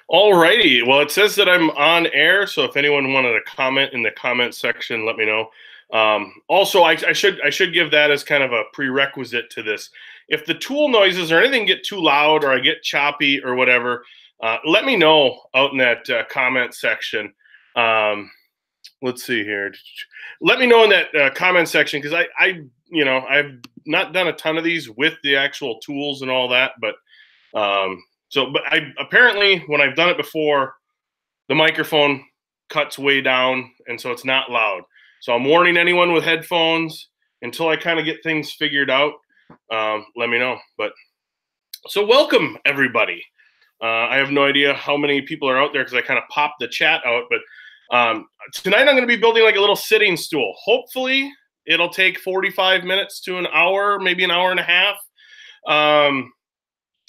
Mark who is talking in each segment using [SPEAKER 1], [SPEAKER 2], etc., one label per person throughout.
[SPEAKER 1] Alrighty. Well, it says that I'm on air, so if anyone wanted to comment in the comment section, let me know. Also, I should give that as kind of a prerequisite to this. If the tool noises or anything get too loud or I get choppy or whatever, let me know out in that comment section. Let's see here. Let me know in that comment section because I've not done a ton of these with the actual tools and all that, but I apparently when I've done it before, the microphone cuts way down, and so it's not loud. So I'm warning anyone with headphones until I kind of get things figured out. Let me know. But so welcome everybody. I have no idea how many people are out there because I kind of popped the chat out, but tonight I'm going to be building like a little sitting stool. Hopefully it'll take 45 minutes to an hour, maybe an hour and a half.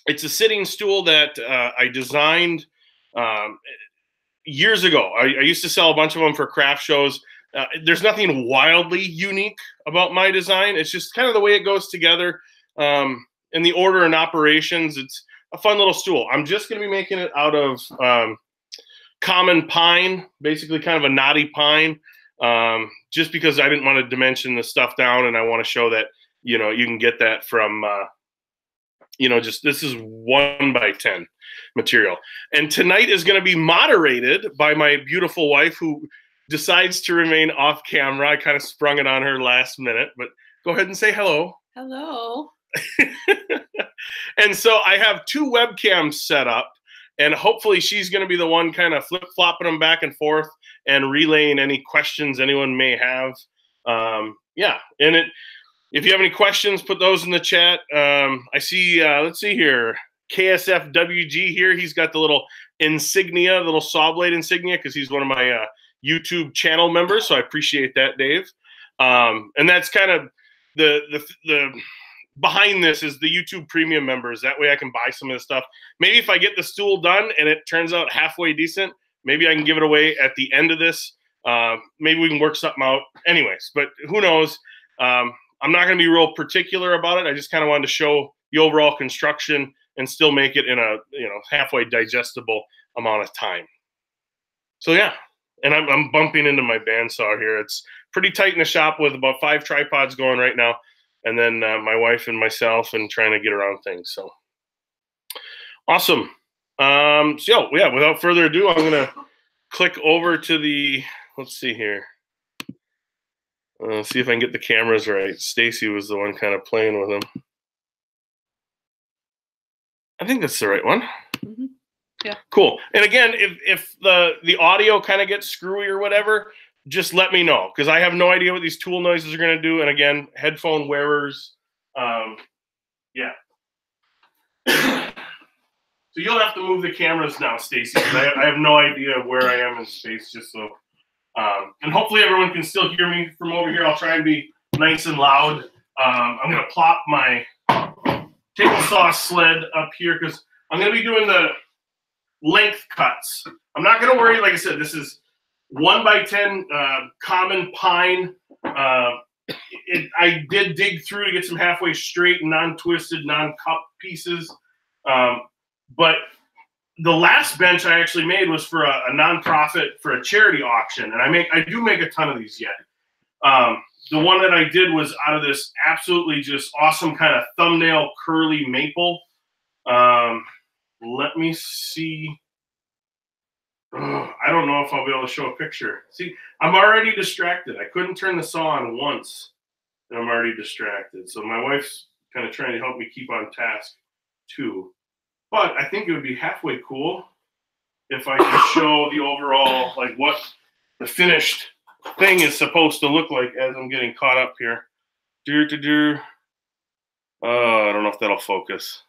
[SPEAKER 1] It's a sitting stool that I designed years ago. I used to sell a bunch of them for craft shows. There's nothing wildly unique about my design. It's just kind of the way it goes together in the order and operations. It's a fun little stool. I'm just going to be making it out of common pine, basically kind of a knotty pine, just because I didn't want to dimension the stuff down, and I want to show that, you know, you can get that from, just this is 1x10 material. And tonight is going to be moderated by my beautiful wife who decides to remain off camera. I kind of sprung it on her last minute, but go ahead and say hello.
[SPEAKER 2] Hello.
[SPEAKER 1] And so I have two webcams set up, and hopefully she's going to be the one kind of flip-flopping them back and forth and relaying any questions anyone may have. Yeah, and if you have any questions, put those in the chat. I see, let's see here, KSFWG here. He's got the little insignia, little saw blade insignia, because he's one of my YouTube channel members, so I appreciate that, Dave. And that's kind of the behind this is the YouTube premium members. That way I can buy some of the stuff. Maybe if I get the stool done and it turns out halfway decent, maybe I can give it away at the end of this. Maybe we can work something out. Anyways, but who knows? I'm not going to be real particular about it. I just kind of wanted to show the overall construction and still make it in a halfway digestible amount of time. So yeah, and I'm bumping into my bandsaw here. It's pretty tight in the shop with about 5 tripods going right now. And then my wife and myself and trying to get around things. So awesome. So yeah, without further ado, I'm going to click over to the, let's see here. See if I can get the cameras right. Stacy was the one kind of playing with them. I think that's the right one.
[SPEAKER 2] Mm-hmm. Yeah.
[SPEAKER 1] Cool. And again, if the audio kind of gets screwy or whatever, just let me know, because I have no idea what these tool noises are going to do. And again, headphone wearers, yeah. So you'll have to move the cameras now, Stacy, because I have no idea where I am in space, just so. And hopefully everyone can still hear me from over here. I'll try and be nice and loud. I'm going to plop my Table Saw Sled up here because I'm going to be doing the length cuts. I'm not going to worry. Like I said, this is 1x10 common pine. I did dig through to get some halfway straight, non-twisted, non-cup pieces. But the last bench I actually made was for a nonprofit for a charity auction, and I do make a ton of these yet. The one that I did was out of this absolutely just awesome kind of thumbnail curly maple. Let me see. I don't know if I'll be able to show a picture. See, I'm already distracted. I couldn't turn the saw on once, and I'm already distracted. So my wife's kind of trying to help me keep on task too. But I think it would be halfway cool if I could show the overall, like what the finished thing is supposed to look like as I'm getting caught up here. I don't know if that'll focus.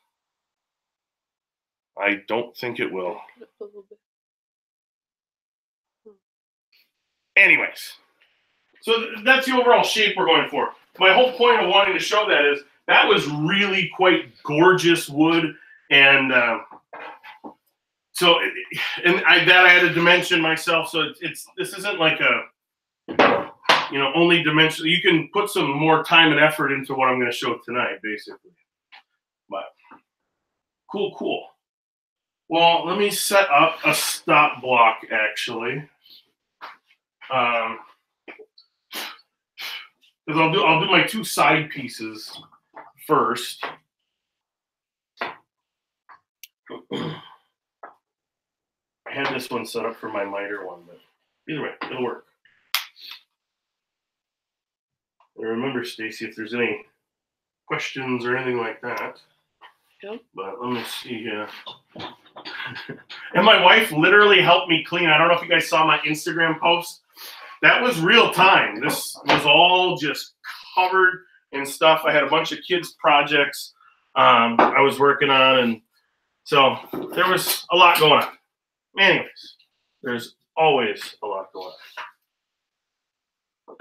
[SPEAKER 1] I don't think it will. Anyways, so that's the overall shape we're going for. My whole point of wanting to show that is that was really quite gorgeous wood. And so, I had to dimension myself. So this isn't like a, only dimension. You can put some more time and effort into what I'm going to show tonight, basically. But cool. Well, let me set up a stop block, actually. Because I'll do my two side pieces first. I had this one set up for my miter one, but either way, it'll work. And remember, Stacy, if there's any questions or anything like that.
[SPEAKER 2] Yep.
[SPEAKER 1] But let me see here. And my wife literally helped me clean. I don't know if you guys saw my Instagram post. That was real time. This was all just covered in stuff. I had a bunch of kids' projects I was working on, and so there was a lot going on. Anyways, there's always a lot going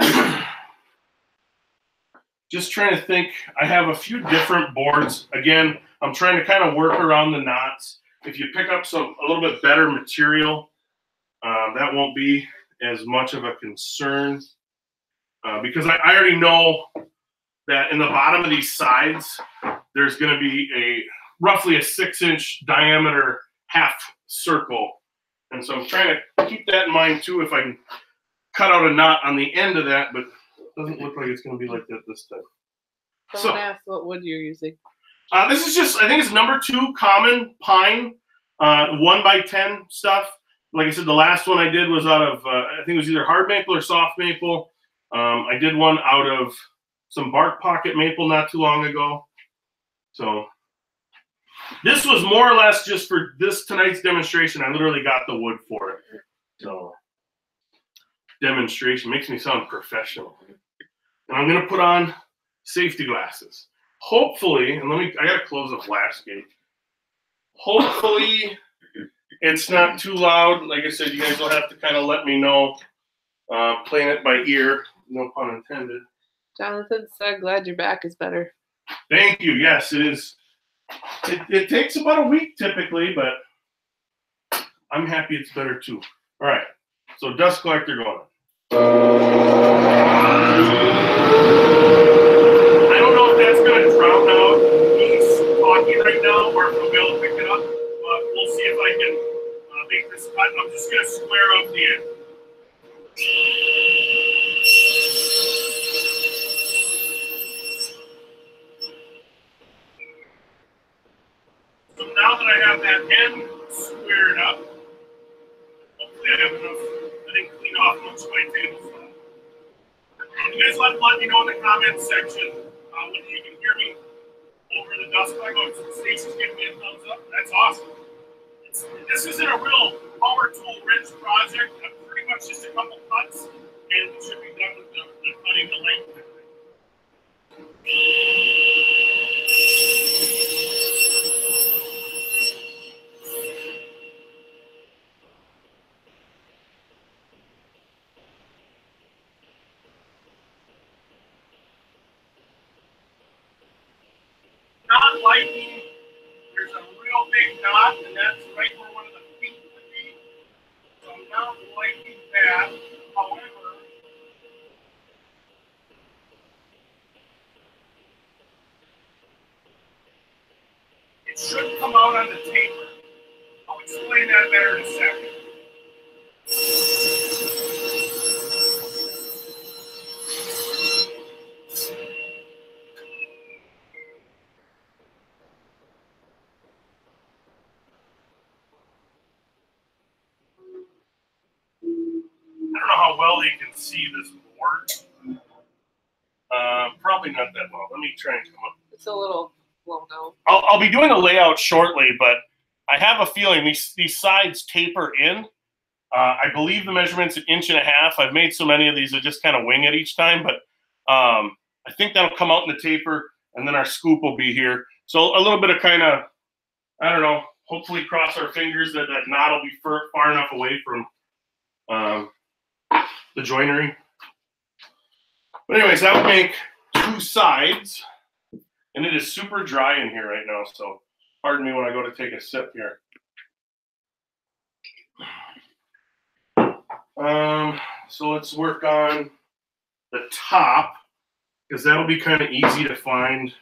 [SPEAKER 1] on. Just trying to think. I have a few different boards. Again, I'm trying to kind of work around the knots. If you pick up a little bit better material, that won't be as much of a concern because I already know that in the bottom of these sides, there's going to be roughly a 6-inch diameter half circle. And so I'm trying to keep that in mind too if I can cut out a knot on the end of that, but it doesn't look like it's going to be like that this time.
[SPEAKER 2] Someone asked what wood you're using.
[SPEAKER 1] This is just, I think it's number 2 common pine, 1x10 stuff. Like I said, the last one I did was out of, I think it was either hard maple or soft maple. I did one out of some bark pocket maple not too long ago. So this was more or less just for tonight's demonstration. I literally got the wood for it. So demonstration makes me sound professional. And I'm going to put on safety glasses. Hopefully, and I got to close the flash gate. Hopefully it's not too loud. Like I said, you guys will have to kind of let me know. Playing it by ear, no pun intended.
[SPEAKER 2] Jonathan said, glad your back is better.
[SPEAKER 1] Thank you. Yes, it is. It takes about a week typically, but I'm happy it's better too. All right. So dust collector going on. I don't know if that's going to drown out me talking right now or if we'll be able to pick it up. But we'll see if I can make this cut. I'm just going to square up the end. So now that I have that end squared up, hopefully I have enough. I didn't clean off much of my table saw. You guys let me know in the comments section whether you can hear me over the dust cloud. Stacy's giving me a thumbs up. That's awesome. This isn't a real power tool rich project. Pretty much just a couple cuts, and we should be done with the cutting the length. Not liking, there's a real big dot, and that's right where one of the feet would be. So I'm not liking that. However, it should come out on the taper. I'll explain that better in a second. I don't know how well you can see this board. Probably not that well. Let me try and come up.
[SPEAKER 2] It's a little low now.
[SPEAKER 1] I'll be doing a layout shortly, but I have a feeling these sides taper in. I believe the measurement's 1.5 inches. I've made so many of these, I just kind of wing it each time, but I think that'll come out in the taper, and then our scoop will be here. So a little bit of kind of, I don't know, hopefully cross our fingers that that knot will be far enough away from the joinery. But anyways, that would make 2 sides, and it is super dry in here right now, so pardon me when I go to take a sip here. So let's work on the top, because that'll be kind of easy to find,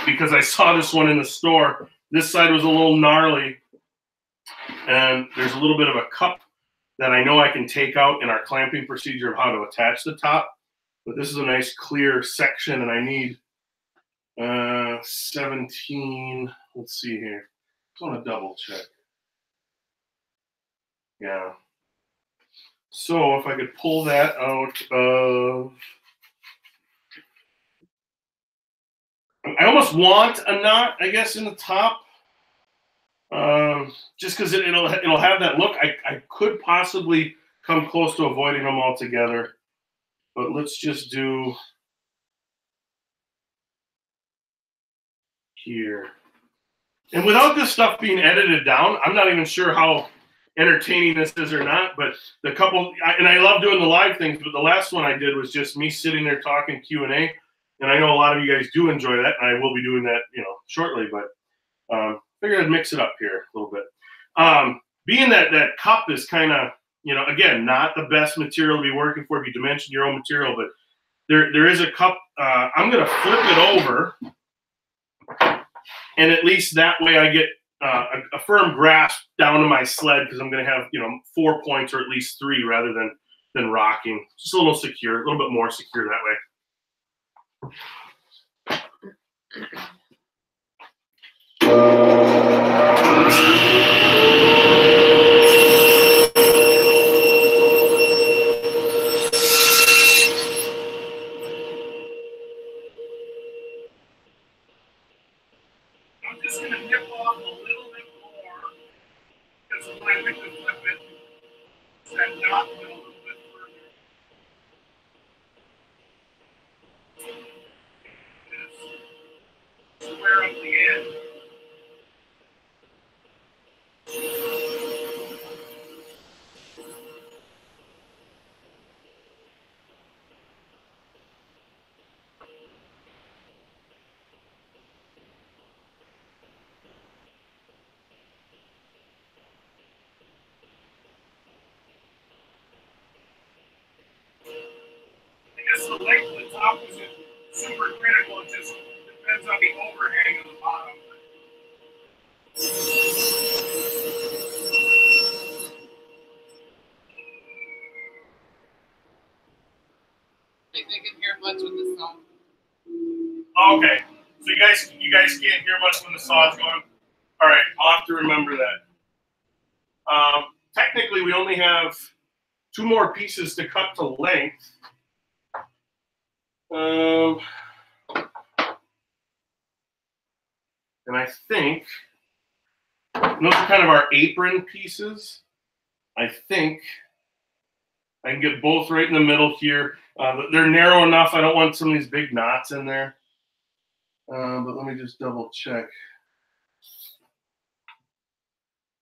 [SPEAKER 1] because I saw this one in the store. This side was a little gnarly, and there's a little bit of a cup that I know I can take out in our clamping procedure of how to attach the top. But this is a nice clear section, and I need 17. Let's see here. I want to double check. Yeah. So if I could pull that out of, I almost want a knot, I guess, in the top, just because it'll have that look. I could possibly come close to avoiding them altogether, but let's just do here. And without this stuff being edited down, I'm not even sure how entertaining this is or not. But the couple, and I love doing the live things, but the last one I did was just me sitting there talking Q&A. And I know a lot of you guys do enjoy that, and I will be doing that, shortly. But figured I'd mix it up here a little bit. Being that cup is kind of, again, not the best material to be working for if you dimension your own material, but there is a cup. I'm going to flip it over, and at least that way I get a firm grasp down to my sled, because I'm going to have 4 points or at least 3 rather than rocking. Just a little secure, a little bit more secure that way. I'm just going to nip off a little bit more, because when I went to flip it, that knot went a little bit further. Just square up the end. I guess the length of the top isn't super critical. It just depends on the overhang of the bottom.
[SPEAKER 2] They can hear much with the song.
[SPEAKER 1] Okay, so you guys can't hear much when the saw is going. All right, I'll have to remember that. Technically, we only have 2 more pieces to cut to length. And I think those are kind of our apron pieces. I think I can get both right in the middle here. They're narrow enough. I don't want some of these big knots in there. But let me just double check.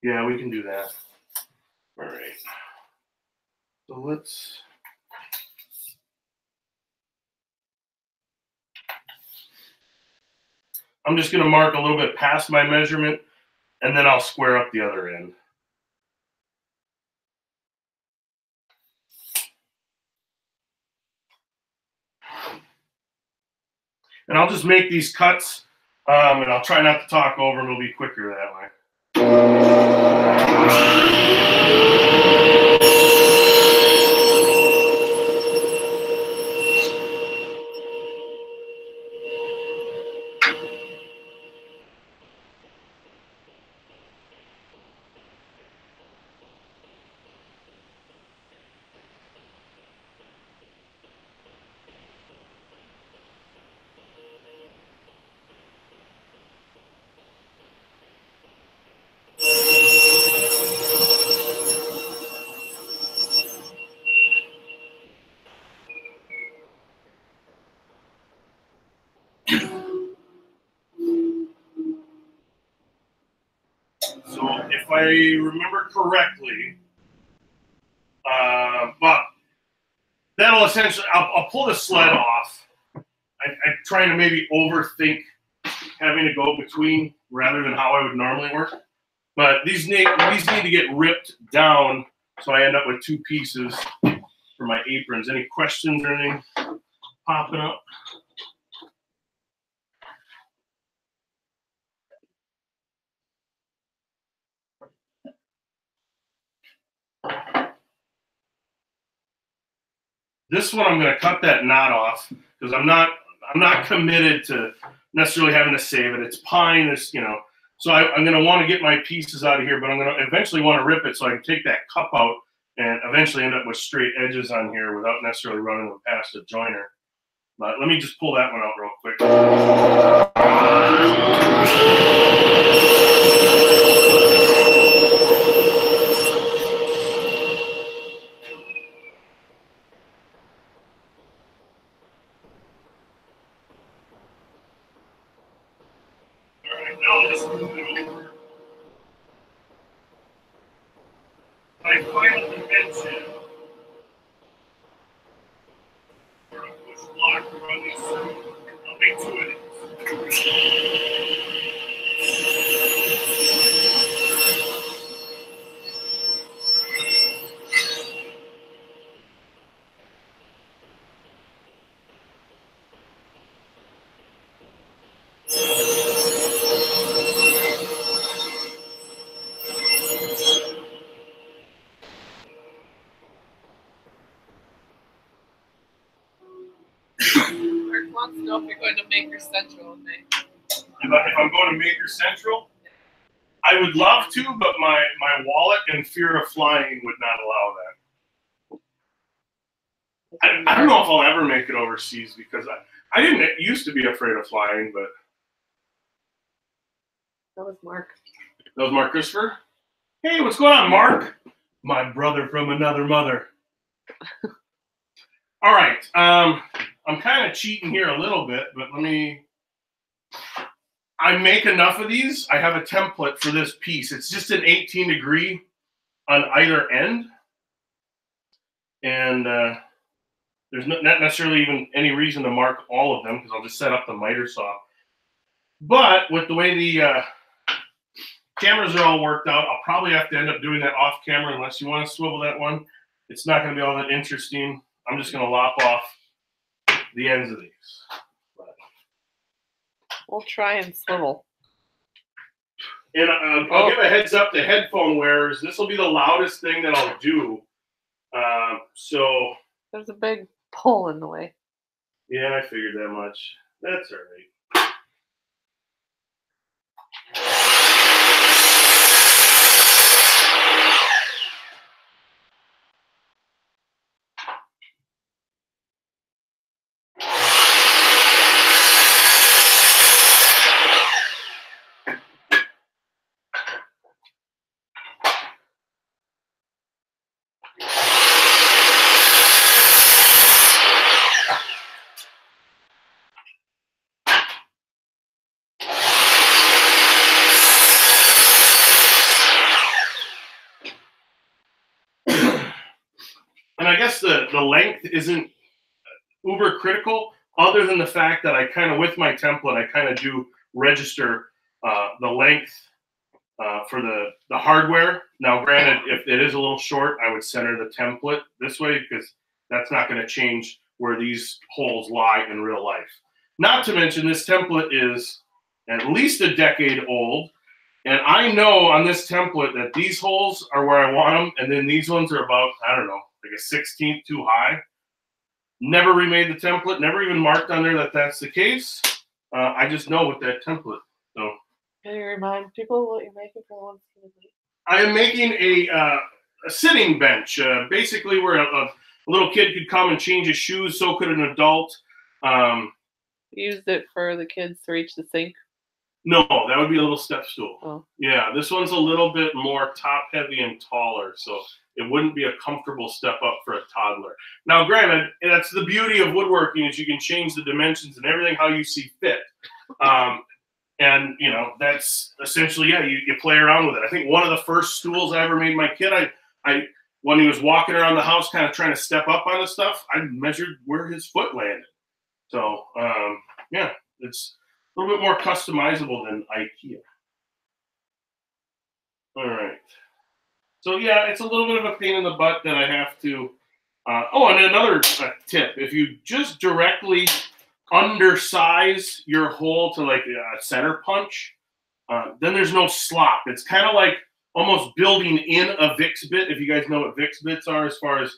[SPEAKER 1] Yeah, we can do that. All right. So let's. I'm just going to mark a little bit past my measurement, and then I'll square up the other end. And I'll just make these cuts, and I'll try not to talk over them. It'll be quicker that way. So if I remember correctly, well, that'll essentially, I'll pull the sled off. I'm trying to maybe overthink having to go between rather than how I would normally work. But these need to get ripped down, so I end up with 2 pieces for my aprons. Any questions or anything popping up? This one I'm going to cut that knot off because I'm not committed to necessarily having to save it. It's pine, it's, you know, so I'm going to want to get my pieces out of here, but I'm going to eventually want to rip it so I can take that cup out and eventually end up with straight edges on here without necessarily running them past a joiner. But let me just pull that one out real quick. All right, now this is my final dimension. Lock run these through. I'll make 2 of these.
[SPEAKER 2] Wants to know if you're going to Maker Central in May.
[SPEAKER 1] If I'm going to Maker Central, I would love to, but my wallet and fear of flying would not allow that. I don't know if I'll ever make it overseas because I didn't used to be afraid of flying, but
[SPEAKER 2] That was Mark.
[SPEAKER 1] That was Mark Christopher. Hey, what's going on, Mark? My brother from another mother. All right. I'm kind of cheating here a little bit, but I make enough of these. I have a template for this piece. It's just an 18 degree on either end. And there's not necessarily even any reason to mark all of them because I'll just set up the miter saw. But with the way the cameras are all worked out, I'll probably have to end up doing that off camera unless you want to swivel that one. It's not going to be all that interesting. I'm just going to lop off the ends of these. But
[SPEAKER 2] We'll try and swivel.
[SPEAKER 1] And I'll give a heads up to headphone wearers. This will be the loudest thing that I'll do. So
[SPEAKER 2] there's a big pole in the way.
[SPEAKER 1] Yeah, I figured that much. That's all right. And I guess the length isn't uber critical, other than the fact that I kind of, with my template, I kind of do register the length for the hardware. Now, granted, if it is a little short, I would center the template this way because that's not going to change where these holes lie in real life. Not to mention, this template is at least a decade old. And I know on this template that these holes are where I want them, and then these ones are about, I don't know, like a 16th too high. Never remade the template, never even marked on there that that's the case. I just know with that template. So,
[SPEAKER 2] can you remind people what you're making for the ones for the week?
[SPEAKER 1] I am making a sitting bench, basically where a little kid could come and change his shoes, so could an adult.
[SPEAKER 2] Used it for the kids to reach the sink?
[SPEAKER 1] No, that would be a little step stool.
[SPEAKER 2] Oh.
[SPEAKER 1] Yeah, this one's a little bit more top heavy and taller, so it wouldn't be a comfortable step up for a toddler. Now, granted, that's the beauty of woodworking is you can change the dimensions and everything how you see fit. And, you know, that's essentially, yeah, you play around with it. I think one of the first stools I ever made my kid, I when he was walking around the house kind of trying to step up on the stuff, I measured where his foot landed. So, yeah, it's a little bit more customizable than IKEA. All right. So, yeah, it's a little bit of a pain in the butt that I have to. Oh, and another tip. If you just directly undersize your hole to like a center punch, then there's no slop. It's kind of like almost building in a VIX bit, if you guys know what VIX bits are as far as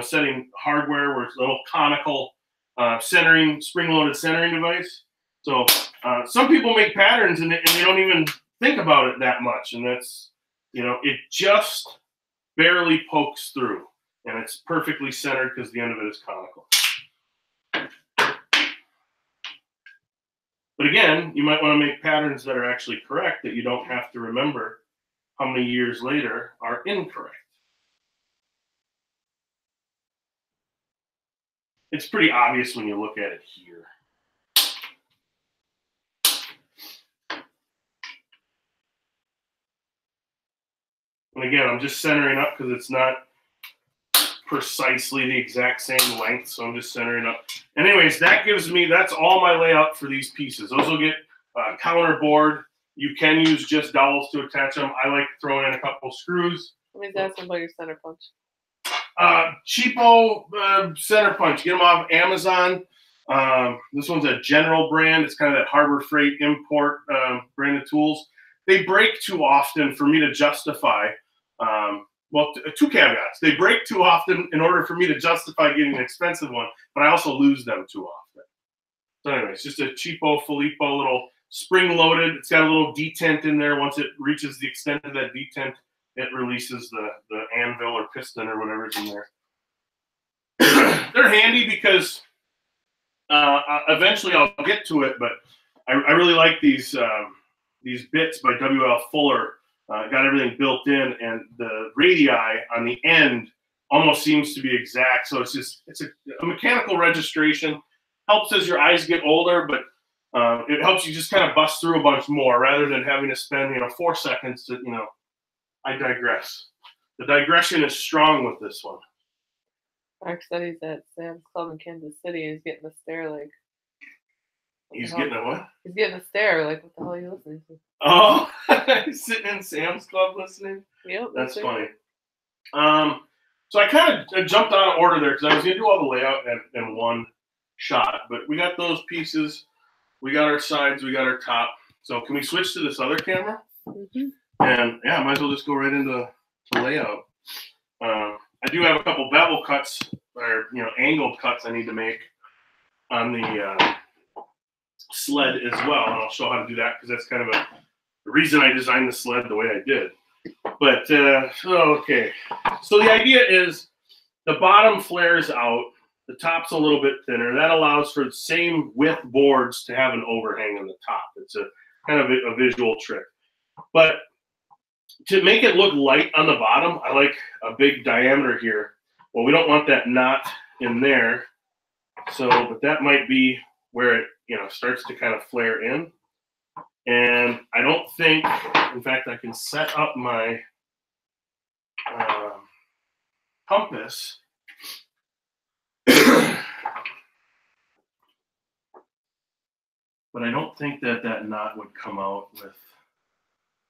[SPEAKER 1] setting hardware where it's a little conical centering, spring-loaded centering device. So some people make patterns and they don't even think about it that much, and that's, it just barely pokes through, and it's perfectly centered because the end of it is conical. But again, you might want to make patterns that are actually correct, that you don't have to remember how many years later are incorrect. It's pretty obvious when you look at it here. And again, I'm just centering up because it's not precisely the exact same length, so I'm just centering up. Anyways, that's all my layout for these pieces. Those will get counterboard. You can use just dowels to attach them. I like throwing in a couple screws.
[SPEAKER 2] Let me ask them about your center punch.
[SPEAKER 1] Cheapo center punch. Get them off Amazon. This one's a General brand. It's kind of that Harbor Freight import brand of tools. They break too often for me to justify. Well, two caveats. They break too often in order for me to justify getting an expensive one, but I also lose them too often. So anyways, just a cheapo Filippo, little spring-loaded. It's got a little detent in there. Once it reaches the extent of that detent, it releases the anvil or piston or whatever's in there. They're handy because eventually I'll get to it, but I really like these bits by W.L. Fuller. Got everything built in, and the radii on the end almost seems to be exact. So it's a mechanical registration. Helps as your eyes get older, but it helps you just kind of bust through a bunch more rather than having to spend 4 seconds to I digress. The digression is strong with this one.
[SPEAKER 2] Mark said he's at Sam's Club in Kansas City and he's getting a stare like.
[SPEAKER 1] He's getting a what?
[SPEAKER 2] He's getting a stare like, what the hell are you listening to?
[SPEAKER 1] Oh, he's sitting in Sam's Club listening?
[SPEAKER 2] Yep.
[SPEAKER 1] That's funny. So I kind of jumped out of order there because I was going to do all the layout in one shot. But we got those pieces. We got our sides. We got our top. So can we switch to this other camera?
[SPEAKER 2] Mm-hmm.
[SPEAKER 1] And yeah, might as well just go right into layout. I do have a couple bevel cuts or angled cuts I need to make on the sled as well, and I'll show how to do that because that's kind of the reason I designed the sled the way I did. But okay, so the idea is the bottom flares out, the top's a little bit thinner. That allows for the same width boards to have an overhang on the top. It's a kind of a visual trick. But to make it look light on the bottom, I like a big diameter here. Well, we don't want that knot in there, but that might be where it starts to kind of flare in. And I don't think, in fact, I can set up my compass. But I don't think that knot would come out with,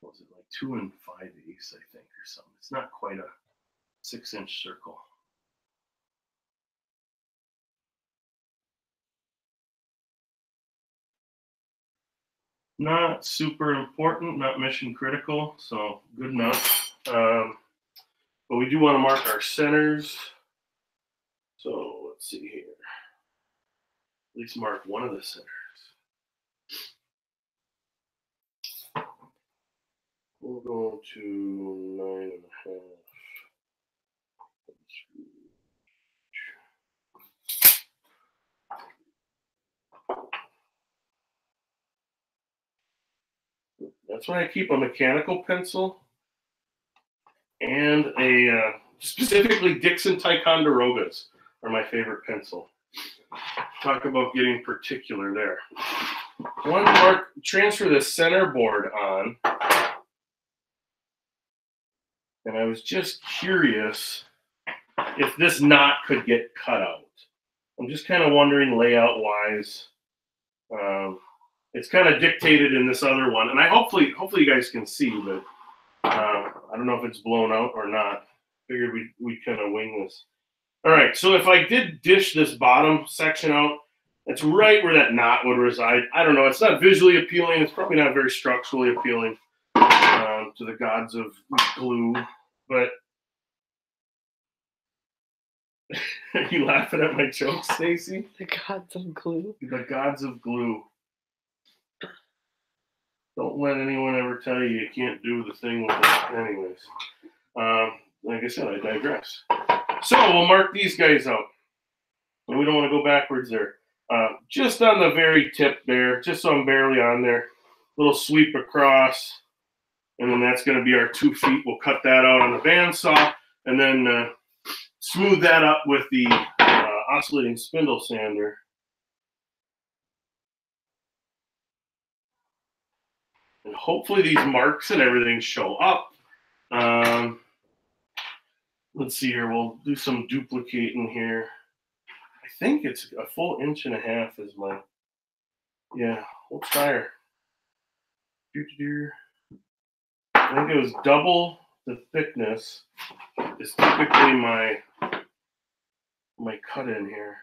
[SPEAKER 1] what was it, like 2 5/8, I think, or something. It's not quite a 6-inch circle. Not super important, not mission critical, so good enough. But we do want to mark our centers. So let's see here. At least mark one of the centers. We'll go to 9.5. That's why I keep a mechanical pencil and a specifically Dixon Ticonderogas are my favorite pencil. Talk about getting particular there. I want to transfer the center board on, and I was just curious if this knot could get cut out. I'm just kind of wondering layout wise. It's kind of dictated in this other one, and hopefully you guys can see, but I don't know if it's blown out or not. Figured we'd kind of wing this. All right, so if I did dish this bottom section out, it's right where that knot would reside. I don't know. It's not visually appealing. It's probably not very structurally appealing to the gods of glue, but Are you laughing at my jokes, Stacy?
[SPEAKER 2] The gods of glue.
[SPEAKER 1] The gods of glue. Don't let anyone ever tell you can't do the thing with it. Anyways, like I said, I digress. So we'll mark these guys out. And we don't want to go backwards there. Just on the very tip there, just so I'm barely on there. Little sweep across. And then that's going to be our 2 feet. We'll cut that out on the bandsaw. And then smooth that up with the oscillating spindle sander. And hopefully these marks and everything show up. Let's see here. We'll do some duplicating here. I think it's a full 1.5 inches is my, yeah, we'll try her. I think it was double the thickness is typically my cut in here.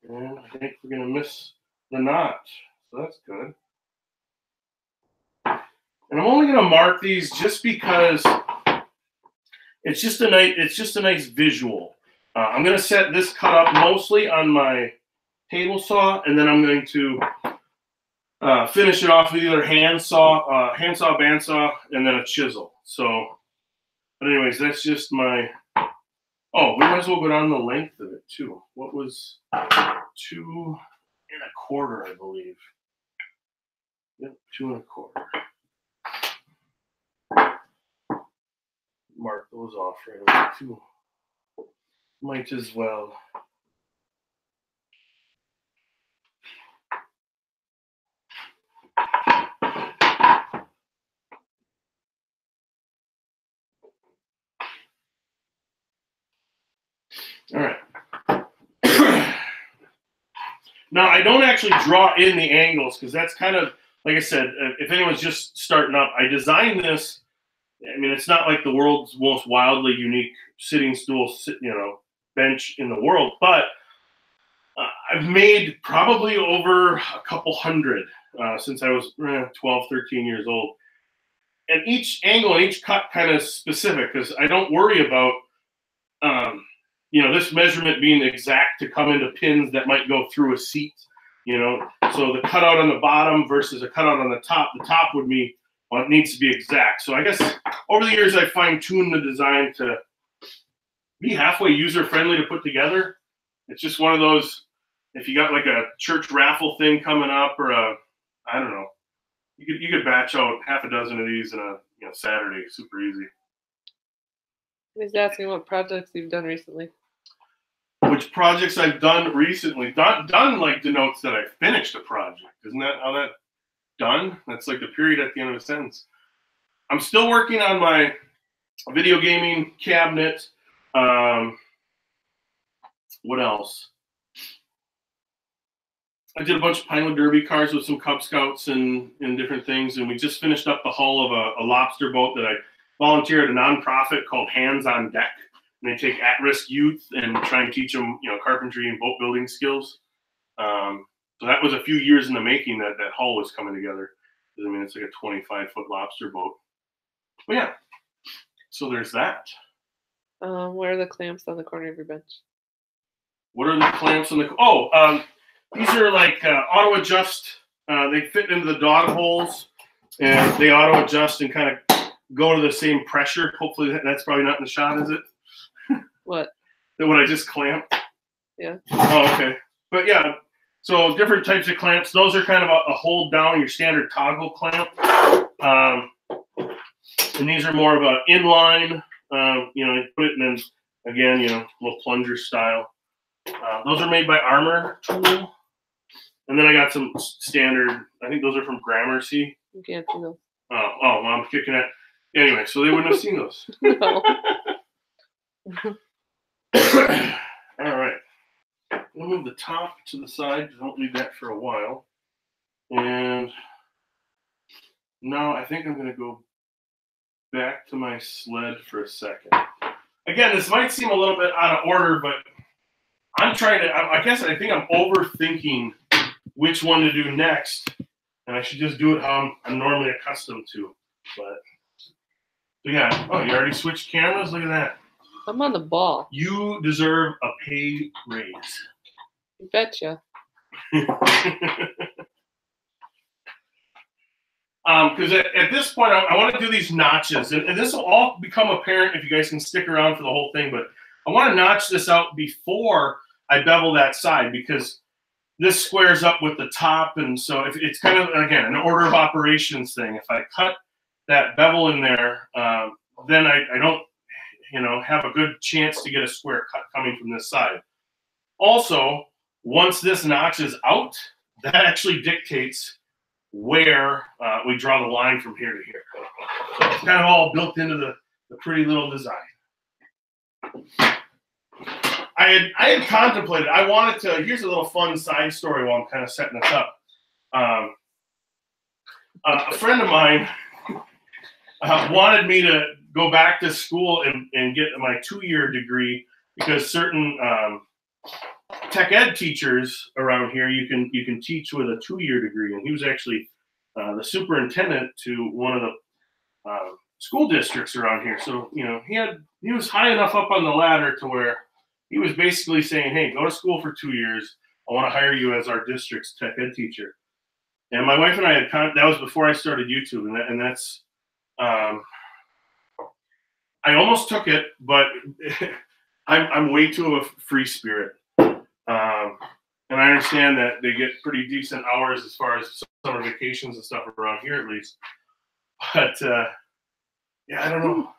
[SPEAKER 1] And I think we're gonna miss the notch, so that's good. And I'm only gonna mark these just because it's just a nice visual. I'm gonna set this cut up mostly on my table saw, and then I'm going to finish it off with either handsaw, bandsaw, and then a chisel. So, but anyways, that's just my. Oh, we might as well go down the length of it too. What was 2 1/4, I believe. Yep, 2 1/4. Mark those off right away too. Might as well. All right. Now, I don't actually draw in the angles because that's kind of, like I said, if anyone's just starting up, I designed this. I mean, it's not like the world's most wildly unique sitting stool, bench in the world, but I've made probably over a couple hundred since I was 12, 13 years old. And each angle and each cut kind of specific because I don't worry about, this measurement being exact to come into pins that might go through a seat, So the cutout on the bottom versus a cutout on the top would be, well, it needs to be exact. So I guess over the years, I fine-tuned the design to be halfway user-friendly to put together. It's just one of those, if you got like a church raffle thing coming up or I don't know, you could batch out half a dozen of these in a Saturday, super easy.
[SPEAKER 2] He's asking what projects you've done recently.
[SPEAKER 1] Which projects I've done recently. Done like denotes that I finished a project. Isn't that how that done? That's like the period at the end of a sentence. I'm still working on my video gaming cabinet. What else? I did a bunch of Pinewood Derby cars with some Cub Scouts and different things, and we just finished up the hull of a lobster boat that I volunteer at a nonprofit called Hands on Deck. And they take at-risk youth and try and teach them, carpentry and boat building skills. So that was a few years in the making that hull was coming together. I mean, it's like a 25-foot lobster boat. But yeah, so there's that.
[SPEAKER 2] Where are the clamps on the corner of your bench?
[SPEAKER 1] What are the clamps on the? These are like auto adjust. They fit into the dog holes, and they auto adjust and kind of go to the same pressure. Hopefully, that's probably not in the shot, is it?
[SPEAKER 2] What?
[SPEAKER 1] What I just clamped?
[SPEAKER 2] Yeah.
[SPEAKER 1] Oh, okay. But yeah, so different types of clamps. Those are kind of a hold down your standard toggle clamp. And these are more of a inline, you put it in, and again, little plunger style. Those are made by Armor Tool. And then I got some standard, I think those are from Gramercy.
[SPEAKER 2] You can't see those.
[SPEAKER 1] Oh, well, I'm kicking it. Anyway, so they wouldn't have seen those.
[SPEAKER 2] No.
[SPEAKER 1] All right. We'll move the top to the side because I don't need that for a while. And now I think I'm going to go back to my sled for a second. Again, this might seem a little bit out of order, but I'm trying to, I think I'm overthinking which one to do next. And I should just do it how I'm normally accustomed to. But yeah, oh, you already switched cameras? Look at that.
[SPEAKER 2] I'm on the ball.
[SPEAKER 1] You deserve a pay raise.
[SPEAKER 2] You betcha.
[SPEAKER 1] Because at this point, I want to do these notches, and this will all become apparent if you guys can stick around for the whole thing, but I want to notch this out before I bevel that side, because this squares up with the top, and so if it's kind of, again, an order of operations thing. If I cut that bevel in there, then I don't, have a good chance to get a square cut coming from this side. Also, once this notches out, that actually dictates where we draw the line from here to here. So it's kind of all built into the pretty little design. I had contemplated, I wanted to, here's a little fun side story while I'm kind of setting this up. A friend of mine wanted me to go back to school and get my 2-year degree, because certain tech ed teachers around here, you can teach with a 2-year degree, and he was actually the superintendent to one of the school districts around here. So he was high enough up on the ladder to where he was basically saying, "Hey, go to school for 2 years. I want to hire you as our district's tech ed teacher." And my wife and I had that was before I started YouTube, and that's I almost took it, but I'm way too a free spirit. And I understand that they get pretty decent hours as far as summer vacations and stuff around here, at least. But yeah, I don't know.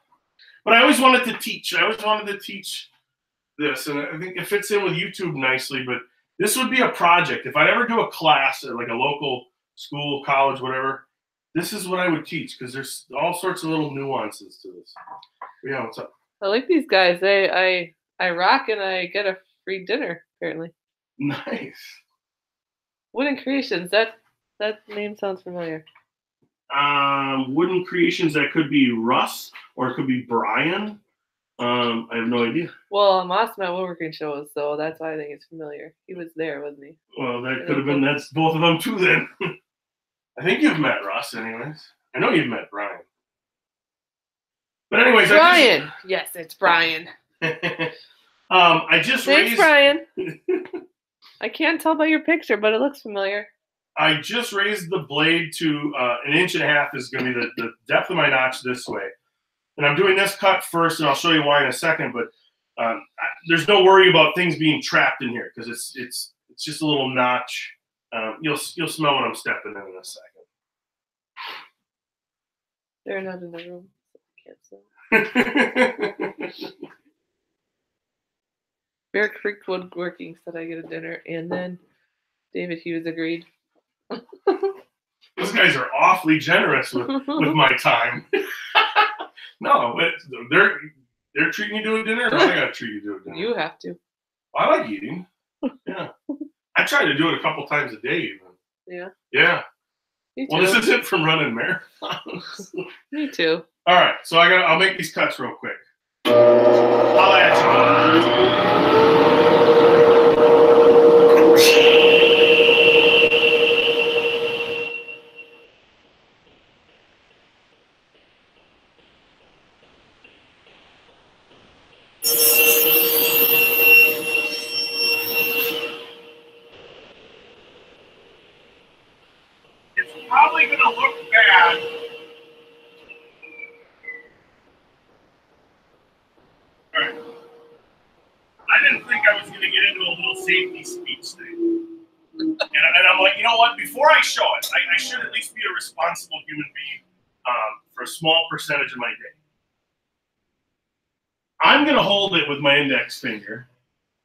[SPEAKER 1] But I always wanted to teach. I always wanted to teach this, and I think it fits in with YouTube nicely. But this would be a project. If I'd ever do a class at like a local school, college, whatever, this is what I would teach, because there's all sorts of little nuances to this. Yeah, what's up?
[SPEAKER 2] I like these guys. I rock and I get a free dinner, apparently.
[SPEAKER 1] Nice.
[SPEAKER 2] Wooden Creations. That name sounds familiar.
[SPEAKER 1] Wooden Creations, that could be Russ or it could be Brian. I have no idea.
[SPEAKER 2] Well, I'm awesome at woodworking shows, so that's why I think it's familiar. He was there, wasn't he?
[SPEAKER 1] Well, that could have been, that's both of them too then. I think you've met Russ anyways. I know you've met Brian. But anyways,
[SPEAKER 2] Brian. Yes, it's Brian.
[SPEAKER 1] I just
[SPEAKER 2] Thanks, Brian. I can't tell by your picture, but it looks familiar.
[SPEAKER 1] I just raised the blade to 1.5 inches is going to be the depth of my notch this way. And I'm doing this cut first, and I'll show you why in a second. But there's no worry about things being trapped in here, because it's just a little notch. You'll smell what I'm stepping in a second.
[SPEAKER 2] They're not in the room, so I can't see. Bear Creek Woodworking said I get a dinner, and then David Hughes agreed.
[SPEAKER 1] Those guys are awfully generous with my time. No, they're treating you to a dinner, or I gotta treat you to a dinner?
[SPEAKER 2] You have to.
[SPEAKER 1] I like eating. Yeah. I try to do it a couple times a day even.
[SPEAKER 2] Yeah.
[SPEAKER 1] Yeah.
[SPEAKER 2] Me too.
[SPEAKER 1] Well, this isn't from running marathons.
[SPEAKER 2] Me too.
[SPEAKER 1] All right, so I'll make these cuts real quick. I'll add It's probably going to look bad. All right. I didn't think I was going to get into a little safety speech thing. And I'm like, you know what? Before I show it, I should at least be a responsible human being for a small percentage of my day. I'm going to hold it with my index finger.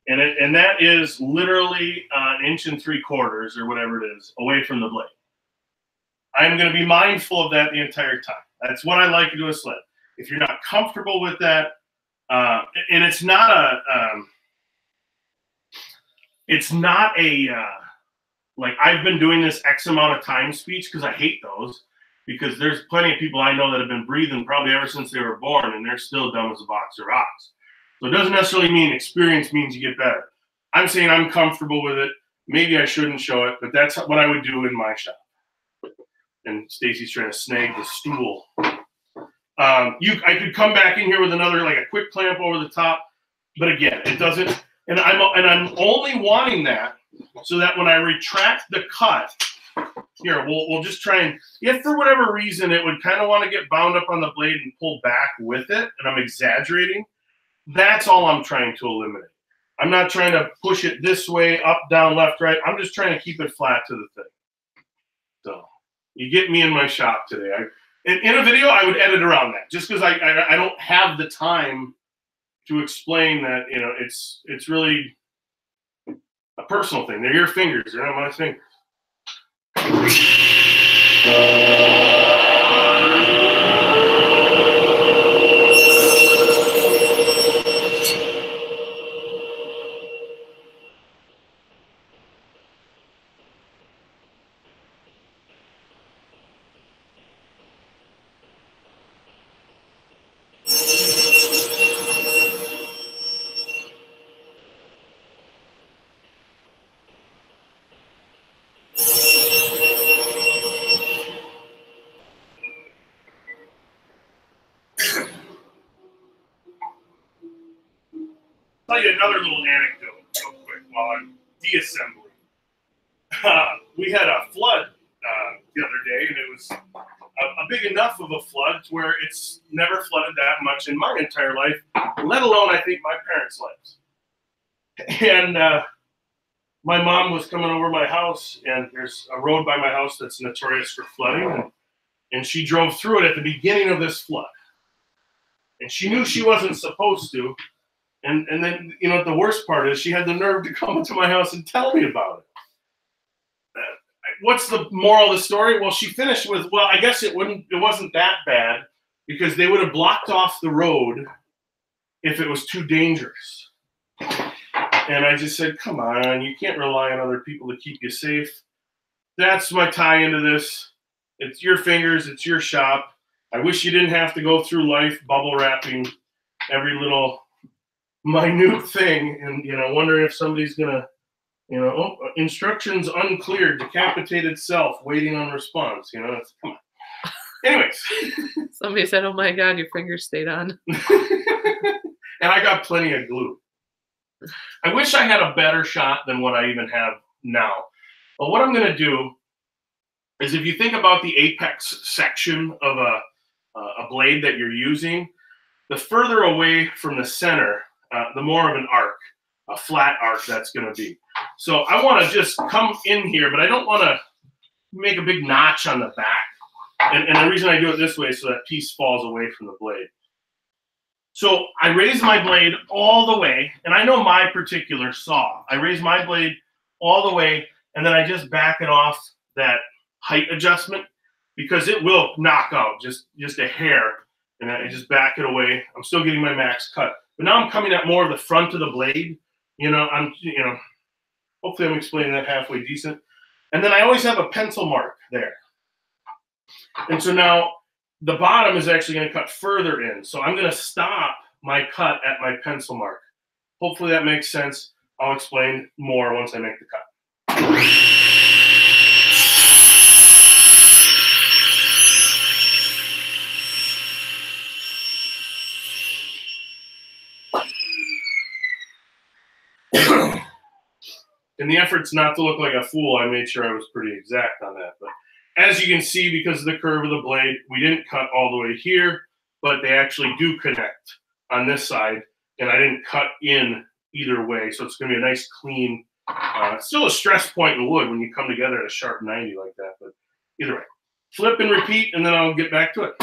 [SPEAKER 1] And that is literally 1 3/4 inches or whatever it is away from the blade. I'm going to be mindful of that the entire time. That's what I like to do a sled. If you're not comfortable with that, and it's not a like I've been doing this X amount of time speech, because I hate those, because there's plenty of people I know that have been breathing probably ever since they were born, and they're still dumb as a box of rocks. So it doesn't necessarily mean experience means you get better. I'm saying I'm comfortable with it. Maybe I shouldn't show it, but that's what I would do in my shop. And Stacy's trying to snag the stool. I could come back in here with another, like a quick clamp over the top, but again, it doesn't. And I'm only wanting that so that when I retract the cut, here we'll just try and, if for whatever reason it would kind of want to get bound up on the blade and pull back with it, and I'm exaggerating, that's all I'm trying to eliminate. I'm not trying to push it this way, up, down, left, right. I'm just trying to keep it flat to the thing. So you get me in my shop today. In a video, I would edit around that just because I don't have the time to explain that, you know, it's really a personal thing. They're your fingers, they're not my fingers. Tell you another little anecdote real quick while I'm deassembling. We had a flood the other day, and it was a big enough of a flood to where it's never flooded that much in my entire life, let alone I think my parents' lives. And my mom was coming over my house, and there's a road by my house that's notorious for flooding, and she drove through it at the beginning of this flood. And she knew she wasn't supposed to. And then, you know, the worst part is she had the nerve to come into my house and tell me about it. What's the moral of the story? Well, she finished with, well, I guess it wasn't that bad because they would have blocked off the road if it was too dangerous. And I just said, come on, you can't rely on other people to keep you safe. That's my tie into this. It's your fingers, it's your shop. I wish you didn't have to go through life bubble wrapping every little minute thing and, you know, wondering if somebody's gonna, you know, oh, instructions unclear, decapitated self waiting on response, you know, it's, come on. Anyways.
[SPEAKER 2] Somebody said, oh my God, your fingers stayed on.
[SPEAKER 1] And I got plenty of glue. I wish I had a better shot than what I even have now. But what I'm gonna do is, if you think about the apex section of a blade that you're using, the further away from the center, the more of an arc, a flat arc that's going to be. So I want to just come in here, but I don't want to make a big notch on the back. And the reason I do it this way is so that piece falls away from the blade. So I raise my blade all the way, and I know my particular saw. I raise my blade all the way, and then I just back it off that height adjustment because it will knock out just a hair, and I just back it away. I'm still getting my max cut. But now I'm coming at more of the front of the blade. You know, hopefully I'm explaining that halfway decent. And then I always have a pencil mark there. And so now the bottom is actually going to cut further in. So I'm going to stop my cut at my pencil mark. Hopefully that makes sense. I'll explain more once I make the cut. In the efforts not to look like a fool, I made sure I was pretty exact on that. But as you can see, because of the curve of the blade, we didn't cut all the way here, but they actually do connect on this side, and I didn't cut in either way. So it's going to be a nice, clean, still a stress point in wood when you come together at a sharp 90 like that. But either way, flip and repeat, and then I'll get back to it.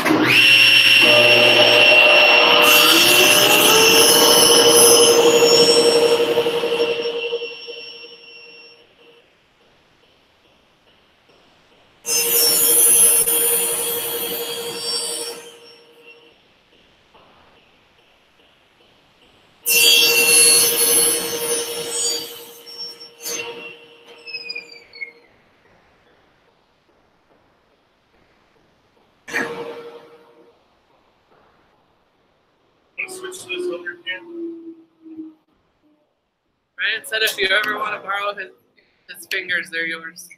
[SPEAKER 1] Switch to this other camera.
[SPEAKER 2] Ryan said if you ever want to borrow his fingers, they're yours.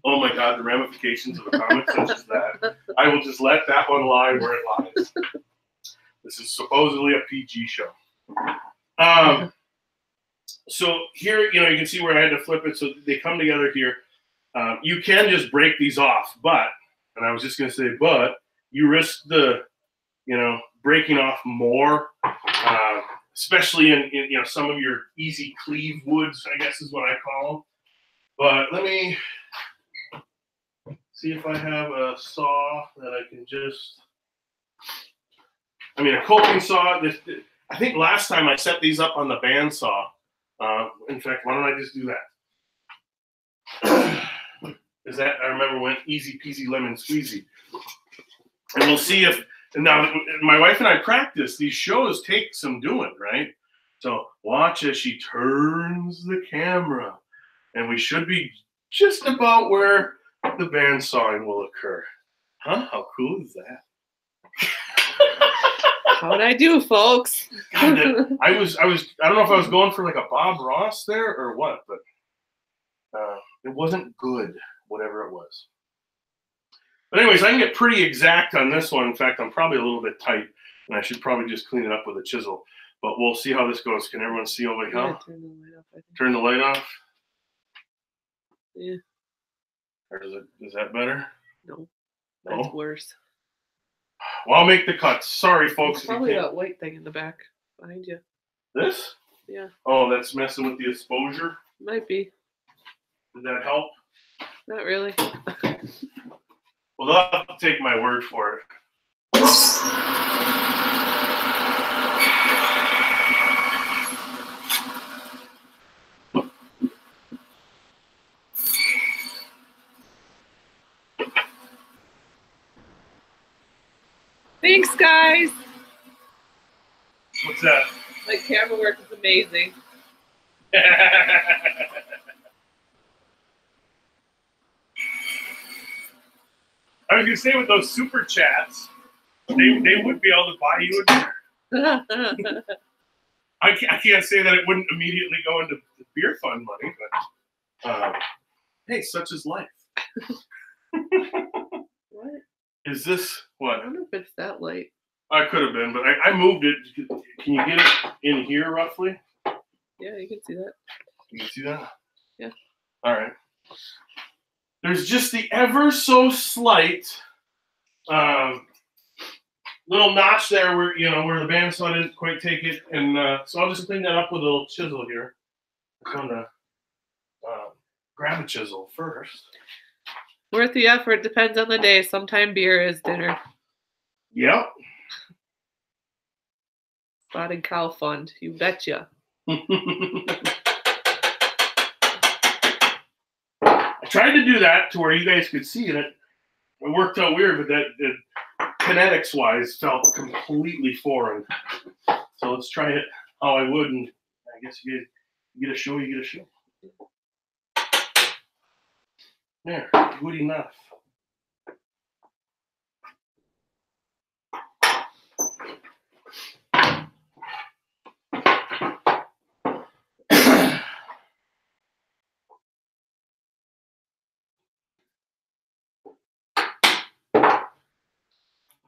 [SPEAKER 1] Oh my God, the ramifications of a comment such as that. I will just let that one lie where it lies. This is supposedly a PG show. So here, you can see where I had to flip it. So they come together here. You can just break these off, but, and I was just going to say, but you risk the, breaking off more, especially in some of your easy cleave woods, I guess is what I call them. But let me see if I have a saw that I can just, a coping saw. I think last time I set these up on the bandsaw. In fact, why don't I just do that? Is that, I remember, went easy peasy lemon squeezy. And we'll see if, now my wife and I practice, these shows take some doing, right? So watch as she turns the camera. And we should be just about where the bandsawing will occur. Huh? How cool is that?
[SPEAKER 2] How'd I do, folks?
[SPEAKER 1] God, I don't know if I was going for like a Bob Ross there or what, but it wasn't good, whatever it was. But anyways, I can get pretty exact on this one. In fact, I'm probably a little bit tight, and I should probably just clean it up with a chisel. But we'll see how this goes. Can everyone see over here?
[SPEAKER 2] Yeah, turn the light off, I think.
[SPEAKER 1] Turn the light off?
[SPEAKER 2] Yeah.
[SPEAKER 1] Or is that better?
[SPEAKER 2] No, that's
[SPEAKER 1] Oh.
[SPEAKER 2] worse.
[SPEAKER 1] Well, I'll make the cuts. Sorry, folks.
[SPEAKER 2] It's probably that white thing in the back behind you.
[SPEAKER 1] This?
[SPEAKER 2] Yeah.
[SPEAKER 1] Oh, that's messing with the exposure?
[SPEAKER 2] Might be.
[SPEAKER 1] Did that help?
[SPEAKER 2] Not really.
[SPEAKER 1] Well, they'll have to take my word for it.
[SPEAKER 2] Thanks, guys.
[SPEAKER 1] What's that?
[SPEAKER 2] My camera work is amazing.
[SPEAKER 1] I was going to say, with those super chats, they would be able to buy you a beer. I can't say that it wouldn't immediately go into the beer fund money, but hey, such is life.
[SPEAKER 2] What?
[SPEAKER 1] Is this what?
[SPEAKER 2] I wonder if it's that light.
[SPEAKER 1] I could have been, but I moved it. Can you get it in here roughly?
[SPEAKER 2] Yeah, you can see that.
[SPEAKER 1] You can see that?
[SPEAKER 2] Yeah.
[SPEAKER 1] All right. There's just the ever so slight little notch there where where the bandsaw didn't quite take it, and so I'll just clean that up with a little chisel here. I'm gonna grab a chisel first.
[SPEAKER 2] Worth the effort. Depends on the day. Sometimes beer is dinner.
[SPEAKER 1] Yep.
[SPEAKER 2] Spotted Cow Fund. You betcha.
[SPEAKER 1] I tried to do that to where you guys could see it. It worked out weird, but that kinetics-wise felt completely foreign. So let's try it how I would, and I guess you get a show, you get a show. There, good enough.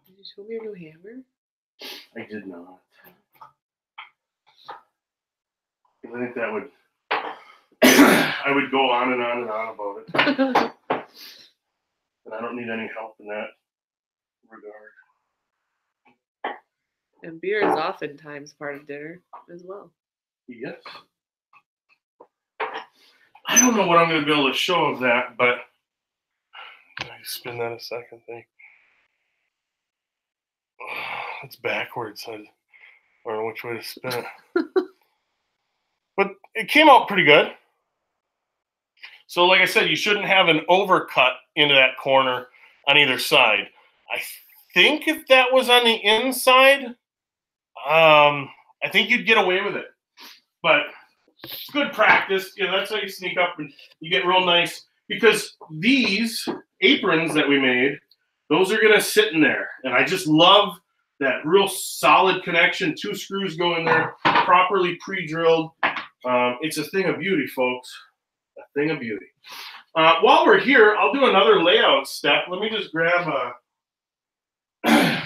[SPEAKER 2] Did you show me your new hammer?
[SPEAKER 1] I did not. I think that would I would go on and on and on about it. And I don't need any help in that regard.
[SPEAKER 2] And beer is oftentimes part of dinner as well.
[SPEAKER 1] Yes. I don't know what I'm going to be able to show of that, but can I spin that a second thing? It's backwards. I don't know which way to spin it. But it came out pretty good. So like I said, you shouldn't have an overcut into that corner on either side. I think if that was on the inside, I think you'd get away with it. But it's good practice. That's how you sneak up and you get real nice. Because these aprons that we made, those are going to sit in there. And I just love that real solid connection. 2 screws go in there, properly pre-drilled. It's a thing of beauty, folks. A thing of beauty. While we're here, I'll do another layout step. Let me just grab a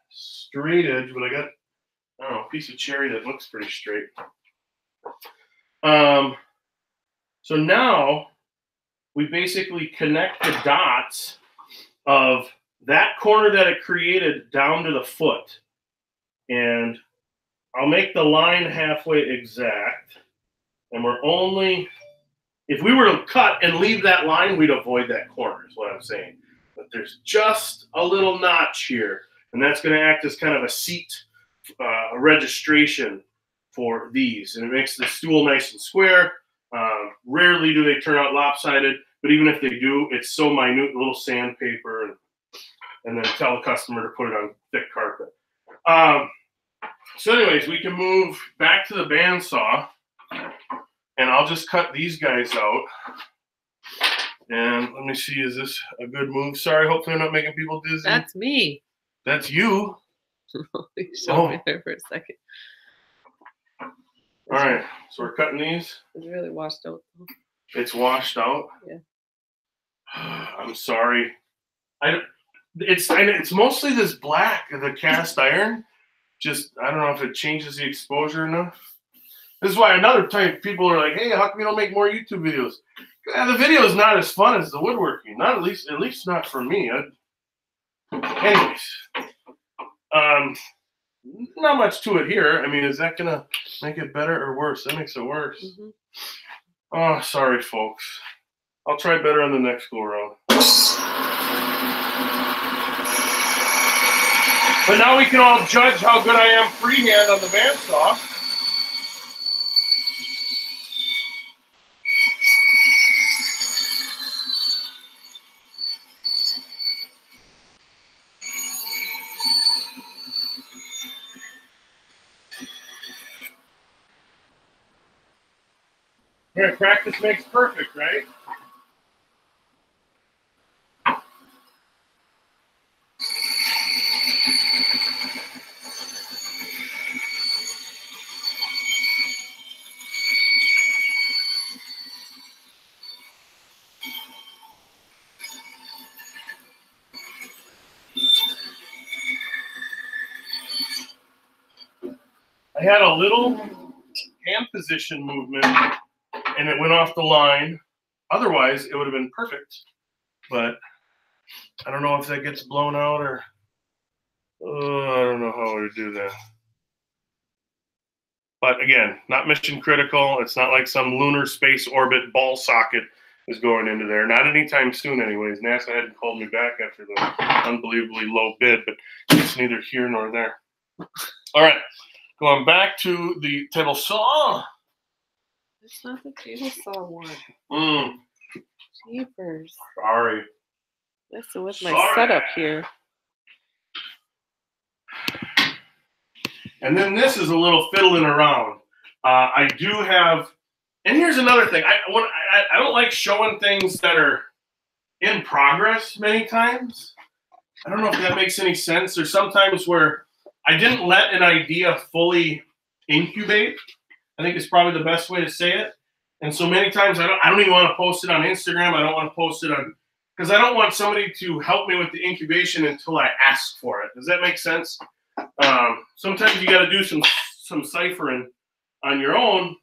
[SPEAKER 1] straight edge, but I got, I don't know, a piece of cherry that looks pretty straight. So now we basically connect the dots of that corner that it created down to the foot. And I'll make the line halfway exact. And we're only, if we were to cut and leave that line, we'd avoid that corner, is what I'm saying. But there's just a little notch here. And that's going to act as kind of a seat registration for these. And it makes the stool nice and square. Rarely do they turn out lopsided, but even if they do, it's so minute, little sandpaper, and then tell the customer to put it on thick carpet. So anyways, we can move back to the bandsaw, and I'll just cut these guys out. And let me see, is this a good move? Sorry, hopefully I'm not making people dizzy.
[SPEAKER 2] That's me.
[SPEAKER 1] That's you.
[SPEAKER 2] You showed me there for a second.
[SPEAKER 1] All right, so we're cutting these.
[SPEAKER 2] It's really washed out.
[SPEAKER 1] It's washed out?
[SPEAKER 2] Yeah.
[SPEAKER 1] I'm sorry. It's mostly this black, the cast iron. Just, I don't know if it changes the exposure enough. This is why another time people are like, hey, how come you don't make more YouTube videos? The video is not as fun as the woodworking. Not at least not for me. Anyways. Not much to it here. I mean, is that gonna make it better or worse? That makes it worse. Mm-hmm. Oh, sorry, folks. I'll try better on the next go around. But now we can all judge how good I am freehand on the bandsaw. Right, practice makes perfect, right? I had a little hand position movement and it went off the line. Otherwise, it would have been perfect. But I don't know if that gets blown out or I don't know how I would do that. But again, not mission critical. It's not like some lunar space orbit ball socket is going into there. Not anytime soon anyways. NASA hadn't called me back after the unbelievably low bid, but it's neither here nor there. All right. Going back to the table saw.
[SPEAKER 2] It's not the table saw one. Jeepers.
[SPEAKER 1] Sorry.
[SPEAKER 2] Messing with my setup here.
[SPEAKER 1] And then this is a little fiddling around. I do have, and here's another thing. I don't like showing things that are in progress many times. I don't know if that makes any sense. There's sometimes where I didn't let an idea fully incubate. I think it's probably the best way to say it. And so many times I don't even want to post it on Instagram. I don't want to post it on, because I don't want somebody to help me with the incubation until I ask for it. Does that make sense? Sometimes you got to do some ciphering on your own.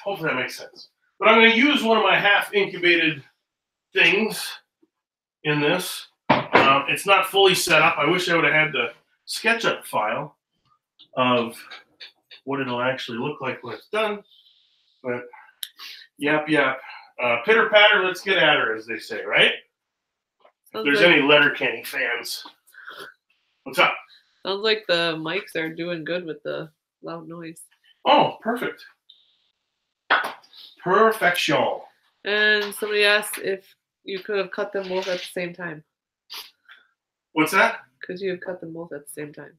[SPEAKER 1] Hopefully that makes sense. But I'm going to use one of my half incubated things in this. It's not fully set up. I wish I would have had the SketchUp file of what it'll actually look like when it's done. But yap. Pitter patter, let's get at her, as they say, right? If there's any Letterkenny fans. What's up?
[SPEAKER 2] Sounds like the mics are doing good with the loud noise.
[SPEAKER 1] Oh, perfect. Perfection.
[SPEAKER 2] And somebody asked if you could have cut them both at the same time.
[SPEAKER 1] What's that?
[SPEAKER 2] Could you have cut them both at the same time?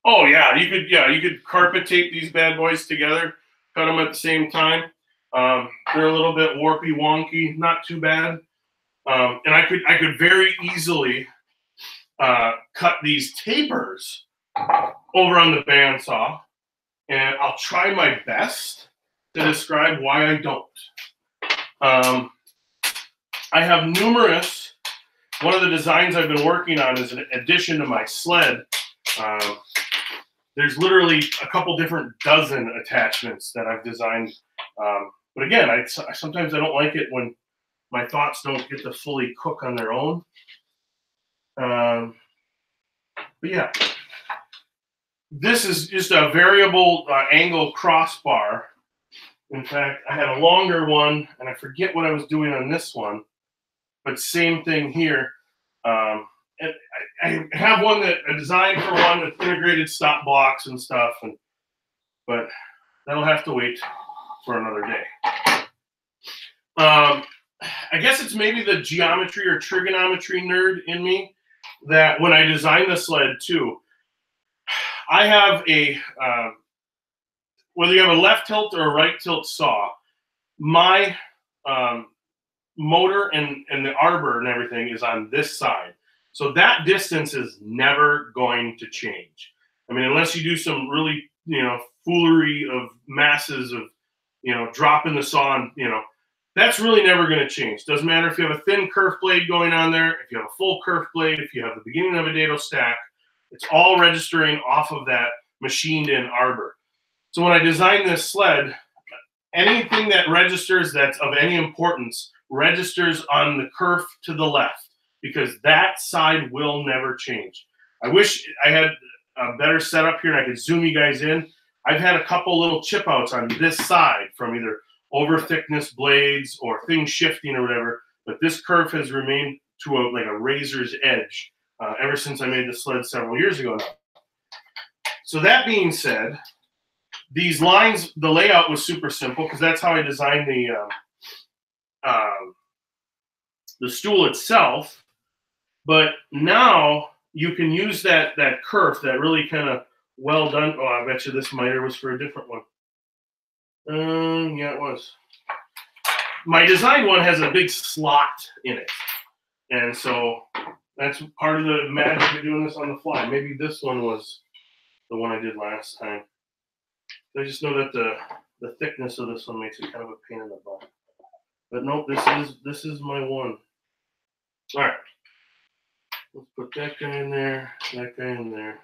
[SPEAKER 1] Oh yeah, you could. Yeah, you could carpet tape these bad boys together, cut them at the same time. They're a little bit warpy, wonky, not too bad. And I could very easily cut these tapers over on the bandsaw, and I'll try my best to describe why I don't. I have numerous. One of the designs I've been working on is an addition to my sled. There's literally a couple different dozen attachments that I've designed. But again, sometimes I don't like it when my thoughts don't get to fully cook on their own. But yeah, this is just a variable angle crossbar. In fact, I had a longer one, and I forget what I was doing on this one, but same thing here. And I have one that I designed for one with integrated stop blocks and stuff, but that'll have to wait for another day. I guess it's maybe the geometry or trigonometry nerd in me that when I designed the sled too, I have a, whether you have a left tilt or a right tilt saw, my motor and the arbor and everything is on this side. So that distance is never going to change. I mean, unless you do some really, foolery of masses of, dropping the saw and, that's really never going to change. Doesn't matter if you have a thin kerf blade going on there, if you have a full kerf blade, if you have the beginning of a dado stack, it's all registering off of that machined in arbor. So when I designed this sled, anything that registers that's of any importance registers on the kerf to the left, because that side will never change. I wish I had a better setup here and I could zoom you guys in. I've had a couple little chip outs on this side from either over thickness blades or things shifting or whatever, but this kerf has remained to like a razor's edge ever since I made the sled several years ago now. So that being said, these lines, the layout was super simple because that's how I designed the stool itself. But now you can use that kerf, that really kind of well done. Oh, I bet you this miter was for a different one. Yeah, it was. My design one has a big slot in it. And so that's part of the magic of doing this on the fly. Maybe this one was the one I did last time. I just know that the thickness of this one makes it kind of a pain in the butt. But nope, this is my one. All right. Let's put that guy in there, that guy in there.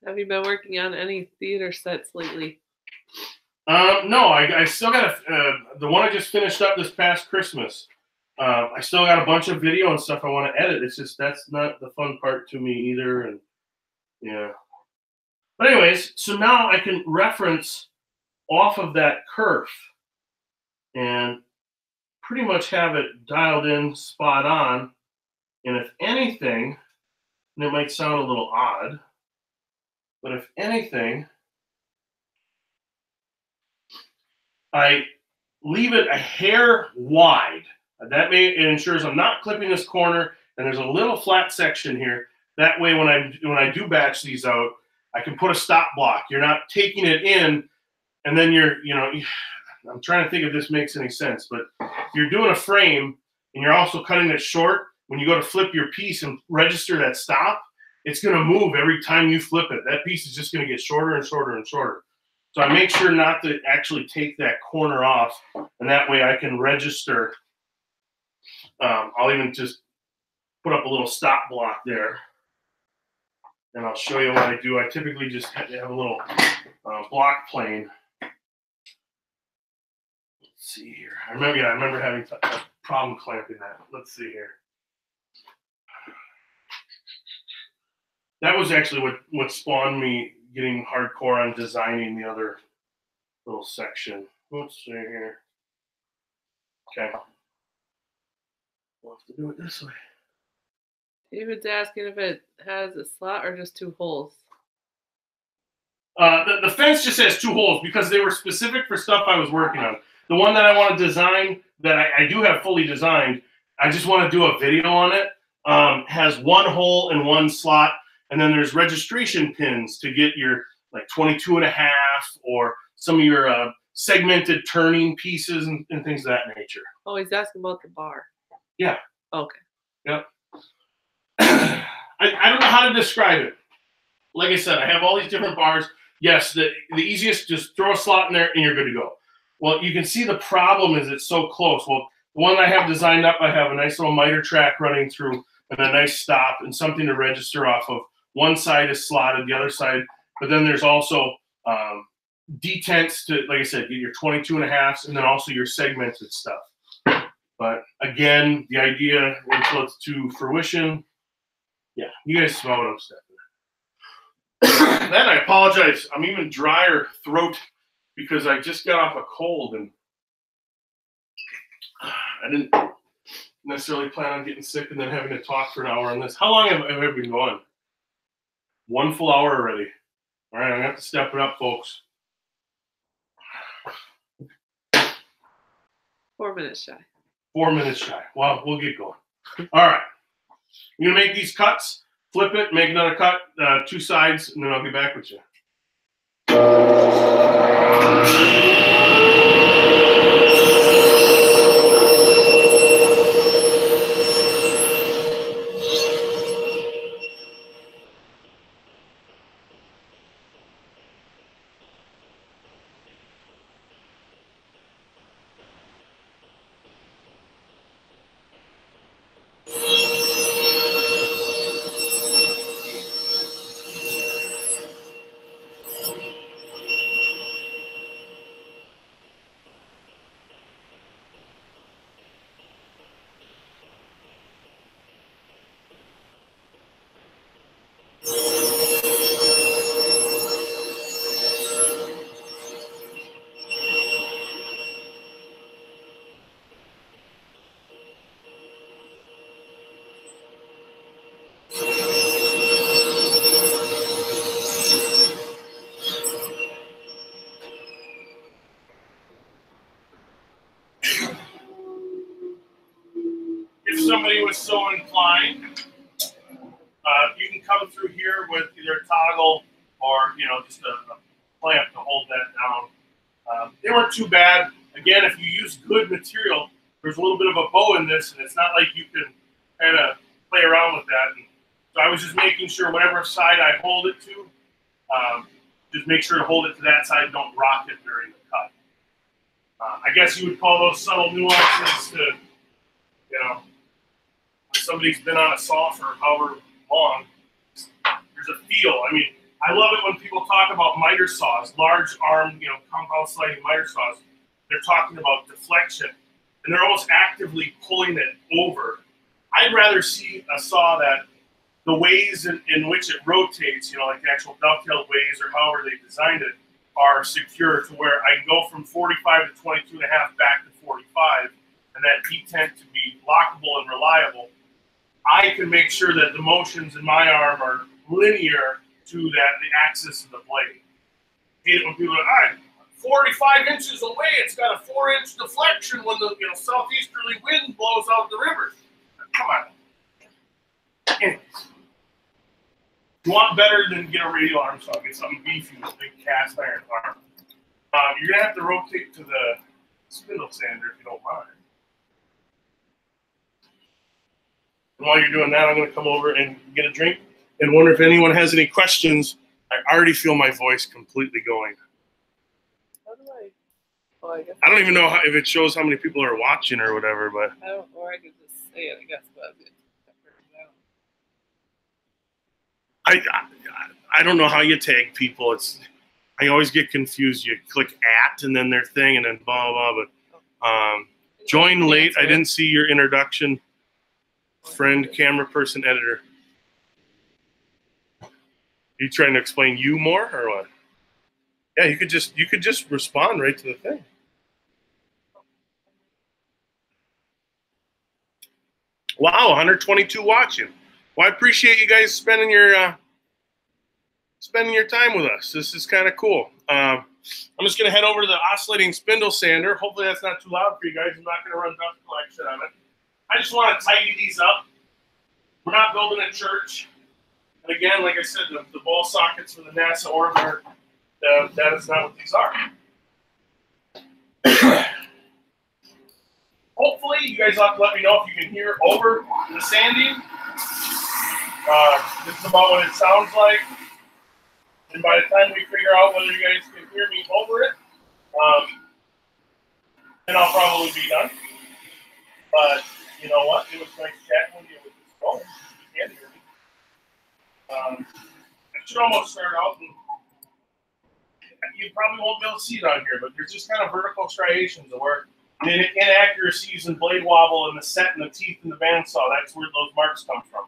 [SPEAKER 2] Have you been working on any theater sets lately?
[SPEAKER 1] No, I still got the one I just finished up this past Christmas. I still got a bunch of video and stuff I want to edit. It's just that's not the fun part to me either, and yeah. But anyways, so now I can reference off of that kerf and pretty much have it dialed in spot on. And if anything, and it might sound a little odd, but if anything, I leave it a hair wide. That it ensures I'm not clipping this corner, and there's a little flat section here. That way, when I do batch these out, I can put a stop block. You're not taking it in, and then I'm trying to think if this makes any sense, but you're doing a frame, and you're also cutting it short. When you go to flip your piece and register that stop, it's going to move every time you flip it. That piece is just going to get shorter and shorter and shorter. So I make sure not to actually take that corner off, and that way I can register. I'll even just put up a little stop block there, and I'll show you what I do. I typically just have a little block plane. Let's see here. I remember having a problem clamping that. Let's see here. That was actually what spawned me getting hardcore on designing the other little section. Let's see here. Okay. We'll have to do it this way.
[SPEAKER 2] David's asking if it has a slot or just two holes.
[SPEAKER 1] The fence just has two holes because they were specific for stuff I was working on. The one that I want to design, that I do have fully designed, I just want to do a video on it, has one hole and one slot. And then there's registration pins to get your like 22.5 or some of your segmented turning pieces and things of that nature.
[SPEAKER 2] Oh, he's asking about the bar.
[SPEAKER 1] Yeah.
[SPEAKER 2] Okay.
[SPEAKER 1] Yep. I don't know how to describe it. Like I said, I have all these different bars. Yes, the easiest, just throw a slot in there and you're good to go. Well, you can see the problem is it's so close. Well, The one I have designed up, I have a nice little miter track running through and a nice stop and something to register off of. One side is slotted, the other side, but then there's also detents to, like I said, get your 22.5s and then also your segmented stuff. But again, the idea until it's to fruition, yeah, you guys smell what I'm stepping. Then I apologize. I'm even drier throat because I just got off a cold and I didn't necessarily plan on getting sick and then having to talk for an hour on this. How long have I been going? 1 full hour already. All right, I'm gonna have to step it up, folks.
[SPEAKER 2] 4 minutes shy.
[SPEAKER 1] 4 minutes shy. Well, we'll get going. All right. I'm gonna make these cuts, flip it, make another cut, 2 sides, and then I'll get back with you. If somebody was so inclined, you can come through here with either a toggle or, you know, just a clamp to hold that down. They weren't too bad. Again, if you use good material, there's a little bit of a bow in this, and it's not like you can kind of play around with that. And so I was just making sure whatever side I hold it to, just make sure to hold it to that side. Don't rock it during the cut. I guess you would call those subtle nuances to, you know, when somebody's been on a saw for however long, there's a feel. I mean, I love it when people talk about miter saws, large arm, you know, compound sliding miter saws. They're talking about deflection, and they're almost actively pulling it over. I'd rather see a saw that the ways in which it rotates, you know, like the actual dovetailed ways or however they designed it, are secure to where I can go from 45 to 22.5 back to 45, and that detent to be lockable and reliable. I can make sure that the motions in my arm are linear to the axis of the blade. I hate it when people are like, all right, 45 inches away, it's got a 4-inch deflection when the southeasterly wind blows out the river. Come on. Anyways, you want better than get a radial arm saw. Get something beefy with a big cast iron arm. You're going to have to rotate to the spindle sander if you don't mind. And while you're doing that, I'm going to come over and get a drink and wonder if anyone has any questions. I already feel my voice completely going.
[SPEAKER 2] How do I? Well, I guess
[SPEAKER 1] I don't even know if it shows how many people are watching or whatever, but
[SPEAKER 2] I don't. Or I could just say it. I guess, but
[SPEAKER 1] I don't know how you tag people. I always get confused. You click at and then their thing and then blah blah blah. But join late. I didn't see your introduction. Friend, camera person, editor. You trying to explain you more or what? Yeah, you could just respond right to the thing. Wow, 122 watching. Well, I appreciate you guys spending your time with us. This is kind of cool. I'm just gonna head over to the oscillating spindle sander. Hopefully that's not too loud for you guys. I'm not gonna run dust collection on it. I just want to tidy these up. We're not building a church. And again, like I said, the ball sockets for the NASA orbiter, that is not what these are. Hopefully, you guys will have to let me know if you can hear over the sanding. This is about what it sounds like. And by the time we figure out whether you guys can hear me over it, then I'll probably be done. But you know what? It was nice chatting with you with this phone. You can hear me. I should almost start out, and you probably won't be able to see it on here, but there's just kind of vertical striations of where the inaccuracies and blade wobble and the set and the teeth in the bandsaw. That's where those marks come from.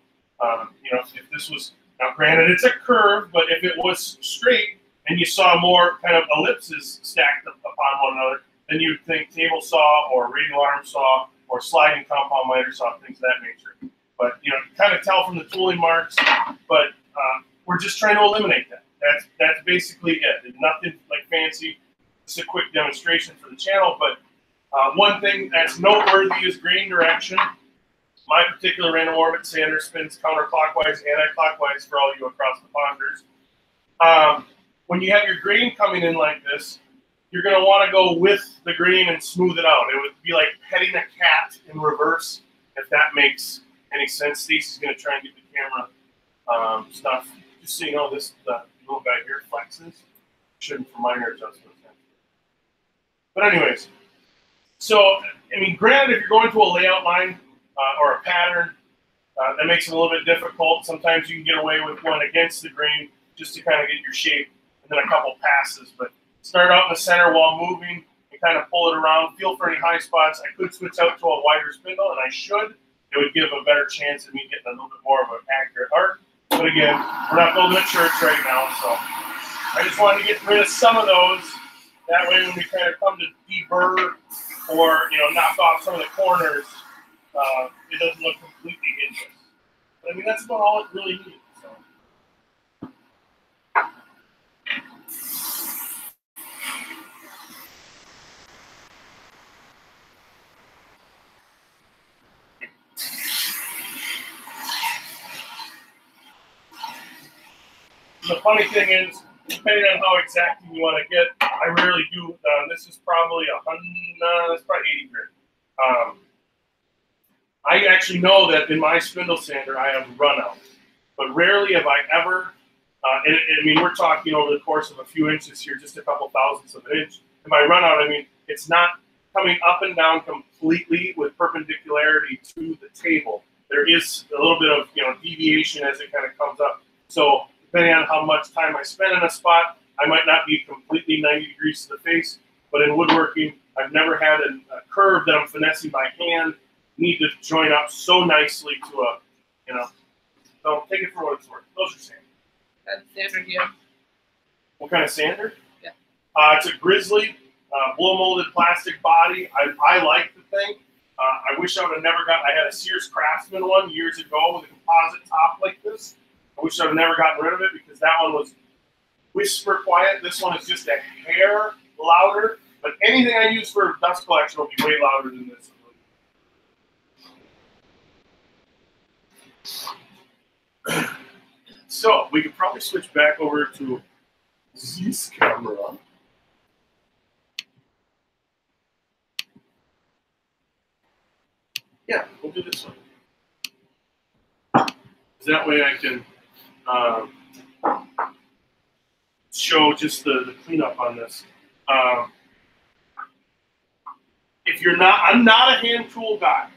[SPEAKER 1] You know, if this was, now granted it's a curve, but if it was straight and you saw more kind of ellipses stacked upon one another, then you'd think table saw or radial arm saw or sliding compound miter saw, things of that nature. But you know, you kind of tell from the tooling marks, but we're just trying to eliminate that. That's basically it. There's nothing like fancy. It's a quick demonstration for the channel, but one thing that's noteworthy is grain direction. My particular random orbit sander spins counterclockwise, anti-clockwise for all you across the ponders. When you have your grain coming in like this, you're going to want to go with the grain and smooth it out. It would be like petting a cat in reverse, if that makes any sense. Stacey's going to try and get the camera stuff. Just so you know, this little guy here flexes. Shouldn't for minor adjustments. But anyways, so, I mean, granted, if you're going to a layout line or a pattern, that makes it a little bit difficult. Sometimes you can get away with one against the grain just to kind of get your shape and then a couple passes. But start out in the center while moving and kind of pull it around. Feel for any high spots. I could switch out to a wider spindle, and I should. It would give a better chance of me getting a little bit more of an accurate arc. But again, we're not building a church right now, so I just wanted to get rid of some of those. That way, when we kind of come to deburr or knock off some of the corners, it doesn't look completely hideous. But I mean, that's about all it really needs. So. The funny thing is, depending on how exacting you want to get, I rarely do. This is probably 100. That's probably 80 grit. I actually know that in my spindle sander I have run out, but rarely have I ever. I mean, we're talking over the course of a few inches here, just a couple thousandths of an inch. And by run out, I mean it's not coming up and down completely with perpendicularity to the table. There is a little bit of deviation as it kind of comes up. So depending on how much time I spend in a spot, I might not be completely 90 degrees to the face. But in woodworking, I've never had a curve that I'm finessing by hand need to join up so nicely to a, So take it for what it's worth. Those are sanders.
[SPEAKER 2] That's sander here.
[SPEAKER 1] What kind of sander?
[SPEAKER 2] Yeah.
[SPEAKER 1] It's a Grizzly, blow molded plastic body. I like the thing. I wish I would have never got. I had a Sears Craftsman one years ago with a composite top like this. I wish I would have never gotten rid of it because that one was whisper quiet. This one is just a hair louder. But anything I use for dust collection will be way louder than this. So we could probably switch back over to this camera. Yeah, we'll do this one. That way I can show just the cleanup on this. If you're not, I'm not a hand tool guy,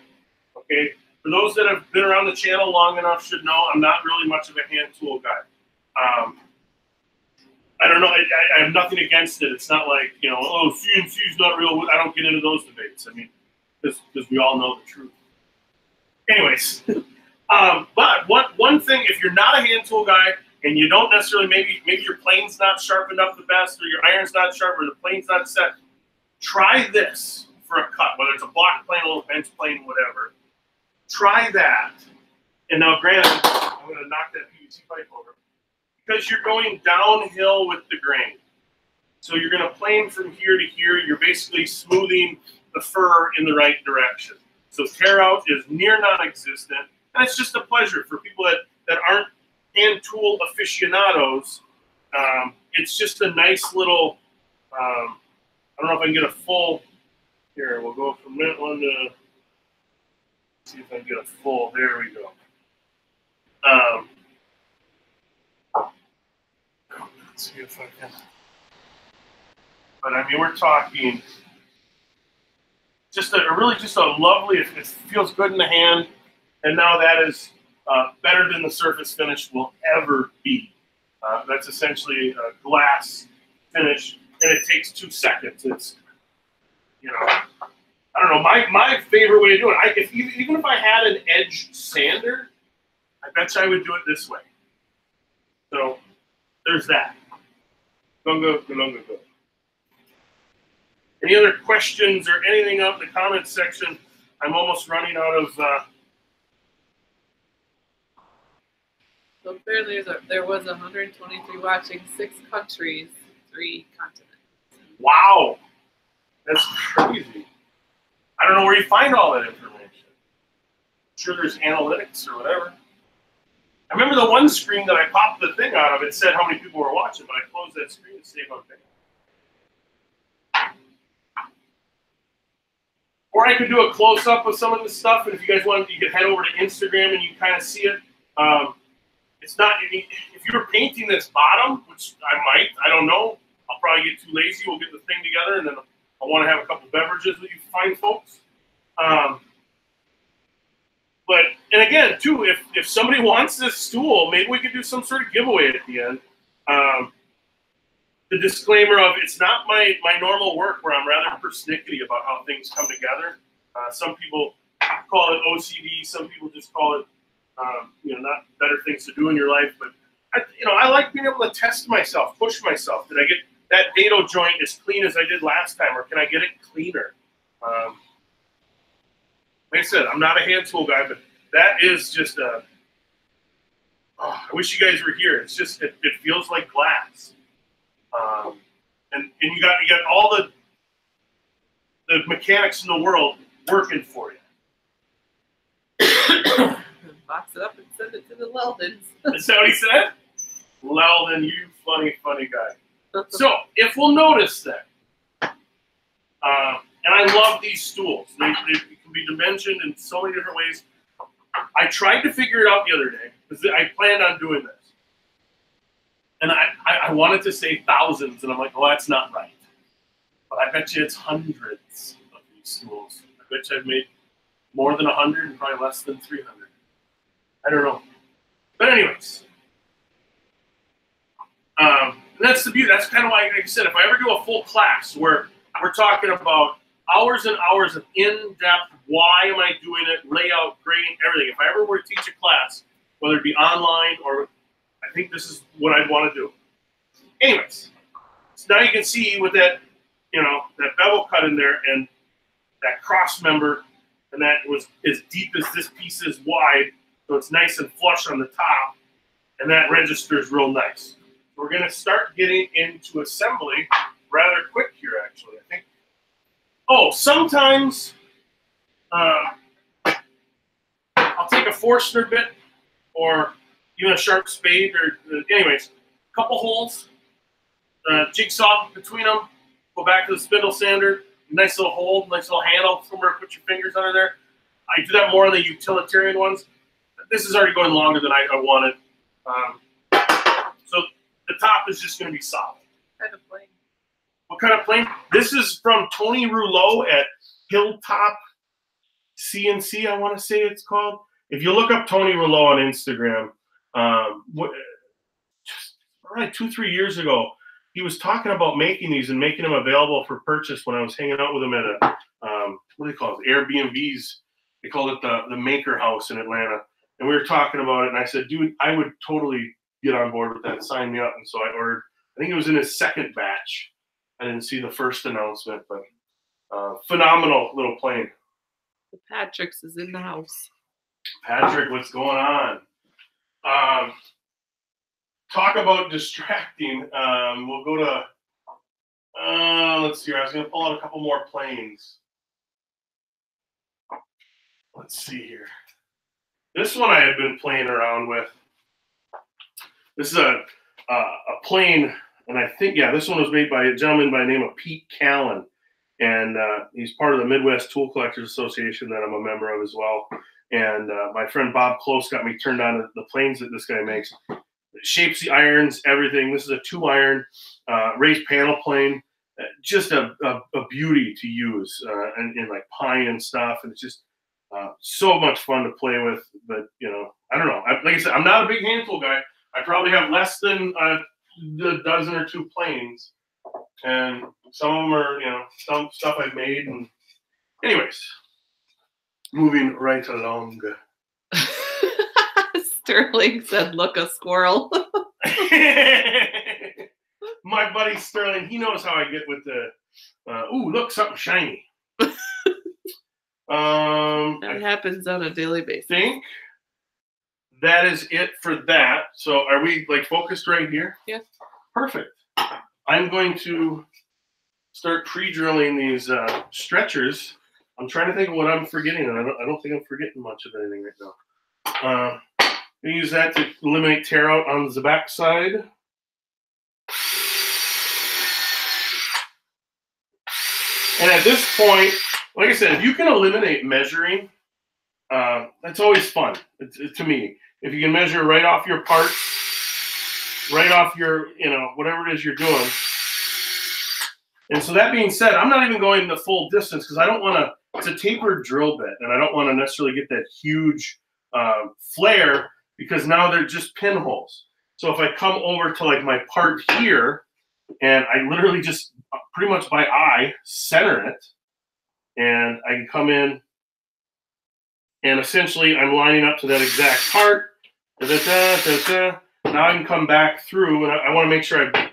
[SPEAKER 1] okay? For those that have been around the channel long enough should know I'm not really much of a hand tool guy. I don't know, I have nothing against it. It's not like, oh, CNC's not real. I don't get into those debates. I mean, because we all know the truth. Anyways, but one thing, if you're not a hand tool guy and you don't necessarily, maybe your plane's not sharpened up the best or your iron's not sharp or the plane's not set, try this for a cut, whether it's a block plane, a little bench plane, whatever. Try that. And now, granted, I'm going to knock that PVC pipe over because you're going downhill with the grain. So you're going to plane from here to here. You're basically smoothing the fur in the right direction. So tear out is near non-existent. And it's just a pleasure for people that aren't hand tool aficionados. It's just a nice little, I don't know if I can get a full, here, we'll go from that one to, see if I can get a full, there we go. Let's see if I can. But I mean, we're talking just a really just a lovely. It feels good in the hand, and now that is better than the surface finish will ever be. That's essentially a glass finish, and it takes 2 seconds. It's, you know, I don't know. My favorite way to do it. Even if I had an edge sander, I bet you I would do it this way. So there's that. Go. Any other questions or anything up in the comments section? I'm almost running out of.
[SPEAKER 2] So apparently there was 123 watching, 6 countries, 3 continents.
[SPEAKER 1] Wow, that's crazy. I don't know where you find all that information. I'm sure there's analytics or whatever. I remember the one screen that I popped the thing out of, it said how many people were watching, but I closed that screen to save on thing. Or I could do a close-up of some of this stuff, and if you guys wanted, you could head over to Instagram and you kind of see it. It's not, if you were painting this bottom, which I might, I don't know, I'll probably get too lazy, we'll get the thing together, and then I want to have a couple beverages with you fine folks. But, and again, too, if somebody wants this stool, maybe we could do some sort of giveaway at the end. The disclaimer of it's not my normal work where I'm rather persnickety about how things come together. Some people call it OCD. Some people just call it, not better things to do in your life. But, I like being able to test myself, push myself. Did I get that dado joint as clean as I did last time, or can I get it cleaner? Like I said, I'm not a hand tool guy, but that is just a. Oh, I wish you guys were here. It's just it feels like glass, and you got all the mechanics in the world working for you.
[SPEAKER 2] Box it up and send it to the Leldens.
[SPEAKER 1] Is that what he said? Lelden, you funny guy. So if we'll notice that, and I love these stools. They can be dimensioned in so many different ways. I tried to figure it out the other day because I planned on doing this. And I wanted to say thousands, and I'm like, oh, that's not right. But I bet you it's hundreds of these stools. I bet you I've made more than 100 and probably less than 300. I don't know. But anyways. That's the beauty. That's kind of why, like I said, if I ever do a full class where we're talking about hours and hours of in-depth, why am I doing it, layout, grading, everything. If I ever were to teach a class, whether it be online or I think this is what I'd want to do. Anyways, so now you can see with that, that bevel cut in there and that cross member, and that was as deep as this piece is wide, so it's nice and flush on the top, and that registers real nice. We're going to start getting into assembly rather quick here, actually, I think. Oh, sometimes I'll take a Forstner bit or even a sharp spade, or anyways, a couple holes, jigsaw between them, go back to the spindle sander, nice little hole, nice little handle, somewhere to put your fingers under there. I do that more on the utilitarian ones. This is already going longer than I wanted. So the top is just going to be solid.
[SPEAKER 2] What kind of plane?
[SPEAKER 1] What kind of plane? This is from Tony Rouleau at Hilltop CNC, I want to say it's called. If you look up Tony Rouleau on Instagram, just probably 2-3 years ago, he was talking about making these and making them available for purchase when I was hanging out with him at a, what do they call it, Airbnbs. They called it the Maker House in Atlanta. And we were talking about it, and I said, dude, I would totally get on board with that, sign me up. And so I ordered, I think it was in his second batch. I didn't see the first announcement, but phenomenal little plane.
[SPEAKER 2] The Patrick's is in the house.
[SPEAKER 1] Patrick, what's going on? Talk about distracting. We'll go to, let's see here. I was going to pull out a couple more planes. Let's see here. This one I have been playing around with. This is a plane, and I think, yeah, this one was made by a gentleman by the name of Pete Callan. And he's part of the Midwest Tool Collectors Association that I'm a member of as well. And my friend Bob Close got me turned on to the planes that this guy makes. It shapes the irons, everything. This is a 2-iron raised panel plane. just a beauty to use, and like pine and stuff. And it's just so much fun to play with. But I don't know. Like I said, I'm not a big hand tool guy. I probably have less than a dozen or two planes, and some of them are some stuff I've made. And anyways, moving right along.
[SPEAKER 2] Sterling said, "Look, a squirrel."
[SPEAKER 1] My buddy Sterling, he knows how I get with the ooh, look, something shiny.
[SPEAKER 2] That happens on a daily basis.
[SPEAKER 1] I think that is it for that. So are we like focused right here?
[SPEAKER 2] Yeah.
[SPEAKER 1] Perfect. I'm going to start pre-drilling these stretchers. I'm trying to think of what I'm forgetting, and I don't think I'm forgetting much of anything right now. I'm going to use that to eliminate tear out on the back side. And at this point, like I said, if you can eliminate measuring, that's always fun to me. If you can measure right off your parts, right off your, whatever it is you're doing. And so that being said, I'm not even going the full distance because I don't want to, it's a tapered drill bit, and I don't want to necessarily get that huge flare because now they're just pinholes. So if I come over to like my part here, and I literally just pretty much by eye center it, and I can come in, and essentially I'm lining up to that exact part. Now I can come back through, and I want to make sure I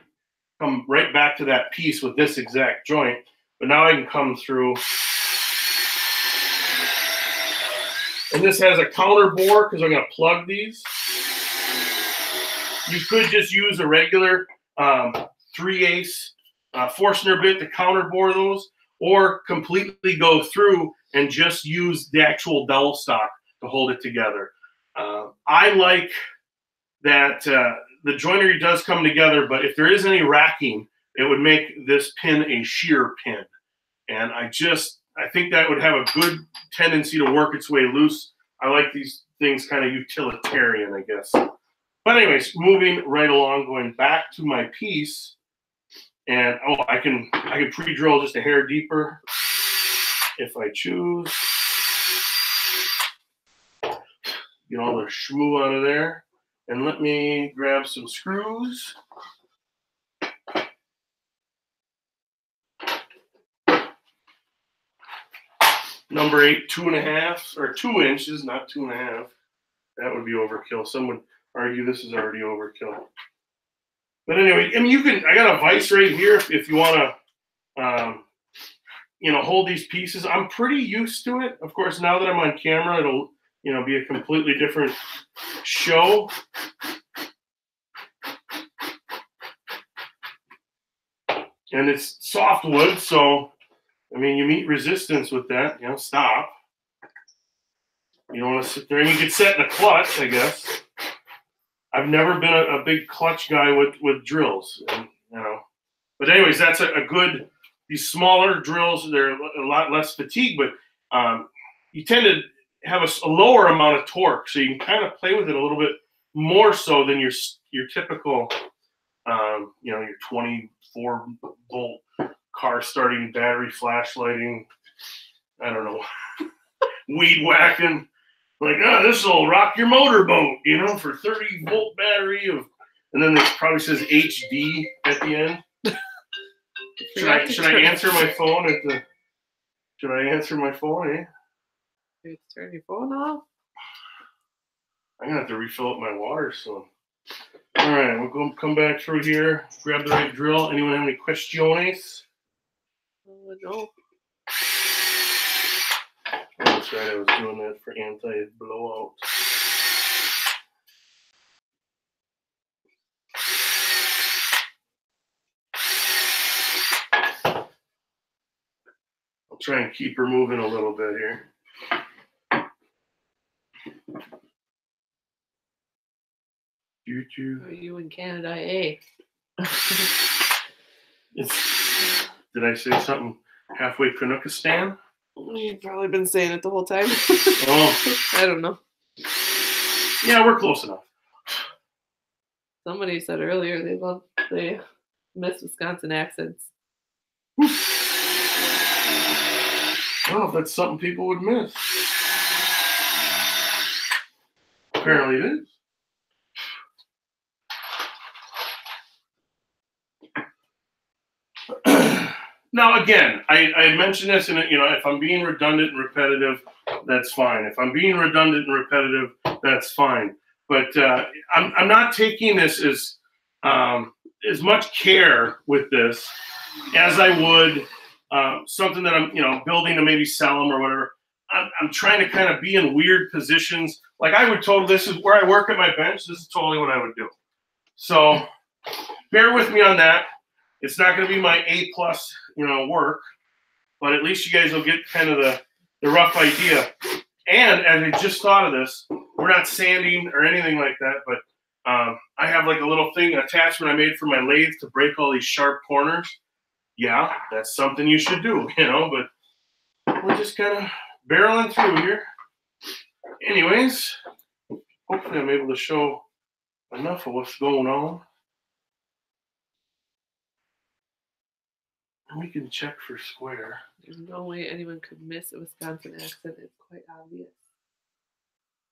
[SPEAKER 1] come right back to that piece with this exact joint. But now I can come through, and this has a counter bore because I'm going to plug these. You could just use a regular 3/8 Forstner bit to counter bore those, or completely go through and just use the actual dowel stock to hold it together. I like that the joinery does come together, but if there is any racking, it would make this pin a shear pin. And I think that would have a good tendency to work its way loose. I like these things kind of utilitarian, I guess. But anyways, moving right along, going back to my piece, and I can pre-drill just a hair deeper if I choose. Get all the schmoo out of there, and let me grab some screws. Number 8, 2.5 or 2 inches, not 2.5. That would be overkill. Some would argue this is already overkill. But anyway, I mean, I got a vise right here if you want to, hold these pieces. I'm pretty used to it. Of course, now that I'm on camera, it'll, be a completely different show. And it's soft wood, so, I mean, you meet resistance with that. Stop. You don't want to sit there. And you can set in a clutch, I guess. I've never been a big clutch guy with drills, and, But anyways, that's a good. These smaller drills, they're a lot less fatigue, but you tend to have a lower amount of torque, so you can kind of play with it a little bit more so than your typical, your 24 volt car starting, battery flashlighting. I don't know, weed whacking. Like, this will rock your motorboat, for 30 volt battery and then it probably says HD at the end. Should I answer my phone should I answer my phone, eh?
[SPEAKER 2] It's turn your phone off.
[SPEAKER 1] I'm gonna have to refill up my water soon. All right, we'll go come back through here, grab the right drill. Anyone have any questions?
[SPEAKER 2] No.
[SPEAKER 1] That's right, I was doing that for anti-blowout. I'll try and keep her moving a little bit here.
[SPEAKER 2] Are you in Canada, eh?
[SPEAKER 1] Did I say something halfway Canuckistan?
[SPEAKER 2] You've probably been saying it the whole time.
[SPEAKER 1] Oh.
[SPEAKER 2] I don't know.
[SPEAKER 1] Yeah, we're close enough.
[SPEAKER 2] Somebody said earlier they miss Wisconsin accents.
[SPEAKER 1] I don't know if that's something people would miss. Apparently it is. Now, again, I mentioned this, and if I'm being redundant and repetitive, that's fine. If I'm being redundant and repetitive, that's fine. But I'm not taking this as much care with this as I would something that I'm building to maybe sell them or whatever. I'm trying to kind of be in weird positions. Like I would this is where I work at my bench. This is totally what I would do. So bear with me on that. It's not going to be my A+ work, but at least you guys will get kind of the rough idea. And as I just thought of this, we're not sanding or anything like that, but I have like a little attachment I made for my lathe to break all these sharp corners. Yeah, that's something you should do, but we're just kind of barreling through here. Anyways, hopefully I'm able to show enough of what's going on. We can check for square.
[SPEAKER 2] There's no way anyone could miss a Wisconsin accent. It's quite obvious.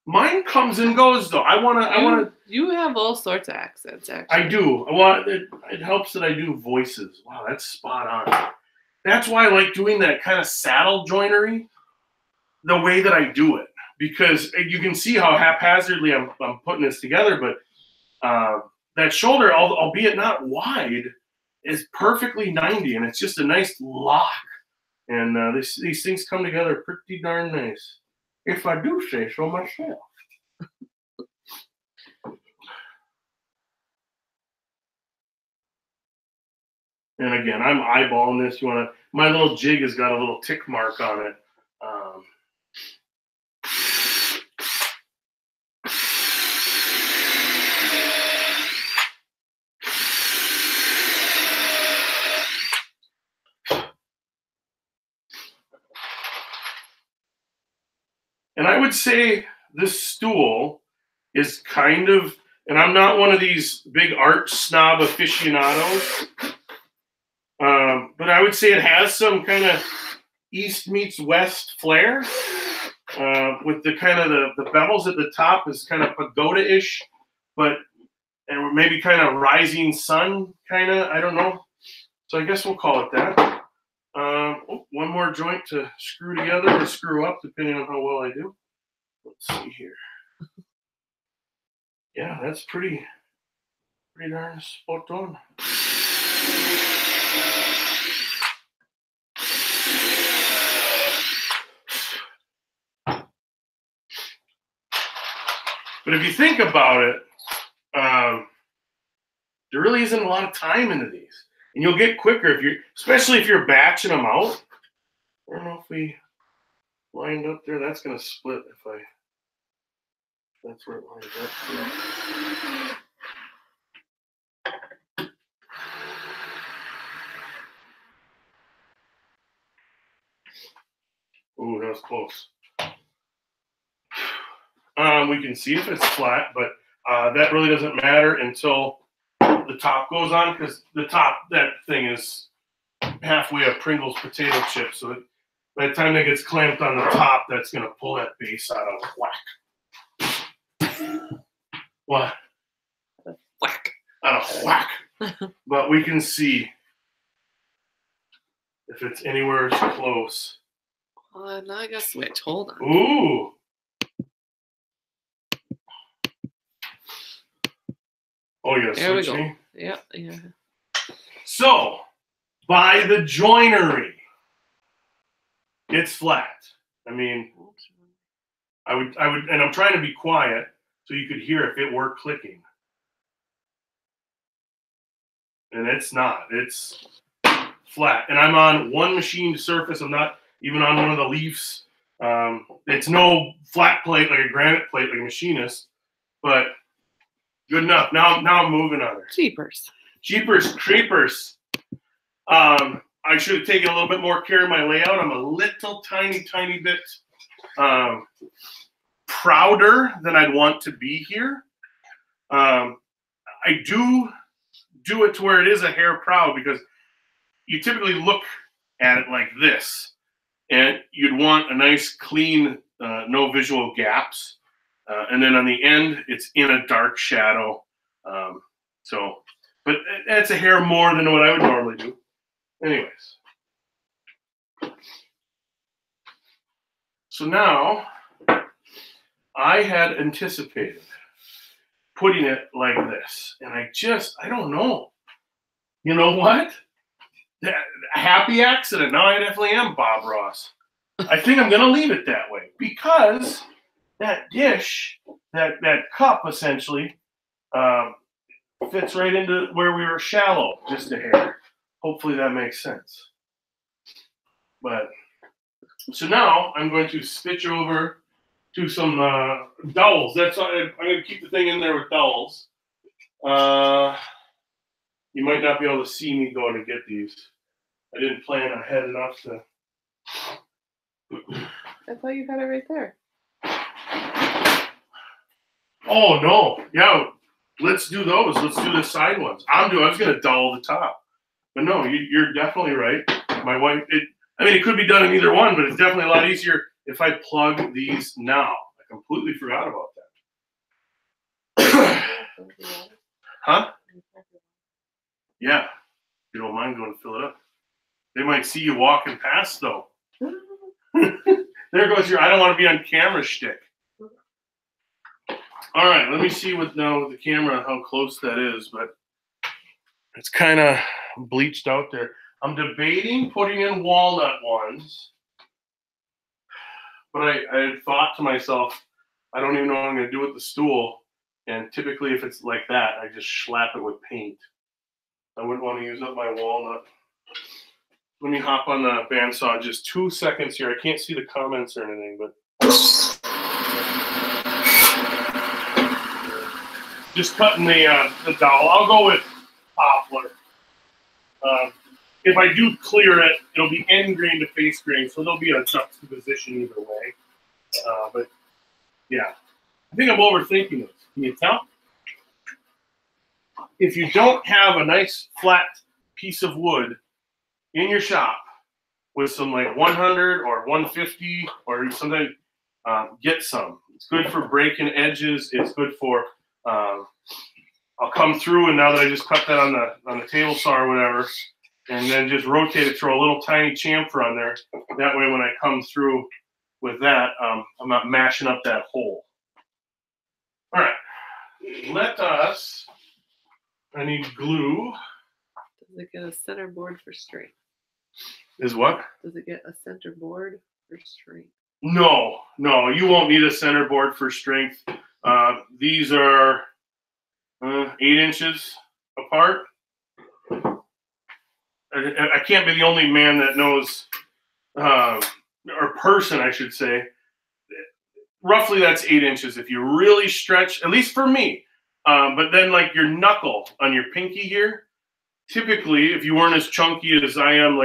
[SPEAKER 1] Mine comes and goes though. I want to.
[SPEAKER 2] You have all sorts of accents, actually.
[SPEAKER 1] I do. It helps that I do voices. Wow, that's spot on. That's why I like doing that kind of saddle joinery, the way that I do it, because you can see how haphazardly I'm putting this together. But that shoulder, albeit not wide, is perfectly 90, and it's just a nice lock. And these things come together pretty darn nice, if I do say so myself. And again, I'm eyeballing this. My little jig has got a little tick mark on it. And I would say this stool is kind of, and I'm not one of these big art snob aficionados, but I would say it has some kind of East meets West flair, with the kind of the bevels at the top is kind of pagoda-ish, but and maybe kind of rising sun kind of, I don't know. So I guess we'll call it that. One more joint to screw together or screw up, depending on how well I do. Let's see here. Yeah, that's pretty darn spot on. But if you think about it, there really isn't a lot of time into these. And you'll get quicker especially if you're batching them out. I don't know if we lined up there. That's going to split if that's where it lines up. Ooh, that was close. We can see if it's flat, but that really doesn't matter until the top goes on, because that thing is halfway a Pringles potato chip. So by the time that gets clamped on the top, that's going to pull that base out of whack. What?
[SPEAKER 2] Whack.
[SPEAKER 1] Out of whack. But we can see if it's anywhere close.
[SPEAKER 2] Now I got to switch. Hold on.
[SPEAKER 1] Ooh. Oh, you
[SPEAKER 2] There we
[SPEAKER 1] switch
[SPEAKER 2] go.
[SPEAKER 1] me?
[SPEAKER 2] Yeah.
[SPEAKER 1] So, by the joinery, it's flat. I mean, I would, and I'm trying to be quiet so you could hear if it were clicking. And it's not. It's flat. And I'm on one machined surface. I'm not even on one of the leaves. It's no flat plate like a granite plate like a machinist, but good enough. Now I'm moving on it. Jeepers creepers. I should have taken a little bit more care of my layout. I'm a little tiny bit prouder than I'd want to be here. I do it to where it is a hair proud, because you typically look at it like this, and you'd want a nice, clean, no visual gaps. And then on the end, it's in a dark shadow. But that's a hair more than what I would normally do. Anyways. So now, I had anticipated putting it like this. And I don't know. You know what? Happy accident. Now I definitely am Bob Ross. I think I'm going to leave it that way because that dish, that cup essentially, fits right into where we were shallow, just a hair. Hopefully that makes sense. But so now I'm going to switch over to some dowels. That's why I'm going to keep the thing in there with dowels. You might not be able to see me going to get these. I didn't plan ahead enough to.
[SPEAKER 2] I thought you had it right there.
[SPEAKER 1] Oh no! Yeah, let's do those. Let's do the side ones. I was going to dowel the top, but no, you're definitely right. My wife. It could be done in either one, but it's definitely a lot easier if I plug these now. I completely forgot about that. Huh? Yeah. You don't mind going to fill it up. They might see you walking past, though. There goes your I don't want to be on camera shtick. All right, let me see with the camera how close that is, but it's kind of bleached out there. I'm debating putting in walnut ones, but I had thought to myself, I don't even know what I'm going to do with the stool. And typically, if it's like that, I just slap it with paint. I wouldn't want to use up my walnut. Let me hop on the bandsaw just 2 seconds here. I can't see the comments or anything, but just cutting the dowel. I'll go with poplar. If I do clear it, it'll be end grain to face grain, so there'll be a juxtaposition either way. But yeah, I think I'm overthinking this. Can you tell? If you don't have a nice flat piece of wood in your shop with some like 100 or 150 or something, get some. It's good for breaking edges. It's good for. I'll come through, and now that I just cut that on the table saw or whatever, and then just rotate it, throw a little tiny chamfer on there. That way, when I come through with that, I'm not mashing up that hole. All right, I need glue.
[SPEAKER 2] Does it get a center board for strength?
[SPEAKER 1] Is what?
[SPEAKER 2] Does it get a center board for strength?
[SPEAKER 1] No, you won't need a center board for strength. These are 8 inches apart. I can't be the only man that knows, or person, I should say. Roughly, that's 8 inches. If you really stretch, at least for me. But then, like your knuckle on your pinky here, typically, if you weren't as chunky as I am,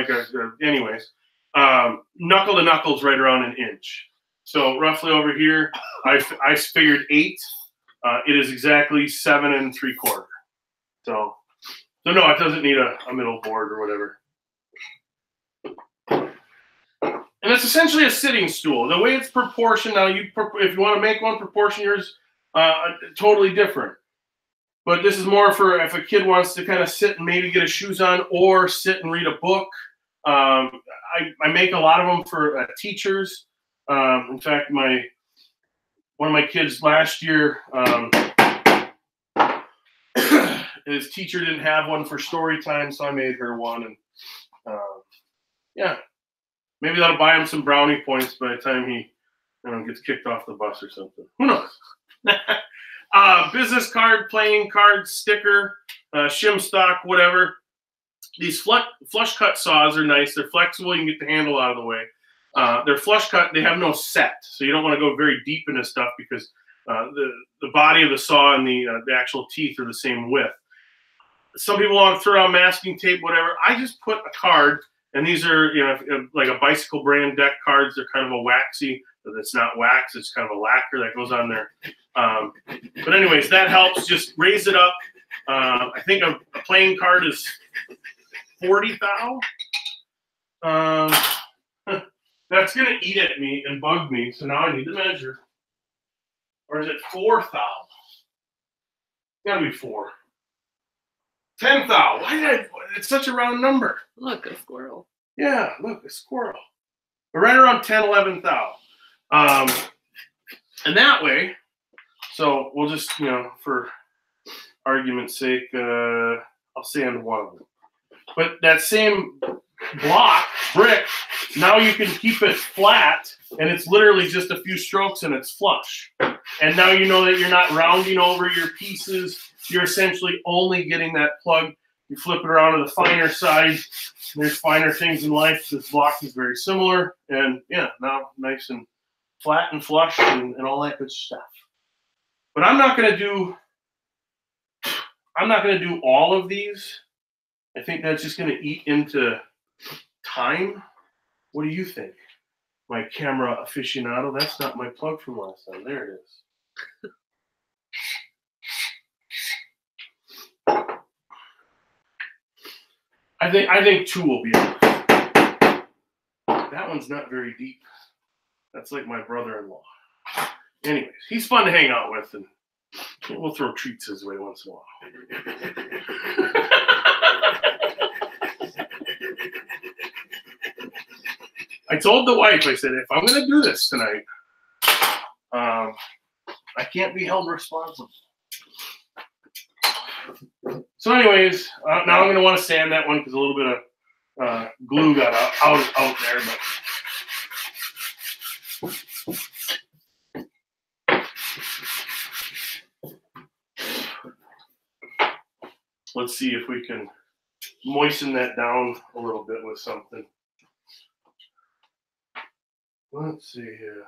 [SPEAKER 1] anyways, knuckle to knuckle is right around 1 inch. So roughly over here, I figured 8. It is exactly 7 3/4. So no, it doesn't need a middle board or whatever. And it's essentially a sitting stool. The way it's proportioned now, if you want to make one, proportion yours totally different. But this is more for if a kid wants to kind of sit and maybe get his shoes on or sit and read a book. I make a lot of them for teachers. In fact, one of my kids last year, his teacher didn't have one for story time, so I made her one. And yeah, maybe that'll buy him some brownie points by the time he gets kicked off the bus or something. Who knows? Business card, playing card, sticker, shim stock, whatever. These flush cut saws are nice. They're flexible. You can get the handle out of the way. They're flush cut. They have no set, so you don't want to go very deep into stuff because the body of the saw and the actual teeth are the same width. Some people want to throw out masking tape, whatever. I just put a card, and these are like a bicycle brand deck cards. They're kind of a waxy, but it's not wax. It's kind of a lacquer that goes on there. But anyways, that helps. Just raise it up. I think a playing card is 40 thou. That's going to eat at me and bug me, so now I need to measure. Or is it 4 thou? It's got to be 4. 10 thou. Why did I? It's such a round number.
[SPEAKER 2] Look, a squirrel.
[SPEAKER 1] Yeah, look, a squirrel. But right around 10, 11 thou. And that way, so we'll just, for argument's sake, I'll sand one of them. But that same brick, now you can keep it flat, and it's literally just a few strokes and it's flush. And now you know that you're not rounding over your pieces. You're essentially only getting that plug. You flip it around to the finer side. There's finer things in life. This block is very similar. And yeah, now nice and flat and flush and all that good stuff. But I'm not going to do all of these. I think that's just going to eat into time. What do you think? My camera aficionado. That's not my plug from last time. There it is. I think 2 will be enough. That one's not very deep. That's like my brother-in-law. Anyways, he's fun to hang out with, and we'll throw treats his way once in a while. I told the wife, I said, if I'm going to do this tonight, I can't be held responsible. So anyways, now I'm going to want to sand that one because a little bit of glue got out there. But let's see if we can moisten that down a little bit with something. Let's see here.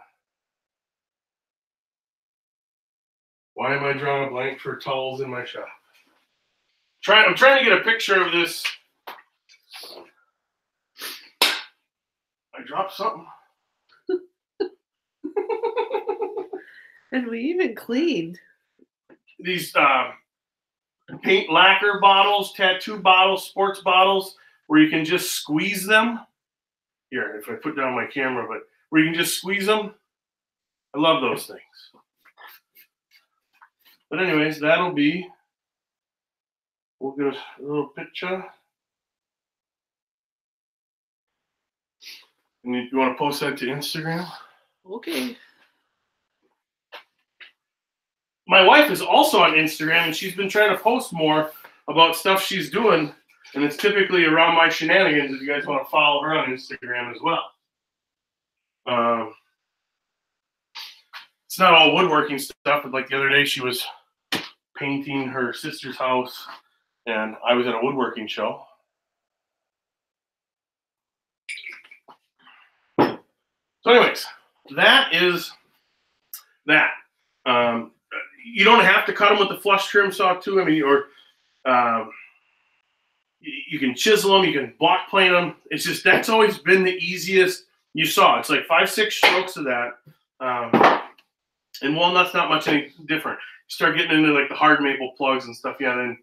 [SPEAKER 1] Why am I drawing a blank for towels in my shop? I'm trying to get a picture of this. I dropped something.
[SPEAKER 2] And we even cleaned.
[SPEAKER 1] These paint lacquer bottles, tattoo bottles, sports bottles, where you can just squeeze them. Here, if I put down my camera, but where you can just squeeze them. I love those things. But anyways, that'll be, we'll get a little picture. And you want to post that to Instagram?
[SPEAKER 2] Okay.
[SPEAKER 1] My wife is also on Instagram, and she's been trying to post more about stuff she's doing, and it's typically around my shenanigans if you guys want to follow her on Instagram as well. It's not all woodworking stuff, but like the other day she was painting her sister's house, and I was at a woodworking show. So anyways, that is that. You don't have to cut them with the flush trim saw too. I mean, or you can chisel them, you can block plane them. It's just, that's always been the easiest. You saw, it's like 5-6 strokes of that. And walnut's not much any different. You start getting into like the hard maple plugs and stuff, yeah, then,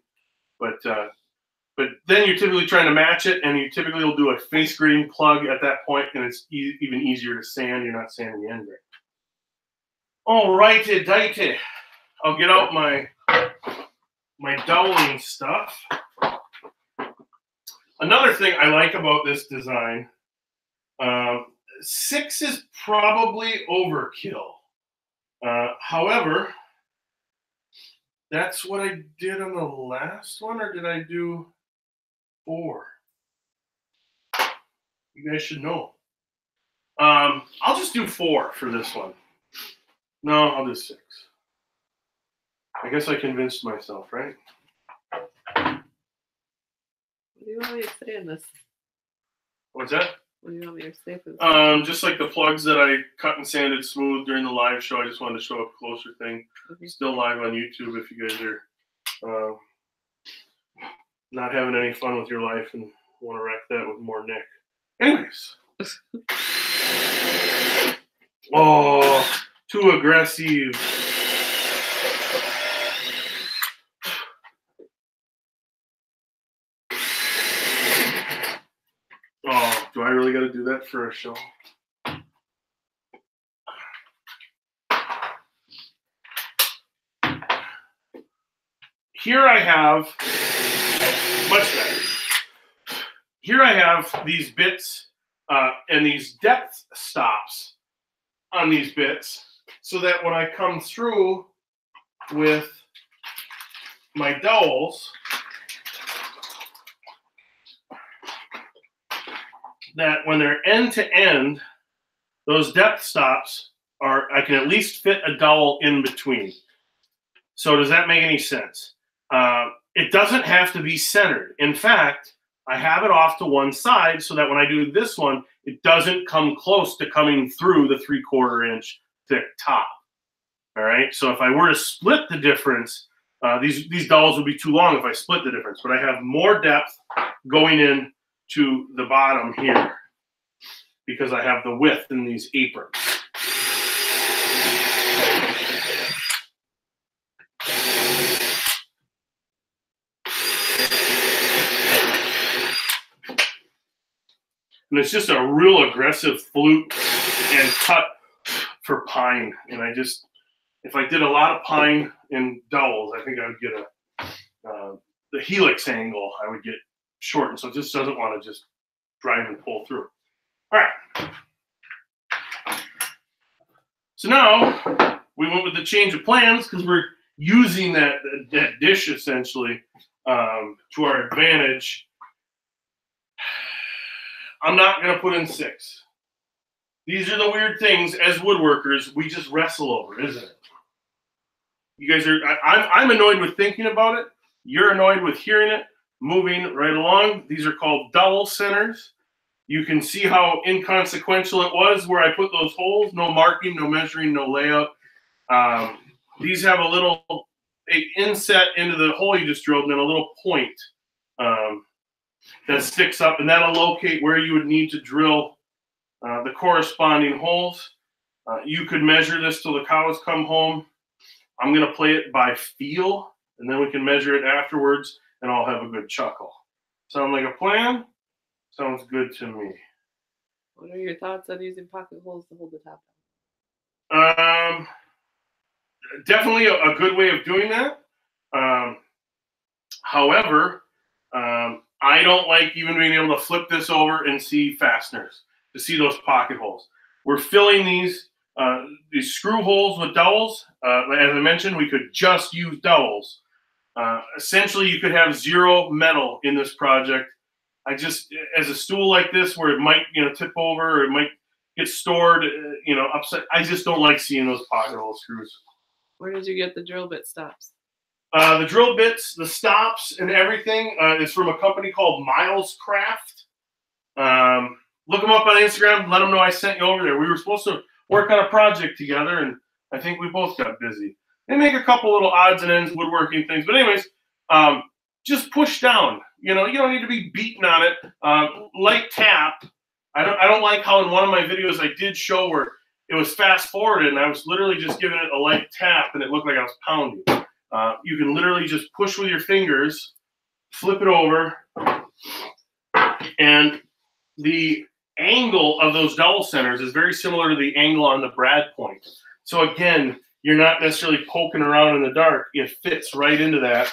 [SPEAKER 1] but then you're typically trying to match it, and you typically will do a face grating plug at that point, and it's even easier to sand. You're not sanding the end grain. All righty, dighty. I'll get out my doweling stuff. Another thing I like about this design, 6 is probably overkill. However, that's what I did on the last one, or did I do 4? You guys should know. I'll just do 4 for this one. No, I'll do 6. I guess I convinced myself, right?
[SPEAKER 2] What do you want me to say in this?
[SPEAKER 1] What's that?
[SPEAKER 2] What do you want me to say for this?
[SPEAKER 1] Just like the plugs that I cut and sanded smooth during the live show. I just wanted to show a closer thing.
[SPEAKER 2] Okay.
[SPEAKER 1] Still live on YouTube if you guys are not having any fun with your life and want to wreck that with more Nick. Anyways. Oh, too aggressive. Do I really got to do that for a show? Here I have, much better. Here I have these bits and these depth stops on these bits so that when I come through with my dowels, that when they're end to end, those depth stops are, I can at least fit a dowel in between. So does that make any sense? It doesn't have to be centered. In fact, I have it off to one side so that when I do this one, it doesn't come close to coming through the 3/4 inch thick top. All right. So if I were to split the difference, these dowels would be too long if I split the difference, but I have more depth going in to the bottom here because I have the width in these aprons. And it's just a real aggressive flute and cut for pine. And I just, if I did a lot of pine in dowels, I think I would get the helix angle, I would get shortened. So it just doesn't want to just drive and pull through. All right. So now we went with the change of plans because we're using that dish essentially to our advantage. I'm not going to put in 6. These are the weird things as woodworkers we just wrestle over, isn't it? You guys are, I'm annoyed with thinking about it. You're annoyed with hearing it. Moving right along. These are called dowel centers. You can see how inconsequential it was where I put those holes. No marking, no measuring, no layout. These have a little inset into the hole you just drilled and then a little point that sticks up, and that'll locate where you would need to drill the corresponding holes. You could measure this till the cows come home. I'm going to play it by feel, and then we can measure it afterwards, and I'll have a good chuckle. Sound like a plan? Sounds good to me.
[SPEAKER 2] What are your thoughts on using pocket holes to hold the top
[SPEAKER 1] down? Definitely a good way of doing that. However, I don't like even being able to flip this over and see fasteners, to see those pocket holes. We're filling these screw holes with dowels. As I mentioned, we could just use dowels. Essentially, you could have 0 metal in this project. I just, as a stool like this, where it might, tip over or it might get stored, upside. I just don't like seeing those pocket hole screws.
[SPEAKER 2] Where did you get the drill bit stops?
[SPEAKER 1] The drill bits, the stops, and everything is from a company called Miles Craft. Look them up on Instagram. Let them know I sent you over there. We were supposed to work on a project together, and I think we both got busy. They make a couple little odds and ends woodworking things. But anyways, just push down. You don't need to be beating on it. Light tap. I don't like how in one of my videos I did show where it was fast forwarded, and I was literally just giving it a light tap, and it looked like I was pounding. You can literally just push with your fingers, flip it over, and the angle of those dowel centers is very similar to the angle on the brad point. So again, you're not necessarily poking around in the dark. It fits right into that.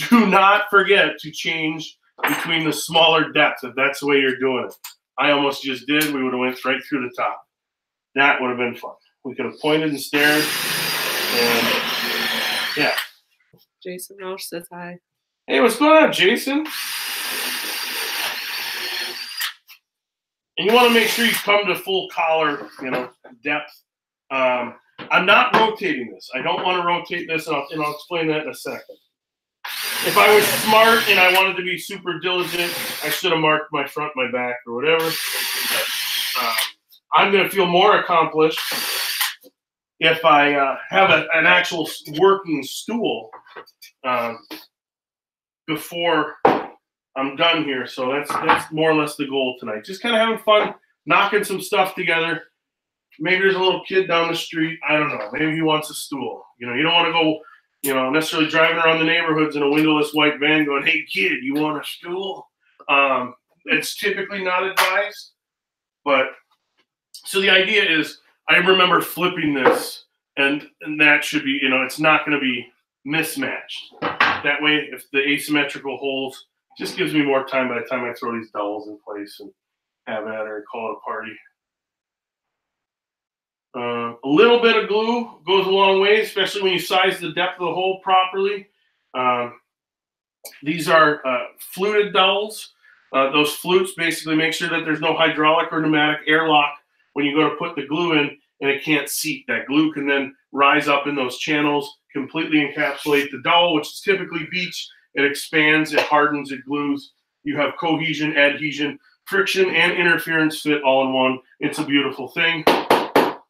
[SPEAKER 1] Do not forget to change between the smaller depths if that's the way you're doing it. I almost just did. We would have went right through the top. That would have been fun. We could have pointed and stared. And yeah.
[SPEAKER 2] Jason Roche says hi.
[SPEAKER 1] Hey, what's going on, Jason? And you want to make sure you come to full collar, depth. I'm not rotating this. I don't want to rotate this, and I'll explain that in a second. If I was smart and I wanted to be super diligent, I should have marked my front, my back, or whatever. But, I'm going to feel more accomplished if I have an actual working stool before I'm done here. So that's more or less the goal tonight. Just kind of having fun, knocking some stuff together. Maybe there's a little kid down the street. I don't know. Maybe he wants a stool. You don't want to go, necessarily driving around the neighborhoods in a windowless white van going, "Hey, kid, you want a stool?" it's typically not advised. But so the idea is, I remember flipping this, and that should be, you know, it's not going to be mismatched. That way, if the asymmetrical holes, just gives me more time by the time I throw these dowels in place and have at her and call it a party. A little bit of glue goes a long way, especially when you size the depth of the hole properly. These are fluted dowels. Those flutes basically make sure that there's no hydraulic or pneumatic airlock when you go to put the glue in, and it can't seep. That glue can then rise up in those channels, completely encapsulate the dowel, which is typically beach. It expands, it hardens, it glues. You have cohesion, adhesion, friction, and interference fit all in one. It's a beautiful thing.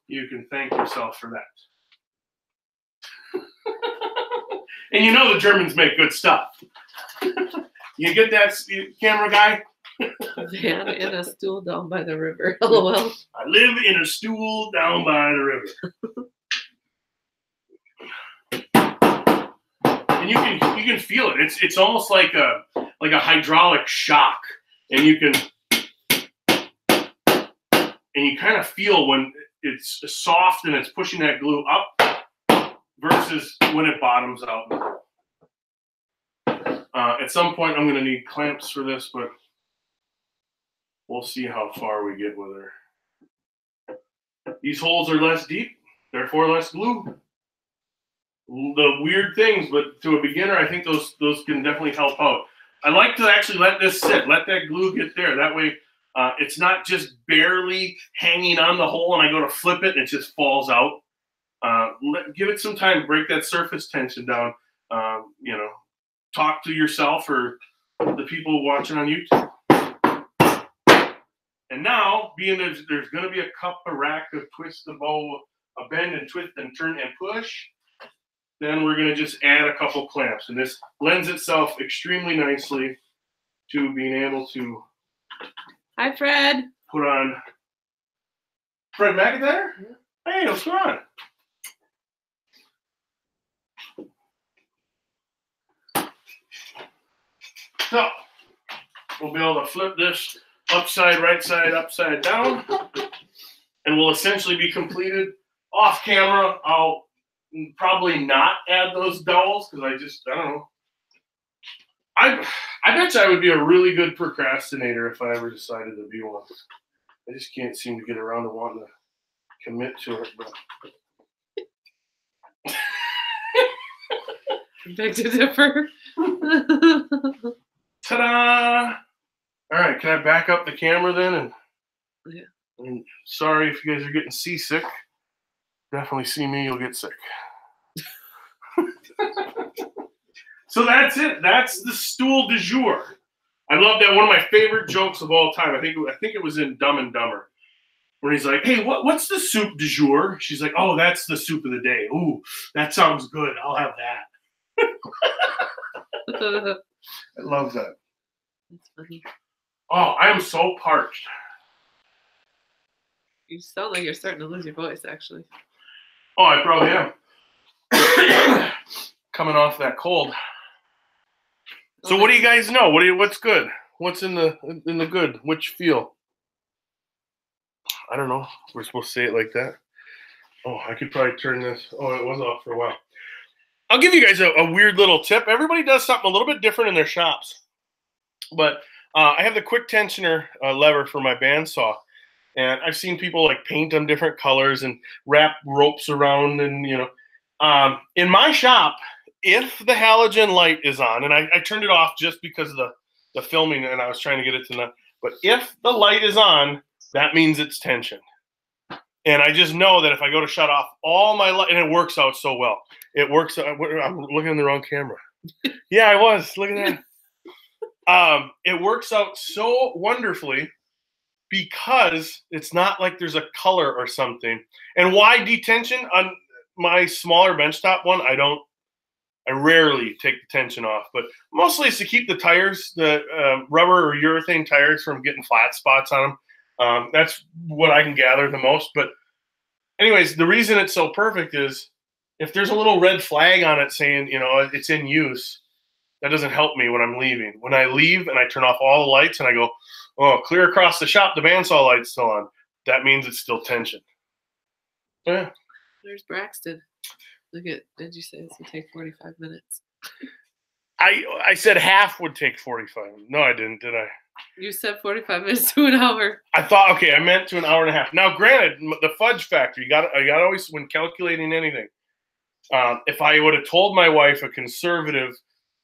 [SPEAKER 1] You can thank yourself for that. And you know the Germans make good stuff. You get that, camera guy?
[SPEAKER 2] Van in a stool down by the river. LOL.
[SPEAKER 1] I live in a stool down by the river. And you can feel it. It's almost like a hydraulic shock, and you kind of feel when it's soft and it's pushing that glue up versus when it bottoms out. At some point, I'm going to need clamps for this, but we'll see how far we get with her. These holes are less deep, therefore less glue. The weird things, but to a beginner, I think those can definitely help out. I like to actually let this sit, let that glue get there. That way, it's not just barely hanging on the hole and I go to flip it and it just falls out. Give it some time, break that surface tension down. You know, talk to yourself or the people watching on YouTube. And now, being there's going to be a cup, a rack, a twist, a bow, a bend and twist and turn and push, then we're going to just add a couple clamps. And this lends itself extremely nicely to being able to.
[SPEAKER 2] Hi, Fred.
[SPEAKER 1] Put on. Fred McIntyre? Hey, what's going on? So, we'll be able to flip this upside, right side, upside down, and we'll essentially be completed. Off camera, I'll probably not add those dowels because I don't know. I bet you I would be a really good procrastinator if I ever decided to be one. I just can't seem to get around to wanting to commit to it. But
[SPEAKER 2] Beg to differ.
[SPEAKER 1] ta-da! All right, can I back up the camera then? And,
[SPEAKER 2] yeah.
[SPEAKER 1] And sorry if you guys are getting seasick. Definitely see me, you'll get sick. So that's it. That's the stool du jour. I love that. One of my favorite jokes of all time. I think it was in Dumb and Dumber, where he's like, "Hey, what's the soup du jour?" She's like, "Oh, that's the soup of the day." Ooh, that sounds good. I'll have that. I love that.
[SPEAKER 2] That's funny.
[SPEAKER 1] Oh, I am so parched.
[SPEAKER 2] You sound like you're starting to lose your voice, actually.
[SPEAKER 1] Oh, I probably am. Coming off that cold. So what do you guys know? What's good? What's in the good? Which feel? I don't know. We're supposed to say it like that. Oh, I could probably turn this. Oh, it was off for a while. I'll give you guys a weird little tip. Everybody does something a little bit different in their shops. But I have the quick tensioner lever for my bandsaw. And I've seen people like paint them different colors and wrap ropes around. And, you know, in my shop, if the halogen light is on, and I turned it off just because of the filming and I was trying to get it to not, but if the light is on, that means it's tension. And I just know that if I go to shut off all my light, and it works out so well. It works. I'm looking in the wrong camera. Yeah, I was. Look at that. It works out so wonderfully because it's not like there's a color or something. And why detension on my smaller benchtop one? I rarely take the tension off, but mostly it's to keep the tires, the rubber or urethane tires from getting flat spots on them. That's what I can gather the most. But anyways, the reason it's so perfect is if there's a little red flag on it saying, you know, it's in use, that doesn't help me when I'm leaving. When I leave and I turn off all the lights and I go, Oh, clear across the shop, the bandsaw light's still on. That means it's still tension. Yeah.
[SPEAKER 2] There's Braxton. Look at, did you say this would take 45 minutes?
[SPEAKER 1] I said half would take 45. No, I didn't, did I?
[SPEAKER 2] You said 45 minutes to an hour.
[SPEAKER 1] I thought, okay, I meant to an hour and a half. Now, granted, the fudge factor, I got to always, when calculating anything, if I would have told my wife a conservative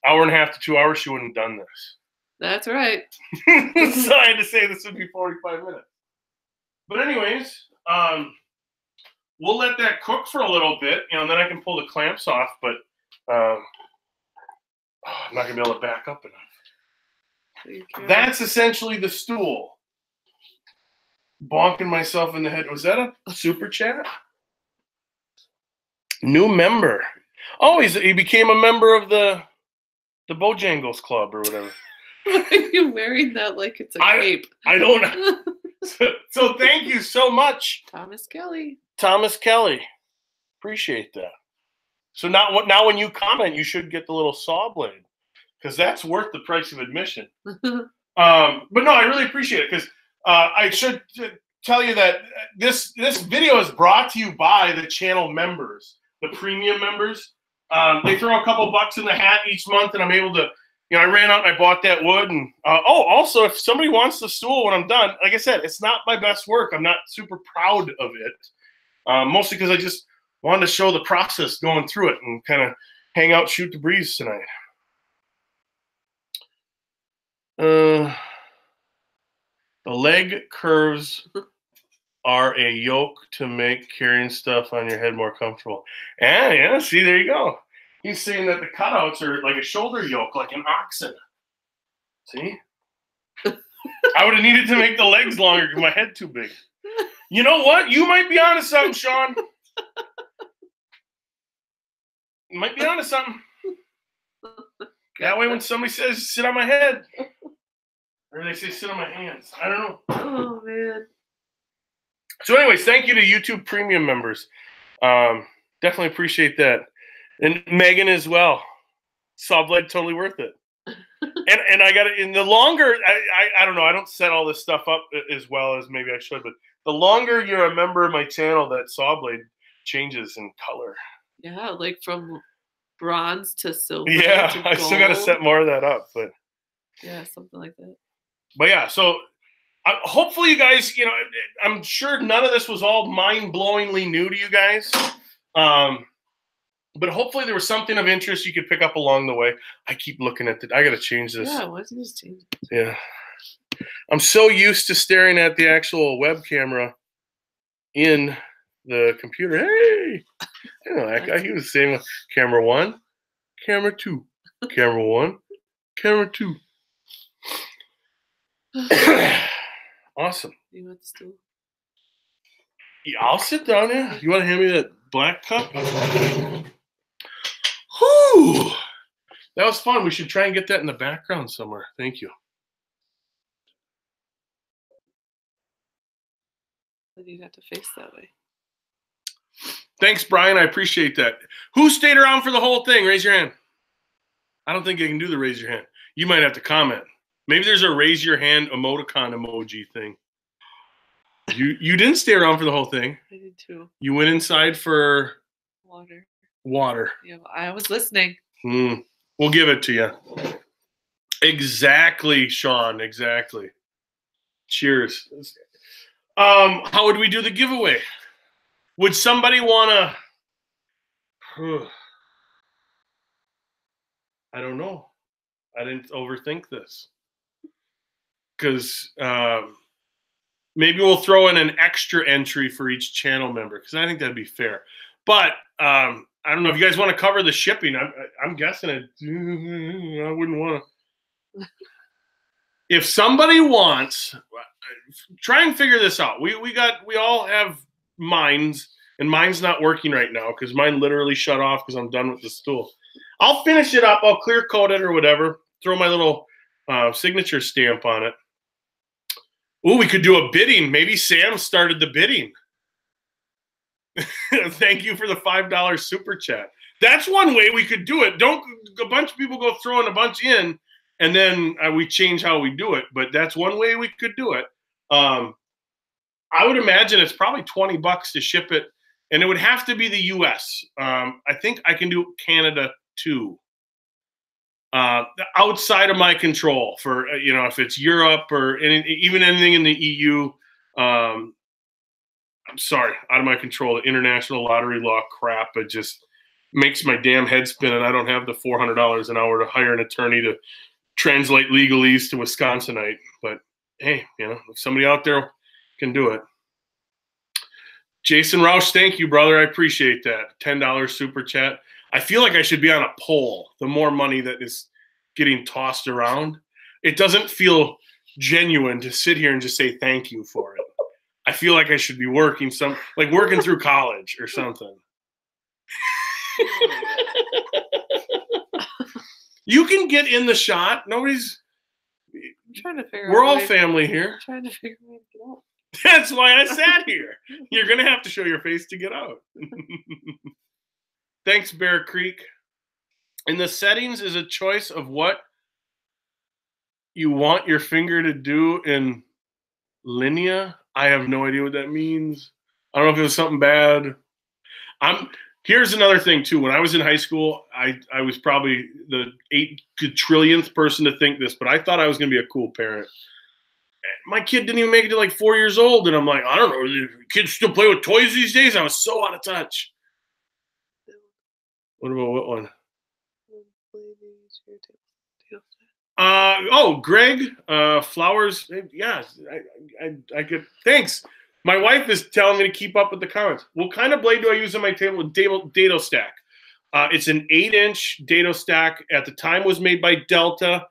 [SPEAKER 1] hour and a half to 2 hours, she wouldn't have done this.
[SPEAKER 2] That's right.
[SPEAKER 1] So I had to say this would be 45 minutes. But anyways, we'll let that cook for a little bit, and then I can pull the clamps off, but I'm not going to be able to back up enough. That's essentially the stool. Bonking myself in the head. Was that a super chat? New member. Oh, he became a member of the Bojangles Club or whatever.
[SPEAKER 2] Why are you wearing that like it's a cape?
[SPEAKER 1] I don't know. So thank you so much,
[SPEAKER 2] Thomas Kelly.
[SPEAKER 1] Thomas Kelly. Appreciate that. So now when you comment, you should get the little saw blade, because that's worth the price of admission. But no, I really appreciate it, because I should tell you that this video is brought to you by the channel members, the premium members. They throw a couple bucks in the hat each month, and I'm able to, I ran out and I bought that wood. And also, if somebody wants the stool when I'm done, like I said, it's not my best work. I'm not super proud of it, mostly because I just wanted to show the process going through it and kind of hang out, shoot the breeze tonight. The leg curves are a yoke to make carrying stuff on your head more comfortable. Yeah, see, there you go. He's saying that the cutouts are like a shoulder yoke, like an oxen. See? I would have needed to make the legs longer because my head too big. You know what? You might be onto something, Sean. You might be onto something. That way when somebody says, sit on my head, or they say, sit on my hands. I don't know.
[SPEAKER 2] Oh, man.
[SPEAKER 1] So anyways, thank you to YouTube Premium members. Definitely appreciate that. And Megan as well. Saw blade, totally worth it. And I got it in the longer, I don't know, I don't set all this stuff up as well as maybe I should, but the longer you're a member of my channel, that saw blade changes in color.
[SPEAKER 2] Yeah, like from bronze to silver.
[SPEAKER 1] Yeah,
[SPEAKER 2] to
[SPEAKER 1] I still got to set more of that up, but
[SPEAKER 2] yeah, something like that.
[SPEAKER 1] But yeah, so hopefully you guys, I'm sure none of this was all mind-blowingly new to you guys. But hopefully there was something of interest you could pick up along the way. I keep looking at I got to change this.
[SPEAKER 2] Yeah, why don't you just change it?
[SPEAKER 1] Yeah. I'm so used to staring at the actual web camera in the computer. Hey! That guy, he was saying camera 1, camera 2, camera 1, camera 2. Awesome.
[SPEAKER 2] You want the stool?
[SPEAKER 1] Yeah, I'll sit down here. You want to hand me that black cup? Whew. That was fun. We should try and get that in the background somewhere. Thank you.
[SPEAKER 2] Then you'd have to face that way.
[SPEAKER 1] Thanks, Brian. I appreciate that. Who stayed around for the whole thing? Raise your hand. I don't think you can do the raise your hand. You might have to comment. Maybe there's a raise your hand emoticon emoji thing. You didn't stay around for the whole thing.
[SPEAKER 2] I did too. You
[SPEAKER 1] went inside for
[SPEAKER 2] water. Yeah, I was listening.
[SPEAKER 1] We'll give it to you. Exactly, Sean. Exactly. Cheers. How would we do the giveaway? Would somebody want to? I don't know. I didn't overthink this. Because maybe we'll throw in an extra entry for each channel member, because I think that'd be fair. But I don't know if you guys want to cover the shipping. I'm guessing it. I wouldn't want to. If somebody wants, try and figure this out. We all have mines, and mine's not working right now because mine literally shut off because I'm done with the stool. I'll finish it up. I'll clear coat it or whatever. Throw my little signature stamp on it. Ooh, we could do a bidding. Maybe Sam started the bidding. Thank you for the $5 super chat. That's one way we could do it. Don't a bunch of people go throwing a bunch in, and then we change how we do it. But that's one way we could do it. I would imagine it's probably $20 to ship it, and it would have to be the U.S. I think I can do Canada too. Outside of my control for, if it's Europe or even anything in the EU, I'm sorry, out of my control. The international lottery law crap, it just makes my damn head spin, and I don't have the $400 an hour to hire an attorney to translate legalese to Wisconsinite. But hey, if somebody out there can do it. Jason Roush, thank you, brother. I appreciate that. $10 super chat. I feel like I should be on a poll. The more money that is getting tossed around, it doesn't feel genuine to sit here and just say thank you for it. I feel like I should be working working through college or something. You can get in the shot. Nobody's
[SPEAKER 2] trying to figure.
[SPEAKER 1] We're all family here.
[SPEAKER 2] Trying to figure out how to get out.
[SPEAKER 1] That's why I sat here. You're gonna have to show your face to get out. Thanks, Bear Creek. In the settings is a choice of what you want your finger to do in linea. I have no idea what that means. I don't know if it was something bad. Here's another thing too. When I was in high school, I was probably the 8 trillionth person to think this, but I thought I was gonna be a cool parent. My kid didn't even make it to like 4 years old, and I'm like, I don't know, kids still play with toys these days? I was so out of touch. What about what one? Greg, flowers. Yeah, I could. Thanks. My wife is telling me to keep up with the comments. What kind of blade do I use on my table? Dado stack. It's an 8-inch dado stack. At the time, was made by Delta.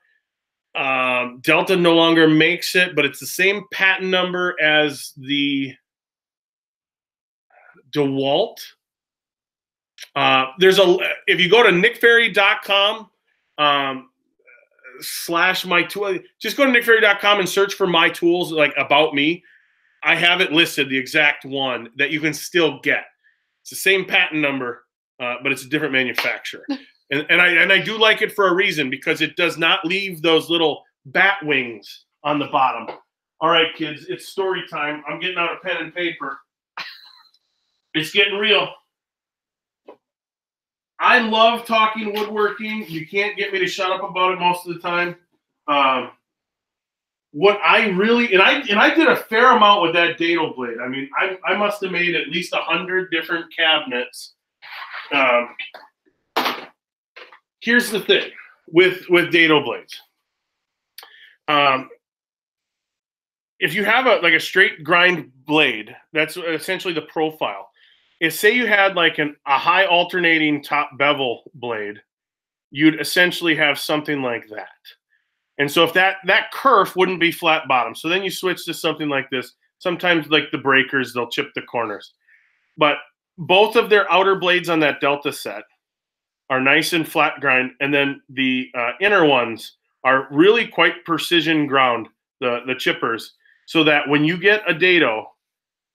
[SPEAKER 1] Delta no longer makes it, but it's the same patent number as the DeWalt. If you go to nickferry.com / my tool, just go to nickferry.com and search for my tools, like about me. I have it listed, the exact one that you can still get. It's the same patent number, but it's a different manufacturer. And I do like it for a reason, because it does not leave those little bat wings on the bottom. All right, kids, it's story time. I'm getting out a pen and paper. It's getting real. I love talking woodworking. You can't get me to shut up about it most of the time. What I really, and I did a fair amount with that dado blade. I mean, I must have made at least 100 different cabinets. Here's the thing with dado blades. If you have a straight grind blade, that's essentially the profile. If say you had like a high alternating top bevel blade, you'd essentially have something like that. And so if that kerf wouldn't be flat bottom. So then you switch to something like this. Sometimes like the breakers, they'll chip the corners. But both of their outer blades on that Delta set are nice and flat grind. And then the inner ones are really quite precision ground, the chippers, so that when you get a dado,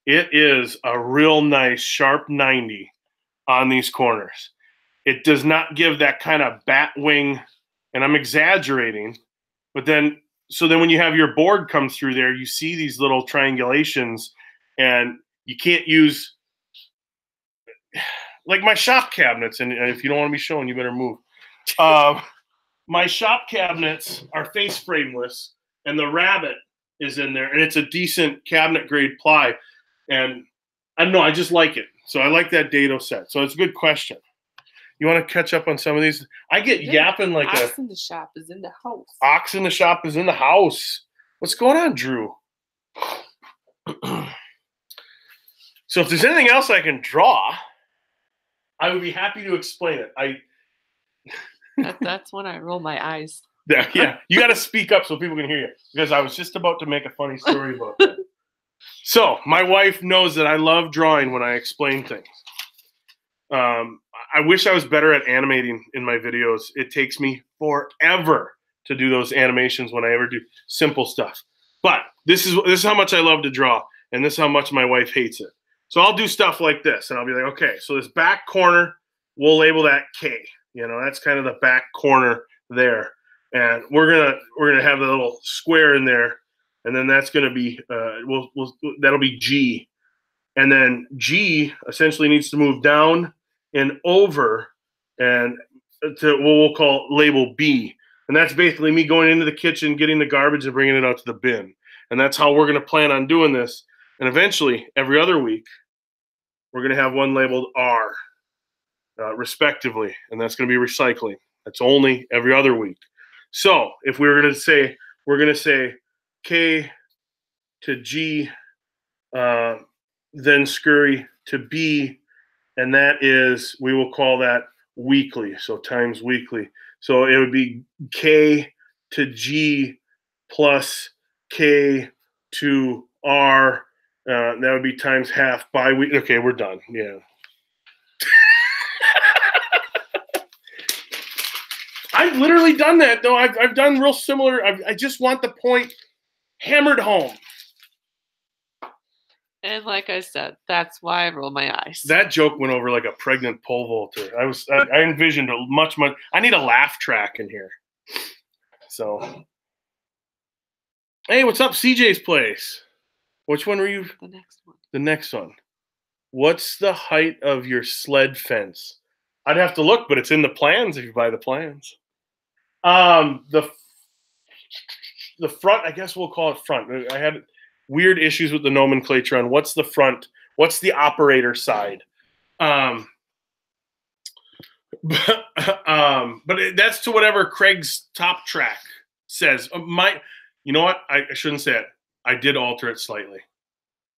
[SPEAKER 1] it is a real nice sharp 90 on these corners. It does not give that kind of bat wing, and I'm exaggerating, but then when you have your board come through there, you see these little triangulations, and you can't use like my shop cabinets. And if you don't want to be shown, you better move. My shop cabinets are face frameless, and the rabbit is in there, and it's a decent cabinet grade ply. And I don't know, I just like it. So I like that dado set. So it's a good question. You want to catch up on some of these? I get yapping like
[SPEAKER 2] Ox in the shop is in the house.
[SPEAKER 1] Ox in the shop is in the house. What's going on, Drew? So if there's anything else I can draw, I would be happy to explain it.
[SPEAKER 2] That's when I roll my eyes.
[SPEAKER 1] Yeah. You got to speak up so people can hear you, because I was just about to make a funny story about that. So my wife knows that I love drawing when I explain things. I wish I was better at animating in my videos. It takes me forever to do those animations when I ever do simple stuff. But this is how much I love to draw, and this is how much my wife hates it. So I'll do stuff like this, and I'll be like, okay, so this back corner, we'll label that K. That's kind of the back corner there. and we're gonna have a little square in there, and then that's gonna be that'll be G, and then G essentially needs to move down and over, and to what we'll call label B, and that's basically me going into the kitchen, getting the garbage, and bringing it out to the bin, and that's how we're gonna plan on doing this, and eventually every other week we're gonna have one labeled R, respectively, and that's gonna be recycling. That's only every other week. So if we were going to say, we're going to say K to G, then scurry to B, and that is, we will call that weekly, so times weekly. So it would be K to G plus K to R. That would be times half bi-week. Okay, we're done. Yeah. I've literally done that, though. I've done real similar. I just want the point hammered home.
[SPEAKER 2] And like I said, that's why I roll my eyes.
[SPEAKER 1] That joke went over like a pregnant pole vaulter. I envisioned a much. I need a laugh track in here. So, hey, what's up, CJ's place? Which one were you?
[SPEAKER 2] The next one.
[SPEAKER 1] The next one. What's the height of your sled fence? I'd have to look, but it's in the plans if you buy the plans. The front, I guess we'll call it front. I had weird issues with the nomenclature on what's the front, what's the operator side. But that's to whatever Craig's top track says. You know what? I shouldn't say it. I did alter it slightly.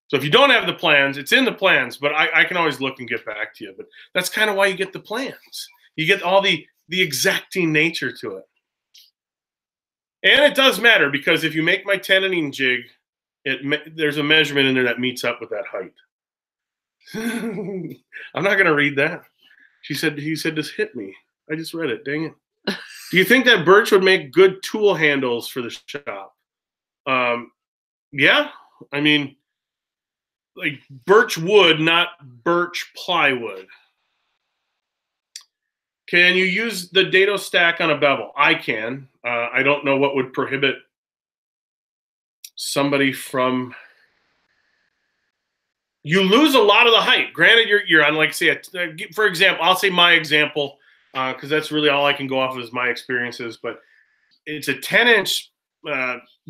[SPEAKER 1] So if you don't have the plans, it's in the plans, but I can always look and get back to you. But that's kind of why you get the plans. You get all the exacting nature to it. And it does matter, because if you make my tenoning jig, there's a measurement in there that meets up with that height. I'm not going to read that. He said, just hit me. I just read it. Dang it. Do you think that birch would make good tool handles for the shop? Yeah. I mean, like birch wood, not birch plywood. Can you use the dado stack on a bevel? I can. I don't know what would prohibit somebody from. You lose a lot of the height. Granted, you're on, like, say, for example, I'll say my example, because that's really all I can go off of is my experiences. But it's a 10-inch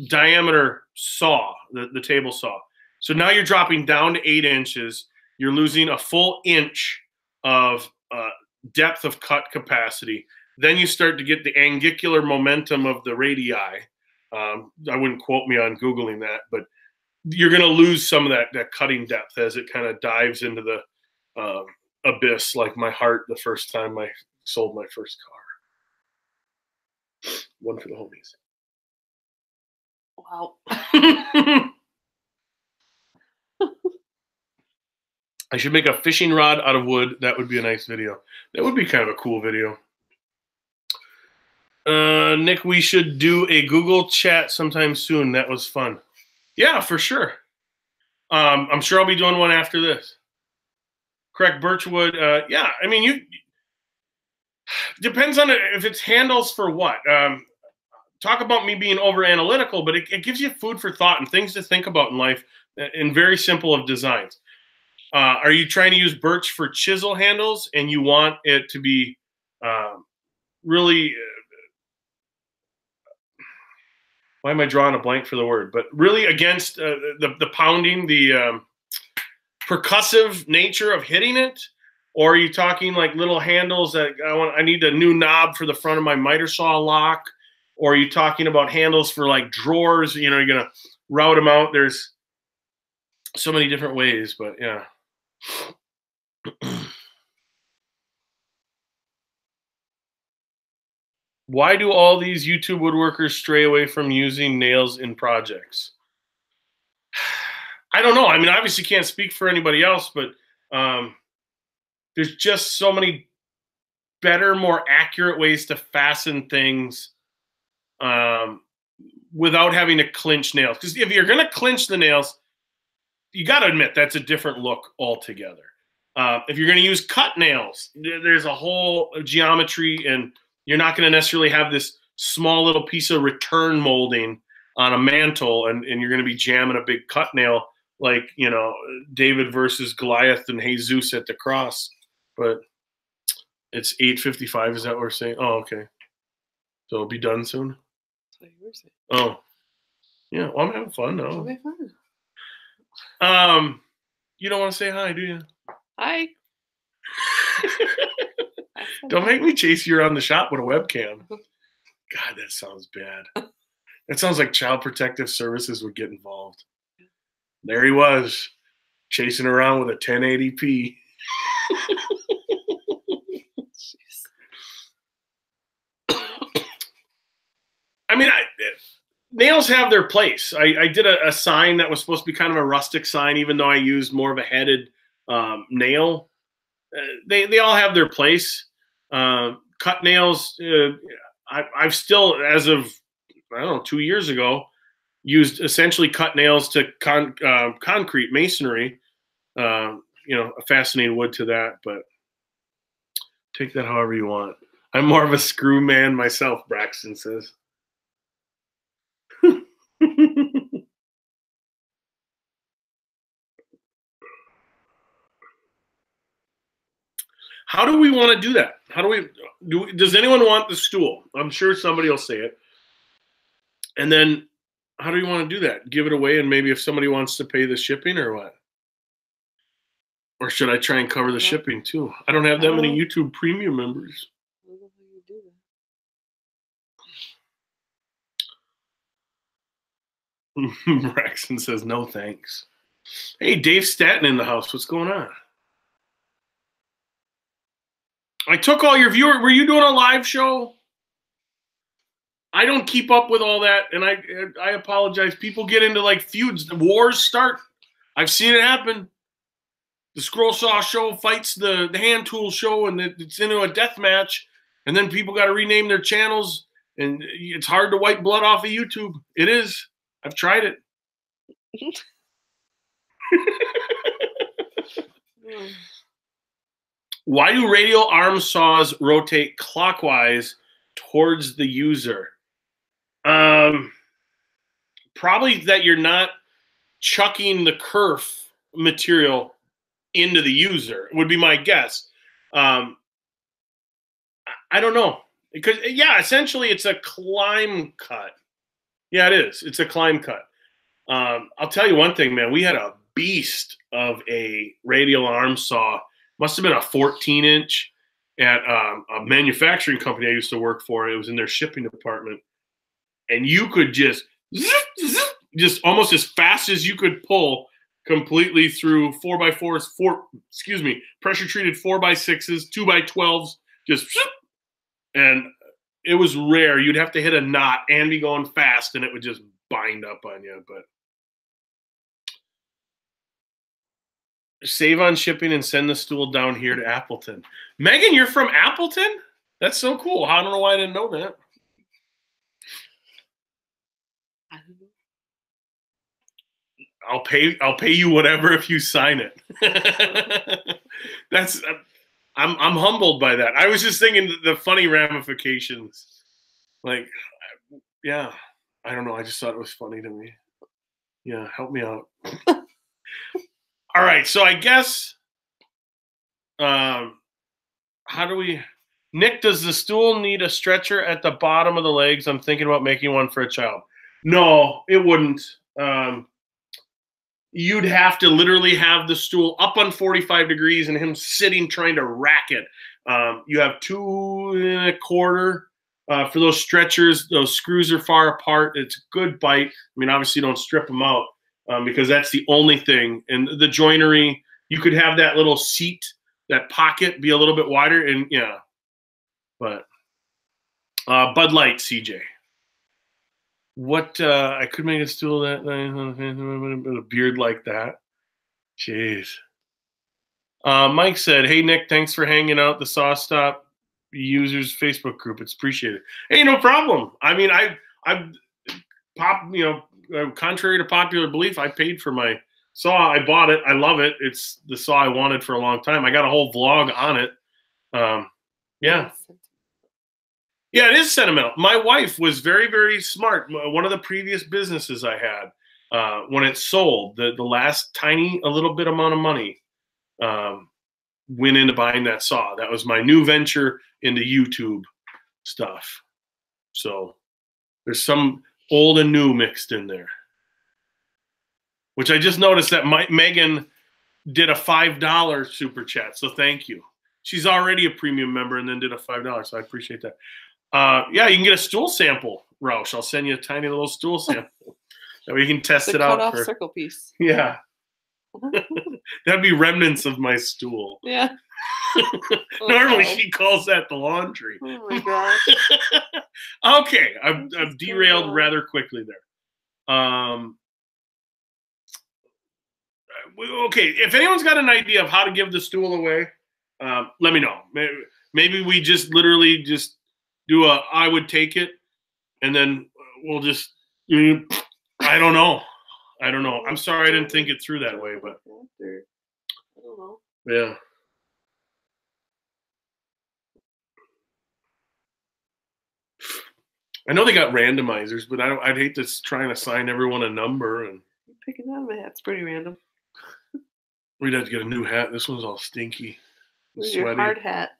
[SPEAKER 1] diameter saw, the table saw. So now you're dropping down to 8 inches. You're losing a full inch of depth of cut capacity. Then you start to get the angular momentum of the radii. I wouldn't quote me on Googling that, but you're going to lose some of that cutting depth as it kind of dives into the abyss, like my heart the first time I sold my first car. One for the homies.
[SPEAKER 2] Wow.
[SPEAKER 1] I should make a fishing rod out of wood. That would be a nice video. That would be kind of a cool video. Nick, we should do a Google chat sometime soon. That was fun. Yeah, for sure. I'm sure I'll be doing one after this. Correct, birchwood. Yeah, I mean, depends on if it's handles for what. Talk about me being over analytical, but it gives you food for thought and things to think about in life in very simple of designs. Are you trying to use birch for chisel handles and you want it to be really, why am I drawing a blank for the word, but really against the pounding, the percussive nature of hitting it? Or are you talking like little handles that I need a new knob for the front of my miter saw lock? Or are you talking about handles for like drawers? You know, you're going to route them out. There's so many different ways, but yeah. Why do all these YouTube woodworkers stray away from using nails in projects? I don't know. I mean, obviously can't speak for anybody else, but there's just so many better, more accurate ways to fasten things without having to clinch nails. Because if you're going to clinch the nails, you got to admit that's a different look altogether. If you're going to use cut nails, there's a whole geometry, and you're not going to necessarily have this small little piece of return molding on a mantle, and you're going to be jamming a big cut nail, like, you know, David versus Goliath and Jesus at the cross. But it's 8:55. Is that what we're saying? Oh, okay. So it'll be done soon. Oh, yeah. Well, I'm having fun now.
[SPEAKER 2] Okay, fine.
[SPEAKER 1] You don't want to say hi, do you?
[SPEAKER 2] Hi.
[SPEAKER 1] Don't make me chase you around the shop with a webcam. God, that sounds bad. That sounds like Child Protective Services would get involved. There he was, chasing around with a 1080p. I mean, nails have their place. I did a sign that was supposed to be kind of a rustic sign, even though I used more of a headed nail. They all have their place. Cut nails, I've still, as of, I don't know, 2 years ago, used essentially cut nails to concrete masonry. You know, a fascinating wood to that, but take that however you want. I'm more of a screw man myself, Braxton says. How do we want to do that? How do we does anyone want the stool? I'm sure somebody will say it. And then how do you want to do that? Give it away, and maybe if somebody wants to pay the shipping, or what? Or should I try and cover the shipping too? I don't have that many YouTube premium members.
[SPEAKER 2] I don't know how you do that.
[SPEAKER 1] Braxton says no thanks. Hey, Dave Staten in the house. What's going on? I took all your viewers. Were you doing a live show? I don't keep up with all that, and I apologize. People get into like feuds. The wars start. I've seen it happen. The scroll saw show fights the hand tool show, and it's into a death match, and then people got to rename their channels, and it's hard to wipe blood off of YouTube. It is. I've tried it. Why do radial arm saws rotate clockwise towards the user? Probably that you're not chucking the kerf material into the user would be my guess. I don't know, because yeah, essentially it's a climb cut. Yeah, it is. It's a climb cut. I'll tell you one thing, man. We had a beast of a radial arm saw. Must have been a 14-inch at a manufacturing company I used to work for. It was in their shipping department, and you could just just almost as fast as you could pull completely through 4x4s, pressure treated 4x6s, 2x12s, just, and it was rare. You'd have to hit a knot and be going fast, and it would just bind up on you. But save on shipping and send the stool down here to Appleton. Megan, you're from Appleton? That's so cool. I don't know why I didn't know that.
[SPEAKER 2] I don't know.
[SPEAKER 1] I'll pay you whatever if you sign it. That's I'm humbled by that. I was just thinking the funny ramifications. Like, yeah, I don't know. I just thought it was funny to me. Yeah, help me out. All right, so I guess how do we Nick, does the stool need a stretcher at the bottom of the legs? I'm thinking about making one for a child. No, it wouldn't. You'd have to literally have the stool up on 45 degrees and him sitting trying to rack it. You have 2 1/4 for those stretchers. Those screws are far apart. It's a good bite. I mean, obviously, don't strip them out because that's the only thing. And the joinery, you could have that little seat, that pocket be a little bit wider. And yeah, but Bud Light, CJ. What I could make a stool that with a beard like that. Jeez. Mike said, "Hey Nick, thanks for hanging out the Saw Stop users Facebook group. It's appreciated." Hey, no problem. I mean, contrary to popular belief, I paid for my saw. I bought it. I love it. It's the saw I wanted for a long time. I got a whole vlog on it. Yeah. Yeah, it is sentimental. My wife was very, very smart. One of the previous businesses I had, when it sold, the last a little bit amount of money um, went into buying that saw. That was my new venture into YouTube stuff. So there's some old and new mixed in there. Which I just noticed that Megan did a $5 super chat. So thank you. She's already a premium member and then did a $5. So I appreciate that. Yeah, you can get a stool sample, Roush. I'll send you a tiny little stool sample. That way you can test it out.
[SPEAKER 2] Cut off circle piece.
[SPEAKER 1] Yeah. That'd be remnants of my stool.
[SPEAKER 2] Yeah.
[SPEAKER 1] Normally she calls that the laundry.
[SPEAKER 2] Oh my gosh.
[SPEAKER 1] Okay, I've derailed rather quickly there. Okay, if anyone's got an idea of how to give the stool away, let me know. Maybe we just literally just do I would take it, and then we'll just I don't know. I'm sorry I didn't think it through that way, but
[SPEAKER 2] I don't know.
[SPEAKER 1] Yeah. I know they got randomizers, but I'd hate to try and assign everyone a number and
[SPEAKER 2] Picking out of my hat's pretty random.
[SPEAKER 1] we'd have to get a new hat. This one's all stinky.
[SPEAKER 2] Where's your hard hat?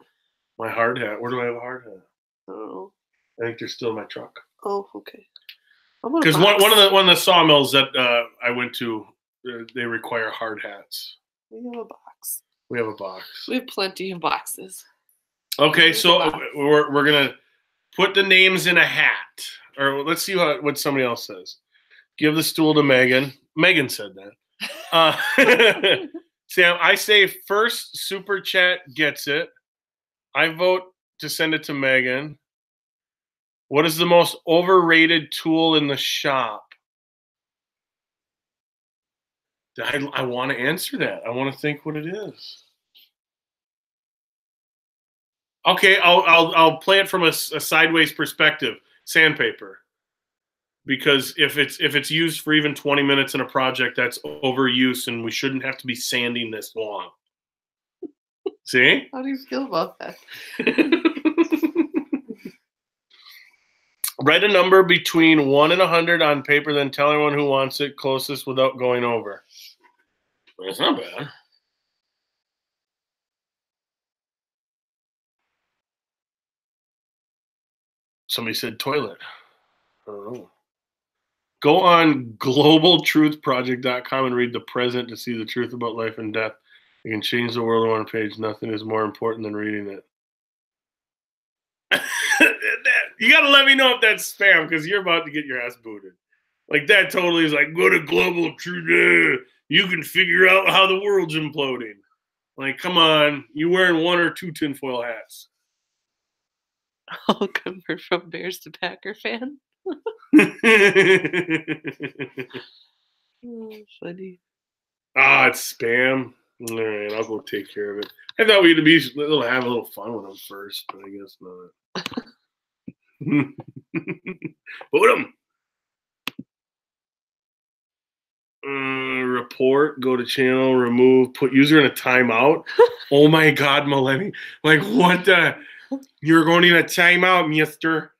[SPEAKER 1] My hard hat. Where do I have a hard hat?
[SPEAKER 2] Oh.
[SPEAKER 1] I think they're still in my truck.
[SPEAKER 2] Oh, okay.
[SPEAKER 1] Because one of the sawmills that I went to, they require hard hats.
[SPEAKER 2] We have a box.
[SPEAKER 1] We have a box.
[SPEAKER 2] We have plenty of boxes.
[SPEAKER 1] Okay, so we're gonna put the names in a hat, or let's see what somebody else says. Give the stool to Megan. Megan said that. Sam, I say first super chat gets it. I vote to send it to Megan. What is the most overrated tool in the shop? I want to answer that. I want to think what it is. Okay, I'll play it from a sideways perspective. Sandpaper. Because if it's used for even 20 minutes in a project, that's overuse, and we shouldn't have to be sanding this long. See?
[SPEAKER 2] How do you feel about that?
[SPEAKER 1] Write a number between 1 and 100 on paper, then tell everyone who wants it closest without going over. That's not bad. Somebody said toilet. I don't know. Go on globaltruthproject.com and read The Present to see the truth about life and death. You can change the world on one page. Nothing is more important than reading it. You got to let me know if that's spam, because you're about to get your ass booted. Like, that totally is like, go to Global Truth. You can figure out how the world's imploding. Like, come on. You wearing 1 or 2 tinfoil hats.
[SPEAKER 2] I'll convert from Bears to Packer fan. Oh, funny.
[SPEAKER 1] It's spam. All right, I'll go take care of it. I thought we'd have a little fun with them first, but I guess not. Put them. Report, go to channel, remove, put user in a timeout. Oh my God, Melanie. Like, what the? You're going in a timeout, mister.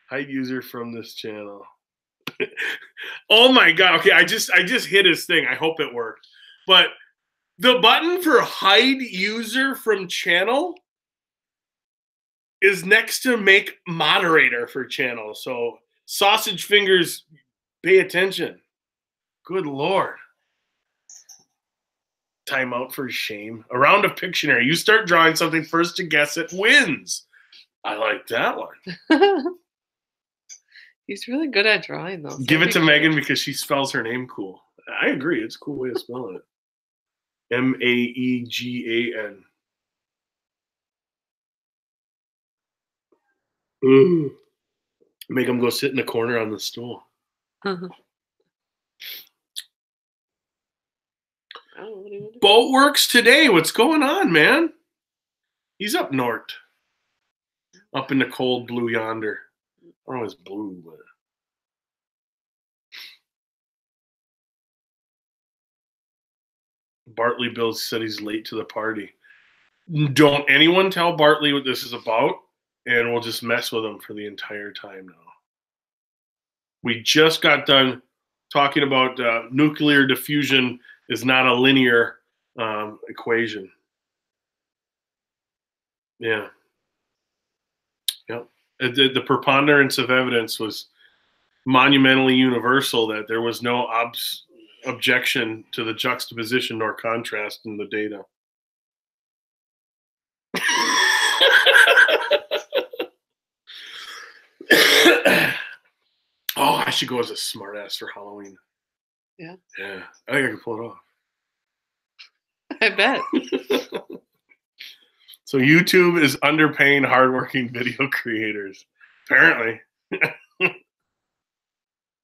[SPEAKER 1] Hide user from this channel. Oh my God. Okay, I just hit his thing. I hope it worked. But the button for hide user from channel is next to make moderator for channel. So sausage fingers, pay attention. Good Lord. Timeout for shame. A round of Pictionary. You start drawing something, first to guess it wins. I like that one.
[SPEAKER 2] He's really good at drawing, though.
[SPEAKER 1] Give it to Megan because she spells her name cool. I agree. It's a cool way of spelling it. Maegan. Make him go sit in the corner on the stool. Boat works today. What's going on, man? He's up north. Up in the cold blue yonder. I don't know if it's blue, but Bartley Bill said he's late to the party. Don't anyone tell Bartley what this is about, and we'll just mess with him for the entire time now. We just got done talking about nuclear diffusion is not a linear equation. Yeah. Yep. The preponderance of evidence was monumentally universal that there was no objection to the juxtaposition nor contrast in the data. Oh, I should go as a smartass for Halloween.
[SPEAKER 2] Yeah.
[SPEAKER 1] Yeah, I think I can pull it off.
[SPEAKER 2] I bet.
[SPEAKER 1] So YouTube is underpaying hardworking video creators. Apparently. Do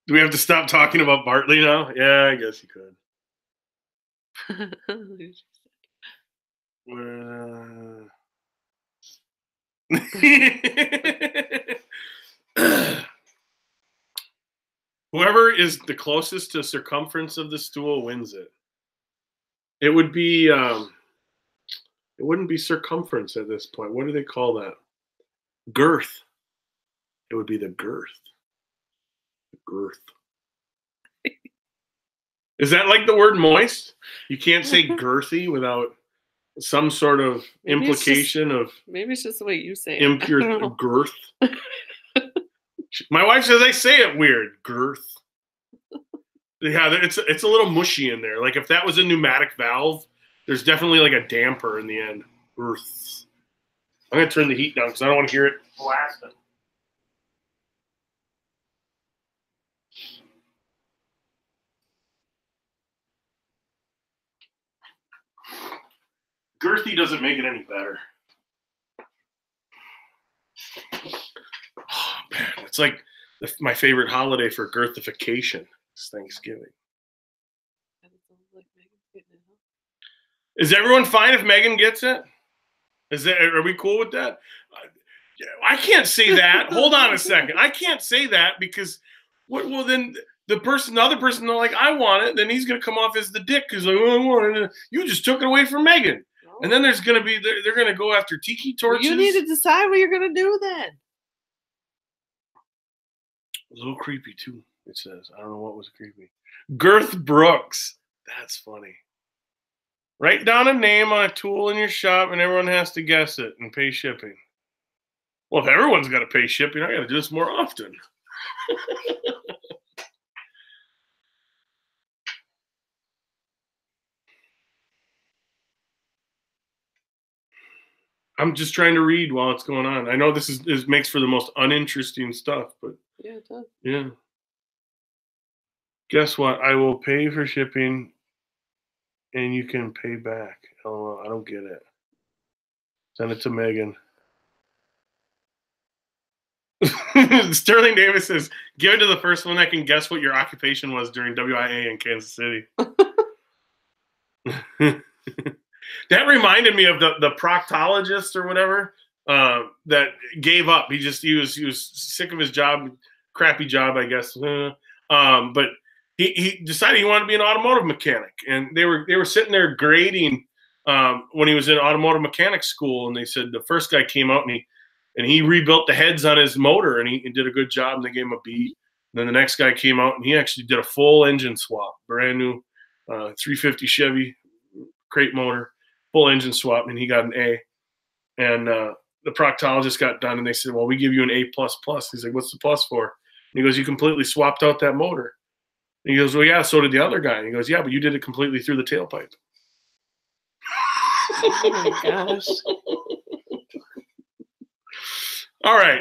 [SPEAKER 1] we have to stop talking about Bartley now? Yeah, I guess you could. Whoever is the closest to circumference of the stool wins it. It would be it wouldn't be circumference at this point. What do they call that? Girth. It would be the girth. The girth. Is that like the word moist? You can't say girthy without some sort of implication of
[SPEAKER 2] maybe it's just the way you say it.
[SPEAKER 1] impure girth. My wife says I say it weird. Girth. Yeah, it's a little mushy in there. Like if that was a pneumatic valve, there's definitely like a damper in the end. Girth. I'm gonna turn the heat down because I don't want to hear it blasting. Girthy doesn't make it any better. Oh man, it's like my favorite holiday for girthification is Thanksgiving. Is everyone fine if Megan gets it? Are we cool with that? I can't say that. Hold on a second. I can't say that because well then the other person, they're like, I want it. Then he's gonna come off as the dick because like, oh, I want it. You just took it away from Megan. No. And then there's gonna be they're gonna go after tiki torches.
[SPEAKER 2] Well, you need to decide what you're gonna do then.
[SPEAKER 1] A little creepy too. It says I don't know what was creepy. Girth Brooks. That's funny. Write down a name on a tool in your shop, and everyone has to guess it and pay shipping. Well, if everyone's got to pay shipping, I got to do this more often. I'm just trying to read while it's going on. I know this makes for the most uninteresting stuff, but
[SPEAKER 2] yeah, it does.
[SPEAKER 1] Yeah. Guess what? I will pay for shipping, and you can pay back. LOL. I don't get it. Send it to Megan. Sterling Davis says, give it to the first one that can guess what your occupation was during WIA in Kansas City. That reminded me of the proctologist or whatever that gave up. He was sick of his job, crappy job, I guess. But he decided he wanted to be an automotive mechanic, and they were sitting there grading when he was in automotive mechanic school, and they said the first guy came out and he rebuilt the heads on his motor, and he did a good job, and they gave him a B. And then the next guy came out, and he actually did a full engine swap, brand new 350 Chevy crate motor, full engine swap, and he got an A. And the proctologist got done, and they said, well, we give you an A++. He's like, what's the plus for? And he goes, you completely swapped out that motor. And he goes, well, yeah, so did the other guy. And he goes, yeah, but you did it completely through the tailpipe.
[SPEAKER 2] Oh my gosh.
[SPEAKER 1] All right.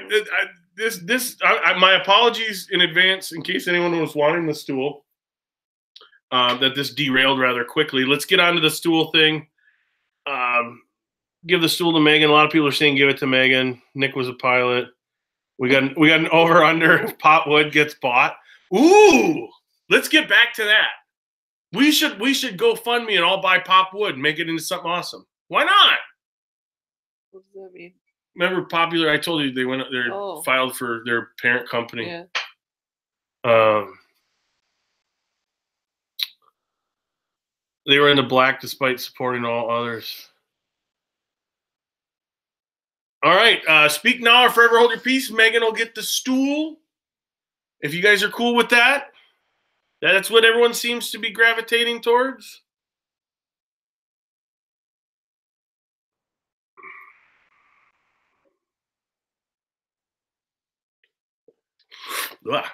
[SPEAKER 1] My apologies in advance in case anyone was wanting the stool. That this derailed rather quickly. Let's get on to the stool thing. Give the stool to Megan. A lot of people are saying give it to Megan. Nick was a pilot. We got an over under if pot wood gets bought. Ooh, let's get back to that. We should go fund me and I'll buy pop wood and make it into something awesome. Why not?
[SPEAKER 2] What does that mean?
[SPEAKER 1] Remember Popular? I told you they went. They filed for their parent company.
[SPEAKER 2] Yeah.
[SPEAKER 1] They were in the black despite supporting all others. All right. Speak now or forever hold your peace. Megan will get the stool. If you guys are cool with that, that's what everyone seems to be gravitating towards. Ugh.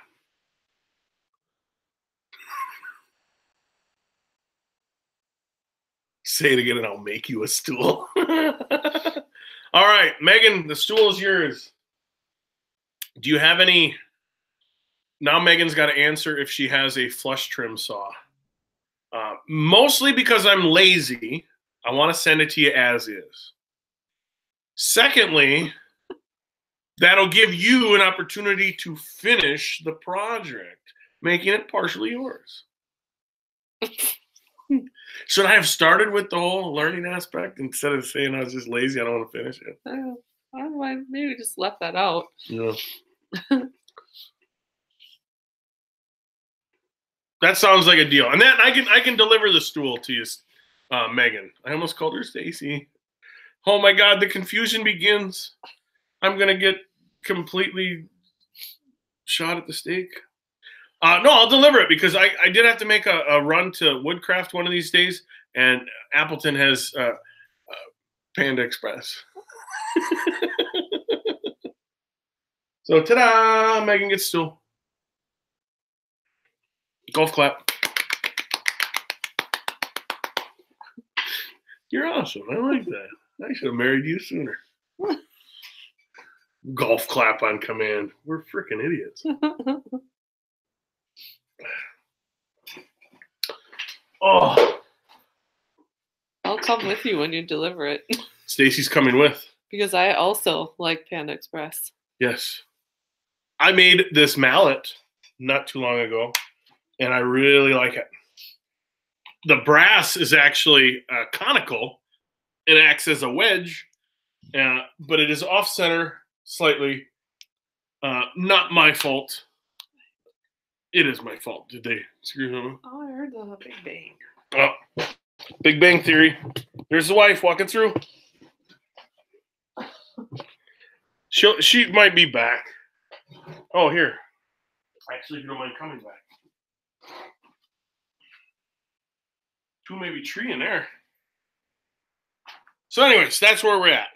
[SPEAKER 1] Say it again and I'll make you a stool. All right, Megan, the stool is yours. Do you have any? Now Megan's got to answer if she has a flush trim saw. Mostly because I'm lazy. I want to send it to you as is. Secondly, that'll give you an opportunity to finish the project, making it partially yours. Should I have started with the whole learning aspect instead of saying I was just lazy, I don't want to finish it?
[SPEAKER 2] I don't know, maybe just left that out.
[SPEAKER 1] Yeah. That sounds like a deal. And then I can deliver the stool to you, Megan. I almost called her Stacy. Oh my God, the confusion begins. I'm gonna get completely shot at the stake. No, I'll deliver it because I did have to make a run to Woodcraft one of these days, and Appleton has Panda Express. So, ta-da! Megan gets stool. Golf clap. You're awesome. I like that. I should have married you sooner. Golf clap on command. We're freaking idiots. Oh.
[SPEAKER 2] I'll come with you when you deliver it.
[SPEAKER 1] Stacy's coming with.
[SPEAKER 2] Because I also like Panda Express.
[SPEAKER 1] Yes. I made this mallet not too long ago, and I really like it. The brass is actually conical. It acts as a wedge, but it is off-center slightly. Not my fault. It is my fault. Did they screw him?
[SPEAKER 2] Oh, I heard the Big Bang.
[SPEAKER 1] Oh, Big Bang Theory. There's the wife walking through. She might be back. Oh, here. Actually, if you don't mind coming back. Two, maybe tree in there. So anyways, that's where we're at.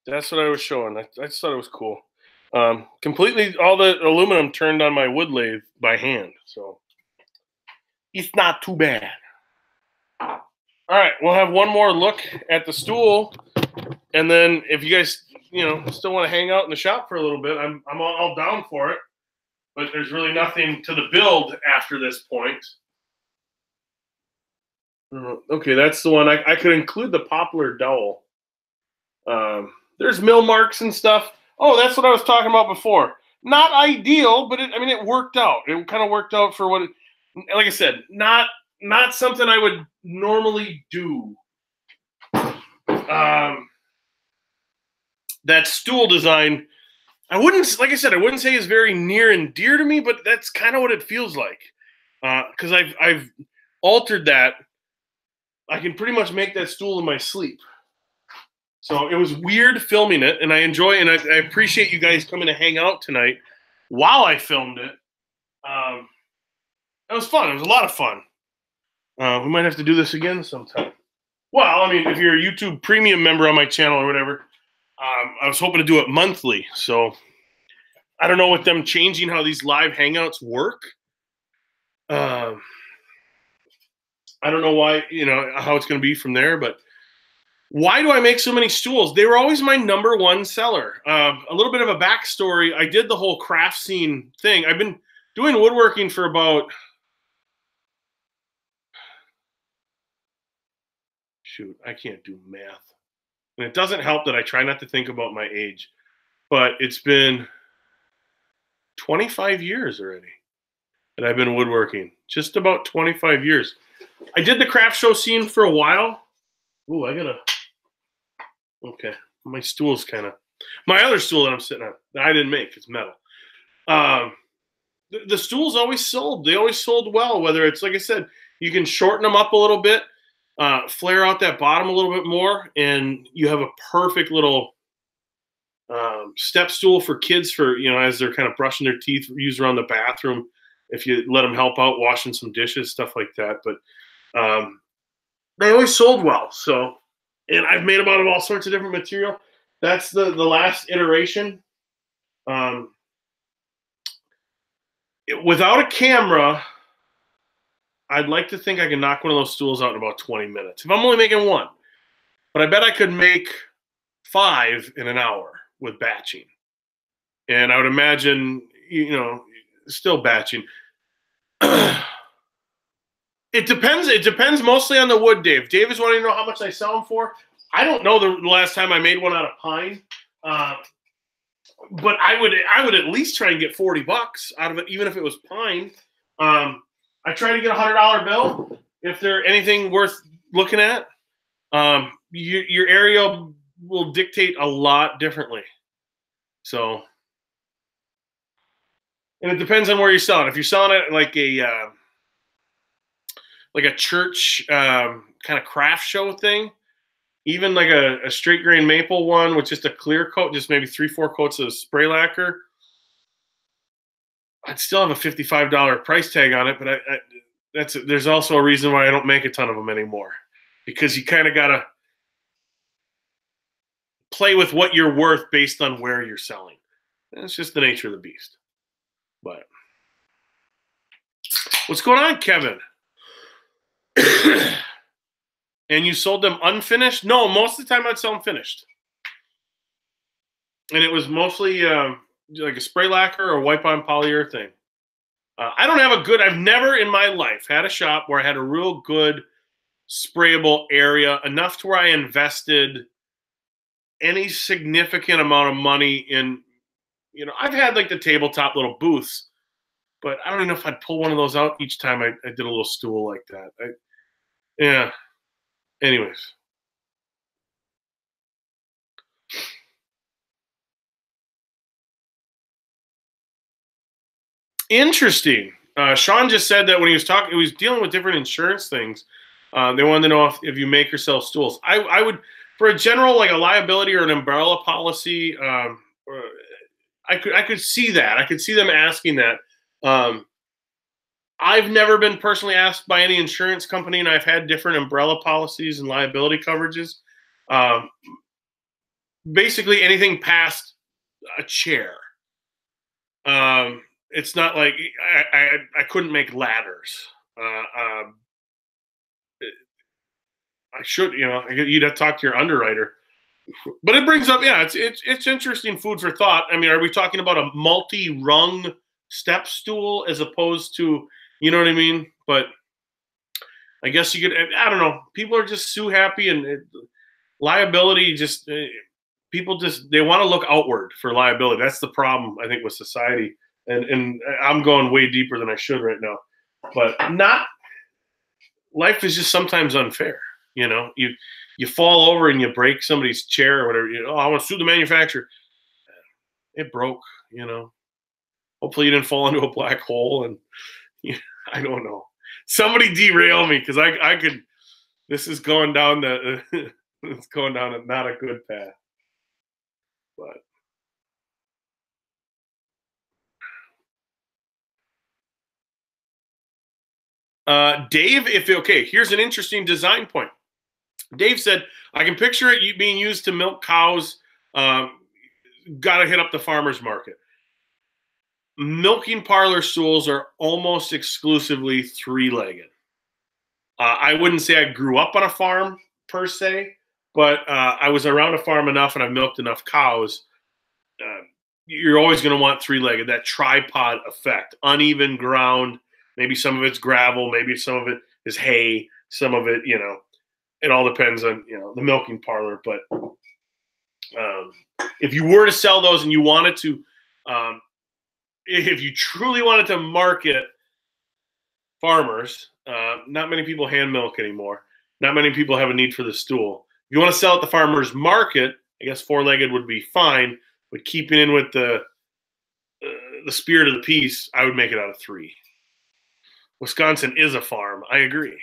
[SPEAKER 1] That's what I was showing. I just thought it was cool. Completely, all the aluminum turned on my wood lathe by hand. So it's not too bad. All right, we'll have one more look at the stool. And then if you guys, still want to hang out in the shop for a little bit, I'm all down for it. But there's really nothing to the build after this point. Okay, that's the one. I could include the poplar dowel. There's mill marks and stuff. Oh, that's what I was talking about before. Not ideal, but it worked out. It kind of worked out for what it, like I said, not something I would normally do. That stool design, I wouldn't say is very near and dear to me, but that's kind of what it feels like. Because I've altered that. I can pretty much make that stool in my sleep. So it was weird filming it, and I enjoy and I appreciate you guys coming to hang out tonight while I filmed it. It was fun. It was a lot of fun. We might have to do this again sometime. Well, if you're a YouTube premium member on my channel or whatever, I was hoping to do it monthly. So I don't know with them changing how these live hangouts work. I don't know why, how it's going to be from there, but why do I make so many stools? They were always my number one seller. A little bit of a backstory. I did the whole craft scene thing. I've been doing woodworking for about, I can't do math. And it doesn't help that I try not to think about my age, but it's been 25 years already that I've been woodworking. Just about 25 years. I did the craft show scene for a while. Ooh, okay. My stool's my other stool that I'm sitting on, that I didn't make, it's metal. The stools always sold. They always sold well, whether it's, like I said, you can shorten them up a little bit. flare out that bottom a little bit more, and you have a perfect little step stool for kids for, as they're kind of brushing their teeth, use around the bathroom. If you let them help out washing some dishes, stuff like that. But they always sold well. So, and I've made them out of all sorts of different material. That's the last iteration. Without a camera, I'd like to think I can knock one of those stools out in about 20 minutes. If I'm only making one. But I bet I could make 5 in an hour with batching. And I would imagine, still batching. It depends. It depends mostly on the wood, Dave. Dave is wanting to know how much I sell them for. I don't know the last time I made one out of pine. But I would at least try and get $40 out of it, even if it was pine. I try to get $100 bill if they're anything worth looking at. Your area will dictate a lot differently. So, and it depends on where you're selling. If you're selling it like a church kind of craft show thing, even like a straight grain maple one with just a clear coat, just maybe 3-4 coats of spray lacquer, I'd still have a $55 price tag on it. But there's also a reason why I don't make a ton of them anymore, because you kind of gotta play with what you're worth based on where you're selling. And it's just the nature of the beast. But what's going on, Kevin? And you sold them unfinished? No, most of the time I'd sell them finished. And it was mostly like a spray lacquer or wipe-on polyurethane. I don't have I've never in my life had a shop where I had a real good sprayable area, enough to where I invested any significant amount of money in, I've had like the tabletop little booths, but I don't even know if I'd pull one of those out each time I did a little stool like that. Yeah. Anyways. Interesting. Sean just said that when he was dealing with different insurance things. They wanted to know if you make or sell stools. I would, for a general, like a liability or an umbrella policy, I could see that. I could see them asking that. I've never been personally asked by any insurance company, and I've had different umbrella policies and liability coverages. Basically, anything past a chair. It's not like I couldn't make ladders. I should, you'd have to talk to your underwriter. But it brings up, it's interesting food for thought. I mean, are we talking about a multi-rung step stool as opposed to, you know what I mean? But I guess you could, I don't know. People are just so happy, and liability people they want to look outward for liability. That's the problem, I think, with society. And I'm going way deeper than I should right now. But life is just sometimes unfair. You fall over and you break somebody's chair or whatever. I want to sue the manufacturer. It broke, Hopefully you didn't fall into a black hole, and I don't know. Somebody derail me, because I could. This is going down it's going down not a good path. But Dave, here's an interesting design point. Dave said, I can picture it being used to milk cows. Got to hit up the farmer's market. Milking parlor stools are almost exclusively 3-legged. I wouldn't say I grew up on a farm per se, but I was around a farm enough, and I've milked enough cows. You're always going to want 3-legged, that tripod effect, uneven ground. Maybe some of it's gravel, maybe some of it is hay, some of it, it all depends on, the milking parlor. But if you were to sell those and you wanted to, if you truly wanted to market farmers, not many people hand milk anymore. Not many people have a need for the stool. If you want to sell at the farmer's market, I guess 4-legged would be fine, but keeping in with the spirit of the piece, I would make it out of 3. Wisconsin is a farm. I agree.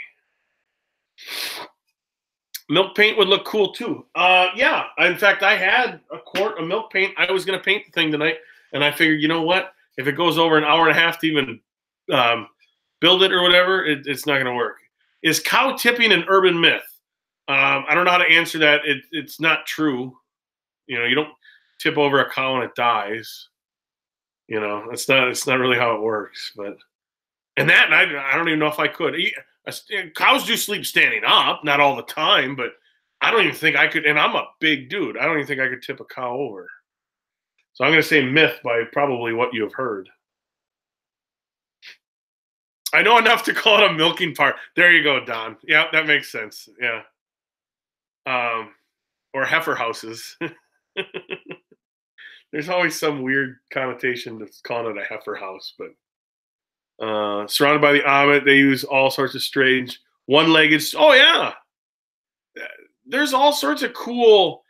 [SPEAKER 1] Milk paint would look cool too. Yeah. In fact, I had a quart of milk paint. I was going to paint the thing tonight, and I figured, you know what? If it goes over an hour and a half to even build it or whatever, it's not going to work. Is cow tipping an urban myth? I don't know how to answer that. It's not true. You don't tip over a cow and it dies. It's not really how it works. But I don't even know if I could. Cows do sleep standing up, not all the time, but I don't even think I could. And I'm a big dude. I don't even think I could tip a cow over. So I'm going to say myth by probably what you have heard. I know enough to call it a milking part. There you go, Don. Yeah, that makes sense. Yeah. Or heifer houses. There's always some weird connotation to calling it a heifer house, but surrounded by the Amit, they use all sorts of strange one-legged. Oh yeah, there's all sorts of cool.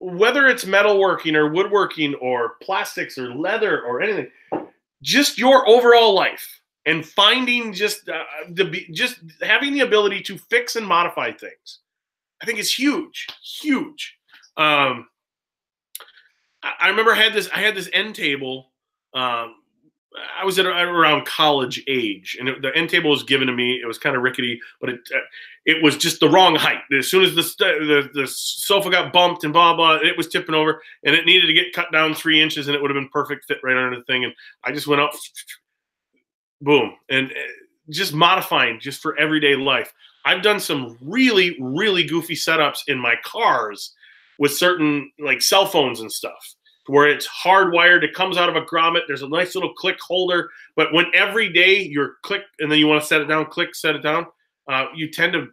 [SPEAKER 1] Whether it's metalworking or woodworking or plastics or leather or anything, just your overall life and finding just having the ability to fix and modify things, I think is huge, huge. I remember I had this end table. I was at around college age, and the end table was given to me. It was kind of rickety, but it was just the wrong height. As soon as the sofa got bumped and blah blah, it was tipping over, and it needed to get cut down 3 inches, and it would have been perfect fit right under the thing. And I just went up, boom, and just modifying just for everyday life. I've done some really really goofy setups in my cars with certain like cell phones and stuff, where it's hardwired. It comes out of a grommet. There's a nice little click holder. But when every day you're click and then you want to set it down, click, set it down, you tend to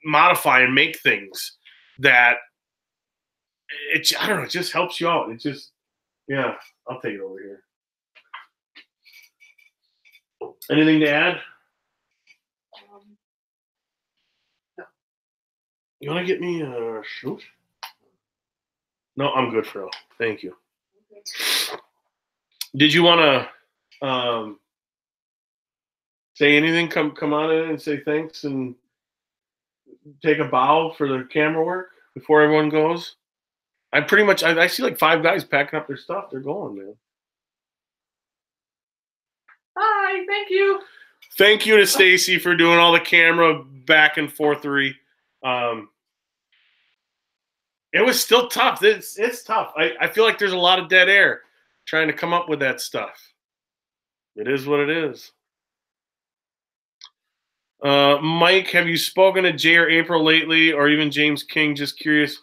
[SPEAKER 1] modify and make things that I don't know, it just helps you out. It just, yeah, I'll take it over here. Anything to add?
[SPEAKER 2] No.
[SPEAKER 1] You want to get me a shoot? No, I'm good for now. Thank you. Okay. Did you want to say anything? Come on in and say thanks and take a bow for the camera work before everyone goes. I see like 5 guys packing up their stuff. They're going, man.
[SPEAKER 2] Hi, thank you.
[SPEAKER 1] Thank you to Stacy for doing all the camera back and forthery. It was still tough. It's tough. I feel like there's a lot of dead air trying to come up with that stuff. It is what it is. Mike, have you spoken to Jay or April lately, or even James King? Just curious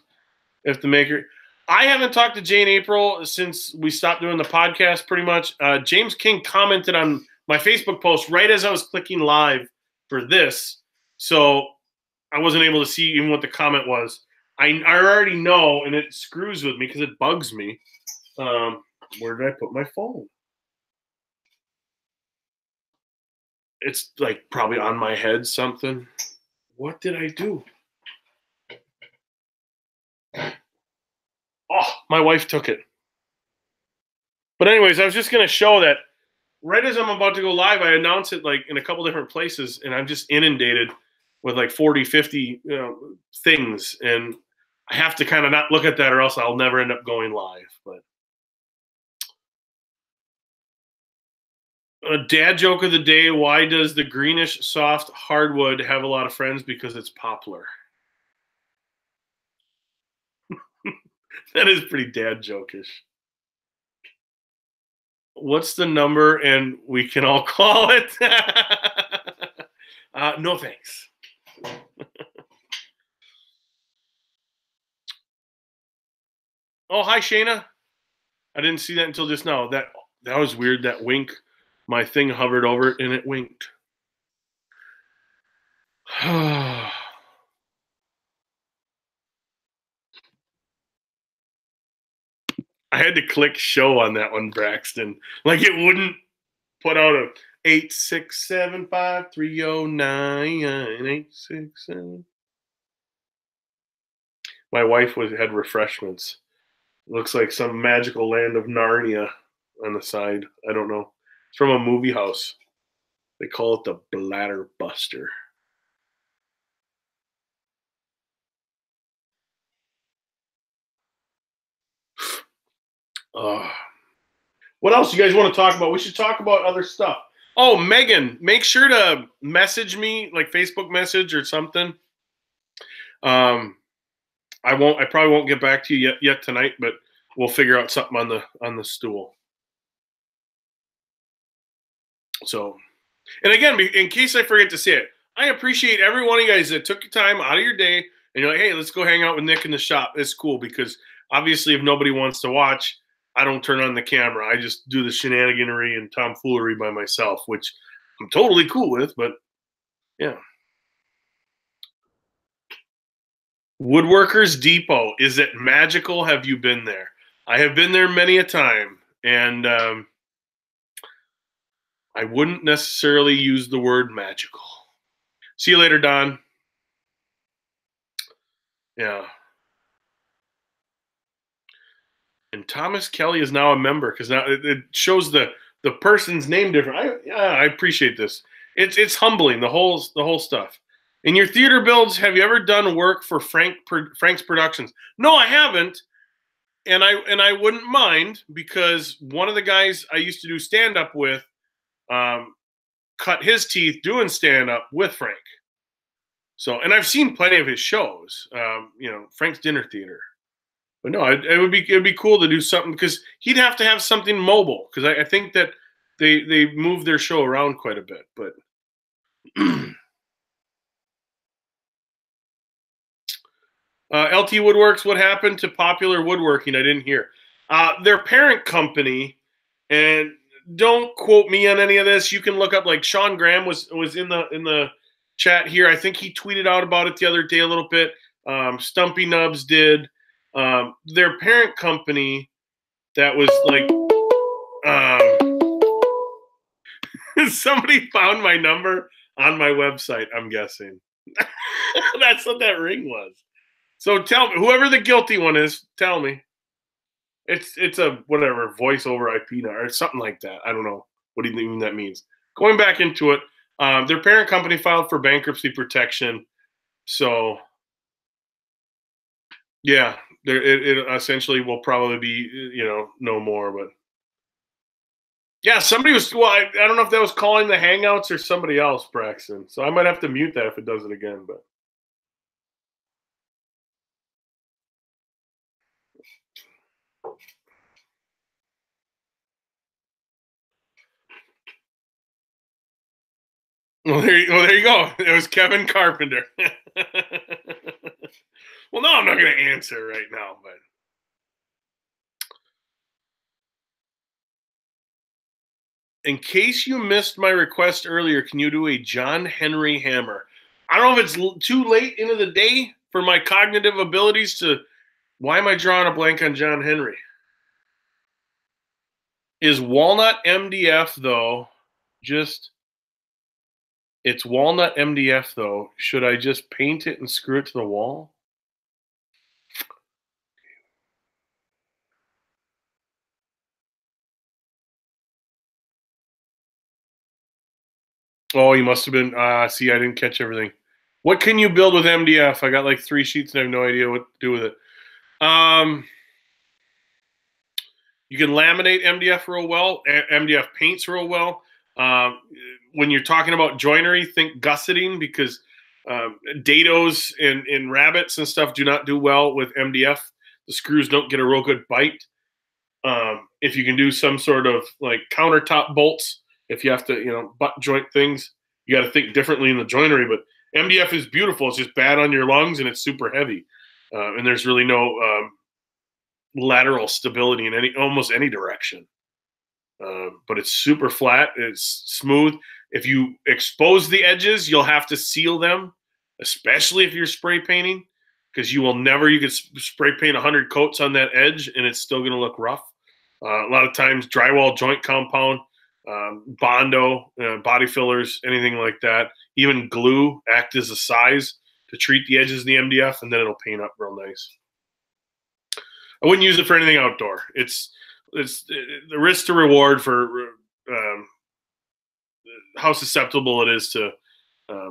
[SPEAKER 1] if the maker. I haven't talked to Jay and April since we stopped doing the podcast, pretty much. James King commented on my Facebook post right as I was clicking live for this, so I wasn't able to see even what the comment was. I already know, and it screws with me because it bugs me. Where did I put my phone? It's like probably on my head something. What did I do? Oh, my wife took it. But anyways, I was just going to show that right as I'm about to go live, I announce it like in a couple different places, and I'm just inundated with like 40, 50 things. And I have to kind of not look at that or else I'll never end up going live. But a dad joke of the day: why does the greenish soft hardwood have a lot of friends? Because it's poplar. That is pretty dad jokish. What's the number and we can all call it? No thanks. Oh, hi, Shayna. I didn't see that until just now. That was weird, that wink. My thing hovered over it and it winked. I had to click show on that one, Braxton. Like it wouldn't put out a 8675309 My wife had refreshments. Looks like some magical land of Narnia on the side. I don't know. It's from a movie house. They call it the Bladder Buster. Uh, what else you guys want to talk about? We should talk about other stuff. Oh, Megan, make sure to message me, like Facebook message or something. I probably won't get back to you yet tonight, but we'll figure out something on the stool. So, and again, in case I forget to say it, I appreciate every one of you guys that took your time out of your day and you're like, hey, let's go hang out with Nick in the shop. It's cool because obviously if nobody wants to watch, I don't turn on the camera. I just do the shenaniganery and tomfoolery by myself, which I'm totally cool with, but yeah. Woodworkers Depot, is it magical? Have you been there? I have been there many a time, and I wouldn't necessarily use the word magical. See you later, Don. Yeah. And Thomas Kelly is now a member because now it shows the person's name different. I appreciate this. It's humbling, the whole stuff. In your theater builds, have you ever done work for Frank's Productions? No, I haven't. And I wouldn't mind because one of the guys I used to do stand up with cut his teeth doing stand up with Frank. So, and I've seen plenty of his shows. Frank's Dinner Theater. But no, it'd be cool to do something because he'd have to have something mobile because I think that they move their show around quite a bit. But LT Woodworks, what happened to Popular Woodworking? I didn't hear. Their parent company, and don't quote me on any of this. You can look up, like Sean Graham was in the chat here. I think he tweeted out about it the other day a little bit. Stumpy Nubs did. Their parent company that was like somebody found my number on my website, I'm guessing. That's what that ring was. So tell me, whoever the guilty one is, tell me. It's a whatever voice over IP or something like that. I don't know what even that means. Going back into it, their parent company filed for bankruptcy protection. So yeah, it essentially will probably be no more. But yeah, somebody was. Well, I don't know if that was calling the Hangouts or somebody else, Braxton. So I might have to mute that if it does it again. But well, there you go. It was Kevin Carpenter. Well, no, I'm not going to answer right now, but. In case you missed my request earlier, can you do a John Henry hammer? I don't know if it's too late into the day for my cognitive abilities to. Why am I drawing a blank on John Henry? Is walnut MDF, though, it's walnut MDF, though. Should I just paint it and screw it to the wall? Oh, you must have been. See, I didn't catch everything. What can you build with MDF? I got like 3 sheets and I have no idea what to do with it. You can laminate MDF real well. MDF paints real well. When you're talking about joinery, think gusseting because dados and rabbets and stuff do not do well with MDF. The screws don't get a real good bite. If you can do some sort of like countertop bolts, if you have to, butt joint things, you got to think differently in the joinery. But MDF is beautiful. It's just bad on your lungs and it's super heavy. And there's really no lateral stability in almost any direction. But it's super flat. It's smooth. If you expose the edges, you'll have to seal them, especially if you're spray painting, because you could spray paint 100 coats on that edge and it's still going to look rough. A lot of times drywall joint compound, Bondo, body fillers, anything like that, even glue act as a size to treat the edges of the MDF, and then it'll paint up real nice. I wouldn't use it for anything outdoor. It's the risk to reward for how susceptible it is to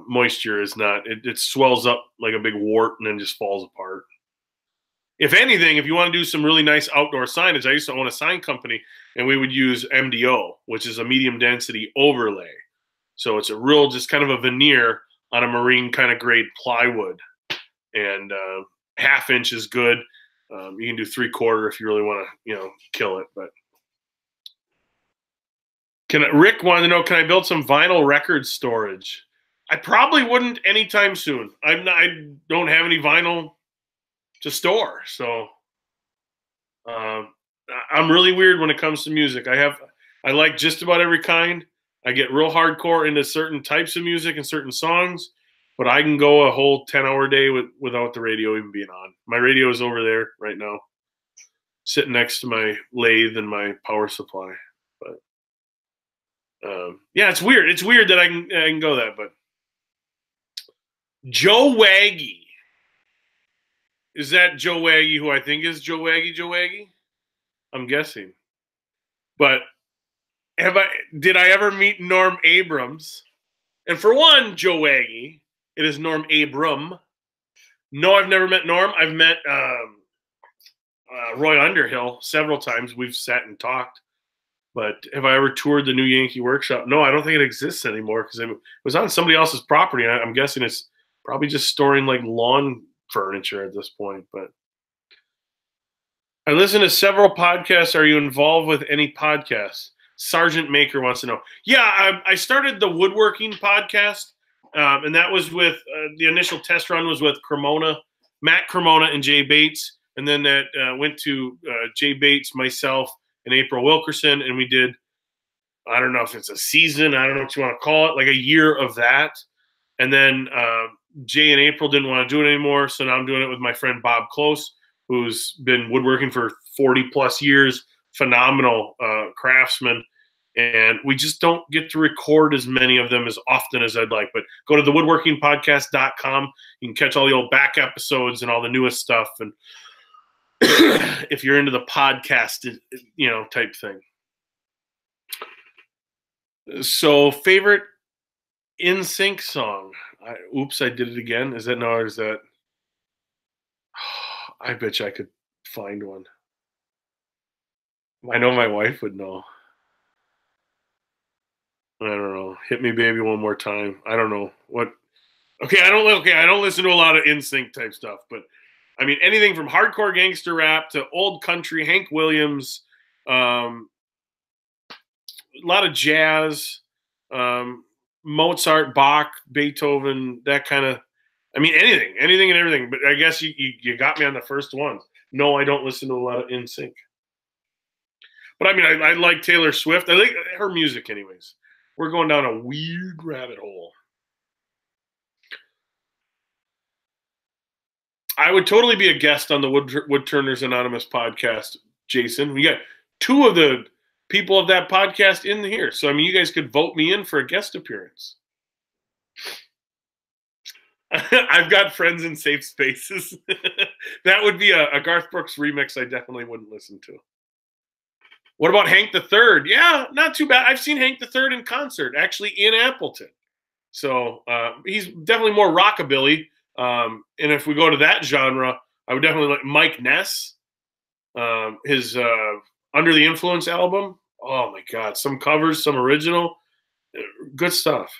[SPEAKER 1] moisture is not. It swells up like a big wart and then just falls apart. If anything, if you want to do some really nice outdoor signage, I used to own a sign company, and we would use MDO, which is a medium density overlay. So it's a real, just kind of a veneer on a marine kind of grade plywood, and 1/2 inch is good. You can do 3/4 if you really want to, kill it. But Rick wanted to know, can I build some vinyl record storage? I probably wouldn't anytime soon. I don't have any vinyl to store, so I'm really weird when it comes to music. I like just about every kind. I get real hardcore into certain types of music and certain songs, but I can go a whole 10-hour day without the radio even being on. My radio is over there right now, sitting next to my lathe and my power supply. But yeah, it's weird. It's weird that I can go that. But Joe Waggy. Is that Joe Waggy, who I think is Joe Waggy? Joe Waggy? I'm guessing. But did I ever meet Norm Abrams? And for one, Joe Waggy, it is Norm Abram. No, I've never met Norm. I've met Roy Underhill several times. We've sat and talked. But have I ever toured the new Yankee Workshop? No, I don't think it exists anymore because it was on somebody else's property. I'm guessing it's probably just storing like lawn furniture at this point. But I listen to several podcasts. Are you involved with any podcasts? Sergeant Maker wants to know. Yeah, I started the woodworking podcast, and that was with the initial test run was with Matt Cremona, and Jay Bates, and then that went to Jay Bates, myself, and April Wilkerson, and we did, I don't know if it's a season, I don't know what you want to call it, like a year of that. And then Jay and April didn't want to do it anymore, so now I'm doing it with my friend Bob Close, who's been woodworking for 40 plus years, phenomenal craftsman. And we just don't get to record as many of them as often as I'd like. But go to thewoodworkingpodcast.com. You can catch all the old back episodes and all the newest stuff. And if you're into the podcast, type thing. So, favorite In Sync song? Oops, I did it again. Is that no? Or is that? I bet you I could find one. I know my wife would know. I don't know. Hit Me Baby One More Time. I don't know what. Okay, I don't listen to a lot of In Sync type stuff, but I mean anything from hardcore gangster rap to old country, Hank Williams, a lot of jazz, Mozart, Bach, Beethoven, that kind of. I mean anything and everything. But I guess you got me on the first one. No, I don't listen to a lot of In Sync. But I mean I like Taylor Swift. I like her music anyways. We're going down a weird rabbit hole. I would totally be a guest on the Woodturners Anonymous podcast, Jason. We got 2 of the people of that podcast in here. So, I mean, you guys could vote me in for a guest appearance. I've got friends in safe spaces. That would be a Garth Brooks remix I definitely wouldn't listen to. What about Hank the Third? Yeah, not too bad. I've seen Hank the Third in concert, actually in Appleton. So he's definitely more rockabilly. And if we go to that genre, I would definitely like Mike Ness. His Under the Influence album. Oh my God, some covers, some original, good stuff.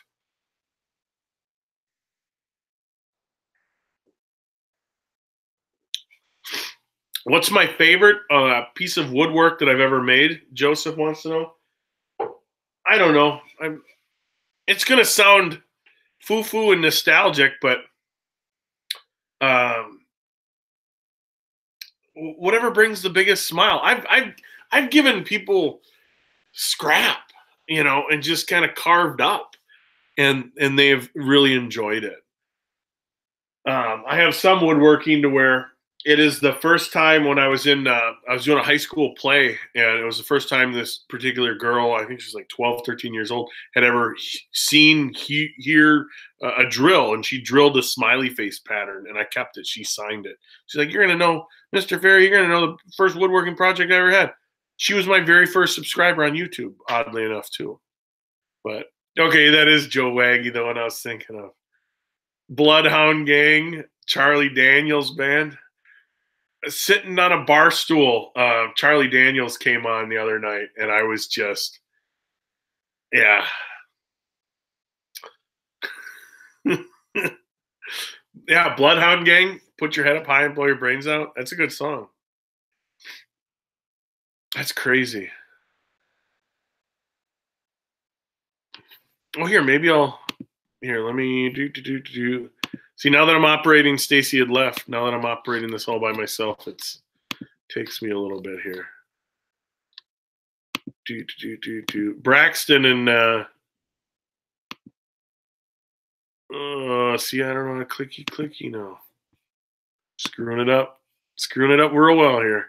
[SPEAKER 1] What's my favorite piece of woodwork that I've ever made? Joseph wants to know. I don't know. It's going to sound foo-foo and nostalgic, but whatever brings the biggest smile. I've given people scrap, and just kind of carved up, and they've really enjoyed it. I have some woodworking to where it is the first time when I was doing a high school play, and it was the first time this particular girl, I think she was like 12, 13 years old, had ever hear a drill, and she drilled a smiley face pattern, and I kept it. She signed it. She's like, "You're going to know, Mr. Ferry, you're going to know the first woodworking project I ever had." She was my very first subscriber on YouTube, oddly enough, too. But, okay, that is Joe Waggy, the one I was thinking of. Bloodhound Gang, Charlie Daniels Band. sitting on a bar stool. Charlie Daniels came on the other night, and I was just, yeah. Yeah, Bloodhound Gang, put your head up high and blow your brains out. That's a good song. That's crazy. Oh, here, maybe let me do. See, now that I'm operating, Stacy had left. Now that I'm operating this all by myself, it takes me a little bit here. Braxton and see, I don't know how to clicky now. Screwing it up real well here.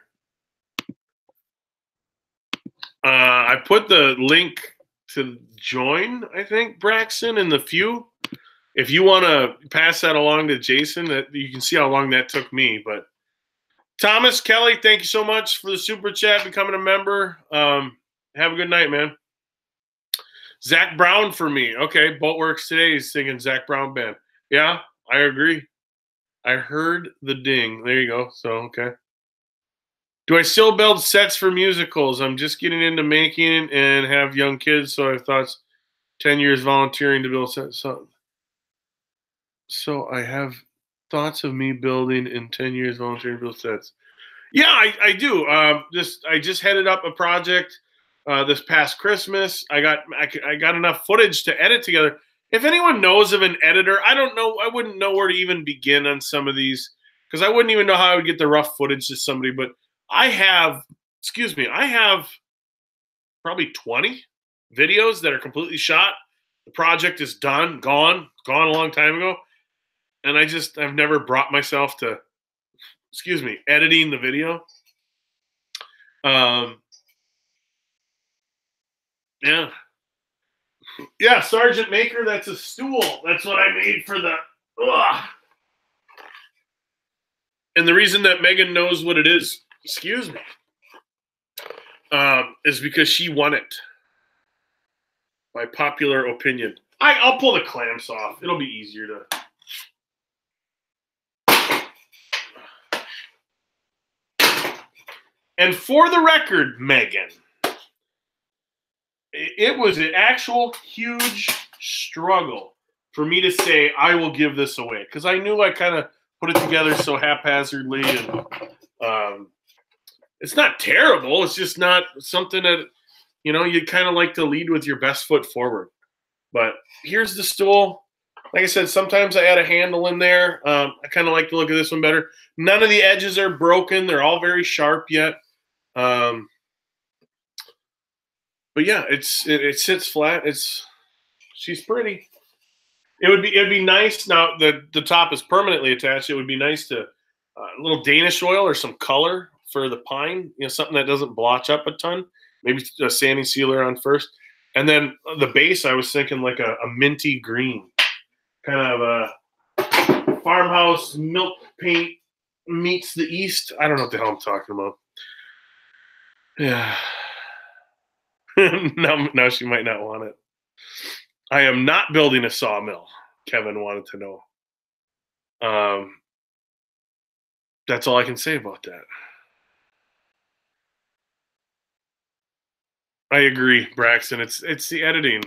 [SPEAKER 1] I put the link to join, I think, Braxton, in the few. If you want to pass that along to Jason, that you can see how long that took me. But Thomas Kelly, thank you so much for the super chat, becoming a member. Have a good night, man. Zach Brown for me. Okay, Boatworks today is singing Zach Brown Band. Yeah, I agree. I heard the ding. There you go. So, okay. Do I still build sets for musicals? I'm just getting into making and have young kids, so I've thought 10 years volunteering to build sets. So I have thoughts of me building in 10 years volunteering to build sets. Yeah, I do. I just headed up a project this past Christmas. I got enough footage to edit together. If anyone knows of an editor, I don't know. I wouldn't know where to even begin on some of these because I wouldn't even know how I would get the rough footage to somebody. But I have probably 20 videos that are completely shot. The project is done, gone a long time ago. And I've never brought myself to, editing the video. Yeah. Yeah, Sergeant Maker, that's a stool. That's what I made for the, And the reason that Megan knows what it is, is because she won it. By popular opinion. I'll pull the clamps off. It'll be easier to. And for the record, Megan, it was an actual huge struggle for me to say I will give this away because I knew I kind of put it together so haphazardly, and it's not terrible. It's just not something that you kind of like to lead with your best foot forward. But here's the stool. Like I said, sometimes I add a handle in there. I kind of like the look of this one better. None of the edges are broken. They're all very sharp yet. But yeah, it sits flat. She's pretty. It'd be nice now that the top is permanently attached. It would be nice to a little Danish oil or some color for the pine. Something that doesn't blotch up a ton. Maybe a sanding sealer on first. And then the base, I was thinking like a minty green, kind of a farmhouse milk paint meets the East. I don't know what the hell I'm talking about. Yeah. now she might not want it. I am not building a sawmill, Kevin wanted to know. That's all I can say about that. I agree, Braxton. It's the editing.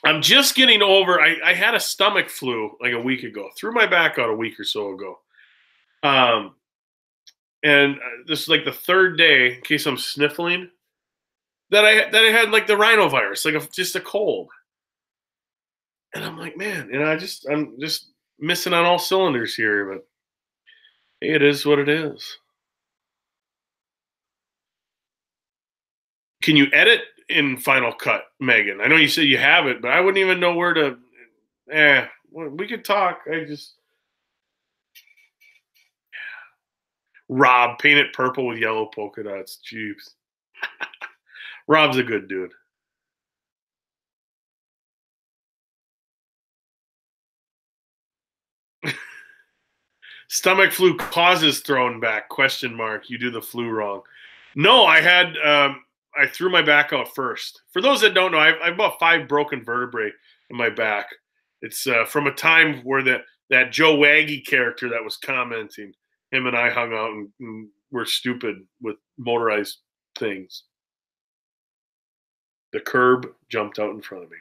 [SPEAKER 1] I'm just getting over. I had a stomach flu like a week ago. Threw my back out a week or so ago. And this is like the third day, in case I'm sniffling, that I had like the rhinovirus, like just a cold. And I'm like, man, I'm just missing on all cylinders here, but hey, it is what it is. Can you edit in Final Cut, Megan? I know you said you have it, but I wouldn't even know where to. We could talk. Rob, paint it purple with yellow polka dots. Jeeps. Rob's a good dude. Stomach flu causes thrown back, ? You do the flu wrong. No, I threw my back out first. For those that don't know, I've about 5 broken vertebrae in my back. It's from a time where that Joe Waggy character that was commenting. Him and I hung out and were stupid with motorized things. The curb jumped out in front of me.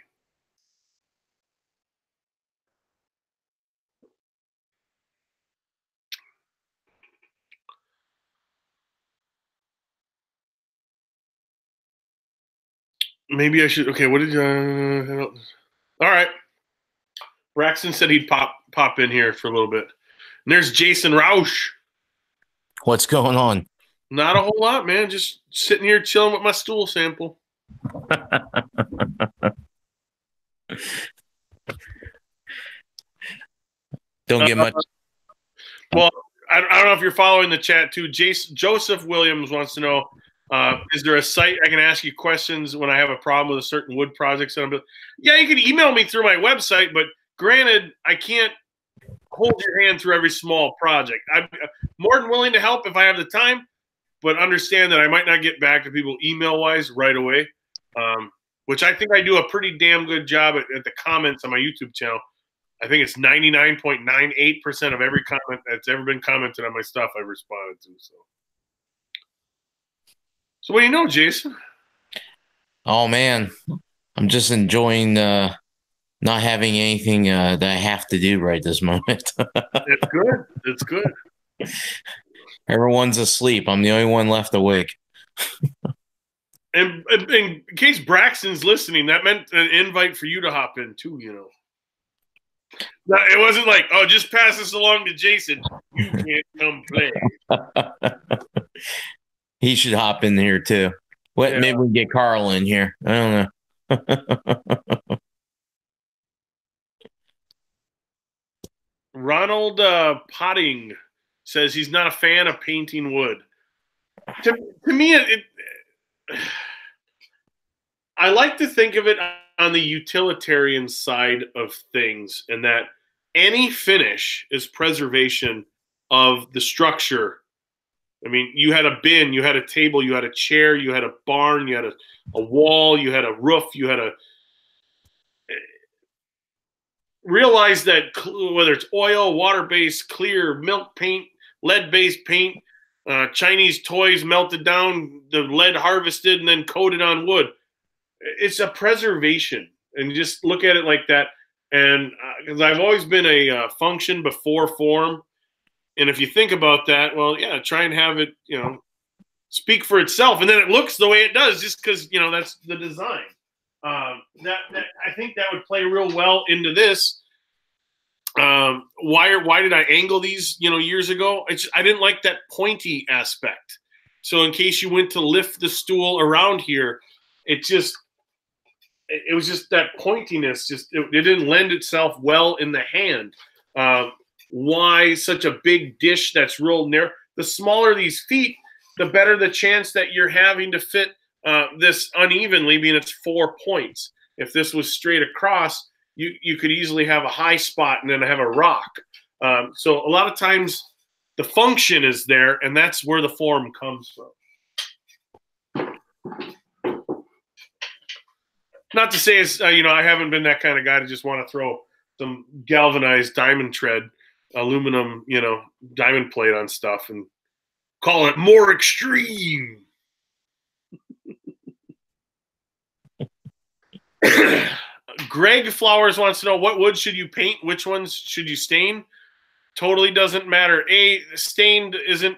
[SPEAKER 1] Maybe I should. Okay, what did you? All right. Braxton said he'd pop in here for a little bit. And there's Jason Roush.
[SPEAKER 3] What's going on?
[SPEAKER 1] Not a whole lot, man. Just sitting here chilling with my stool sample.
[SPEAKER 3] Don't get much.
[SPEAKER 1] Well, I don't know if you're following the chat too. Joseph Williams wants to know, is there a site I can ask you questions when I have a problem with a certain wood project? Yeah, you can email me through my website, but granted, I can't hold your hand through every small project. I'm more than willing to help if I have the time, but understand that I might not get back to people email-wise right away, which I think I do a pretty damn good job at the comments on my YouTube channel. I think it's 99.98% of every comment that's ever been commented on my stuff I've responded to. So what do you know, Jason?
[SPEAKER 3] Oh, man. I'm just enjoying not having anything that I have to do right this moment.
[SPEAKER 1] It's good. It's good.
[SPEAKER 3] Everyone's asleep. I'm the only one left awake.
[SPEAKER 1] And in case Braxton's listening, that meant an invite for you to hop in too, you know. No, it wasn't like, oh, just pass this along to Jason. You can't come play.
[SPEAKER 3] He should hop in here too.
[SPEAKER 1] Yeah.
[SPEAKER 3] Maybe we can get Carl in here. I don't know.
[SPEAKER 1] Ronald Potting says he's not a fan of painting wood. To me, I like to think of it on the utilitarian side of things, and that any finish is preservation of the structure. I mean, you had a bin, you had a table, you had a chair, you had a barn, you had a wall, you had a roof, you had a realize that whether it's oil, water-based, clear, milk paint, lead-based paint, Chinese toys melted down, the lead harvested and then coated on wood. It's a preservation, and just look at it like that. And because I've always been a function before form, and if you think about that, well, yeah, try and have it, you know, speak for itself, and then it looks the way it does, just because, you know, that's the design. I think that would play real well into this. Why did I angle these, you know, years ago? I didn't like that pointy aspect. So in case you went to lift the stool around here, it was just that pointiness. It didn't lend itself well in the hand. Why such a big dish that's real narrow? The smaller these feet, the better the chance that you're having to fit this unevenly, being it's 4 points. If this was straight across, you could easily have a high spot and then have a rock. So a lot of times the function is there, and that's where the form comes from. Not to say it's, you know, I haven't been that kind of guy to just want to throw some galvanized diamond tread, aluminum, you know, diamond plate on stuff and call it more extreme. Greg Flowers wants to know, what wood should you paint? Which ones should you stain? Totally doesn't matter. Stained isn't,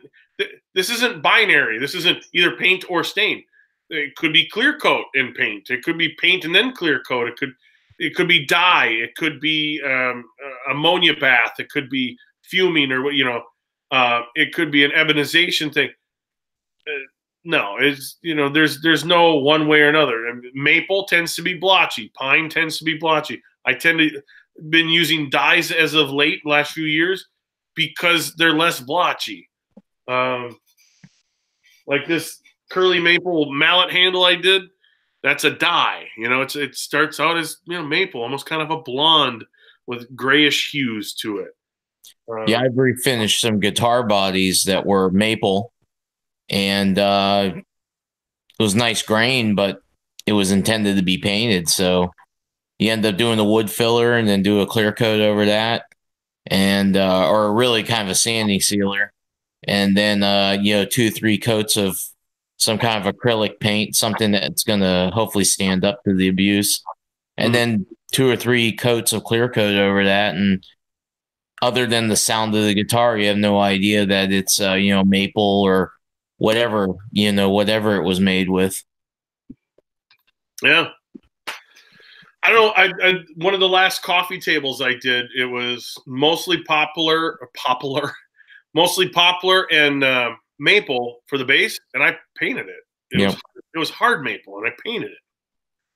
[SPEAKER 1] this isn't binary. This isn't either paint or stain. It could be clear coat in paint. It could be paint and then clear coat. It could be dye. It could be ammonia bath. It could be fuming, or what, you know. It could be an ebonization thing. No, it's, you know, there's no one way or another. Maple tends to be blotchy. Pine tends to be blotchy. I tend to been using dyes as of late, last few years, because they're less blotchy. Like this curly maple mallet handle I did, that's a dye. You know, it starts out as, you know, maple, almost kind of a blonde with grayish hues to it.
[SPEAKER 3] Yeah, I've refinished some guitar bodies that were maple, and it was nice grain, but it was intended to be painted. So you end up doing the wood filler and then do a clear coat over that. and or really kind of a sanding sealer, and then 2-3 coats of some kind of acrylic paint, something that's going to hopefully stand up to the abuse, and then 2 or 3 coats of clear coat over that. And other than the sound of the guitar, you have no idea that it's maple or whatever it was made with.
[SPEAKER 1] Yeah. I don't know. One of the last coffee tables I did, it was mostly poplar and maple for the base, and I painted it. It was hard maple, and I painted it.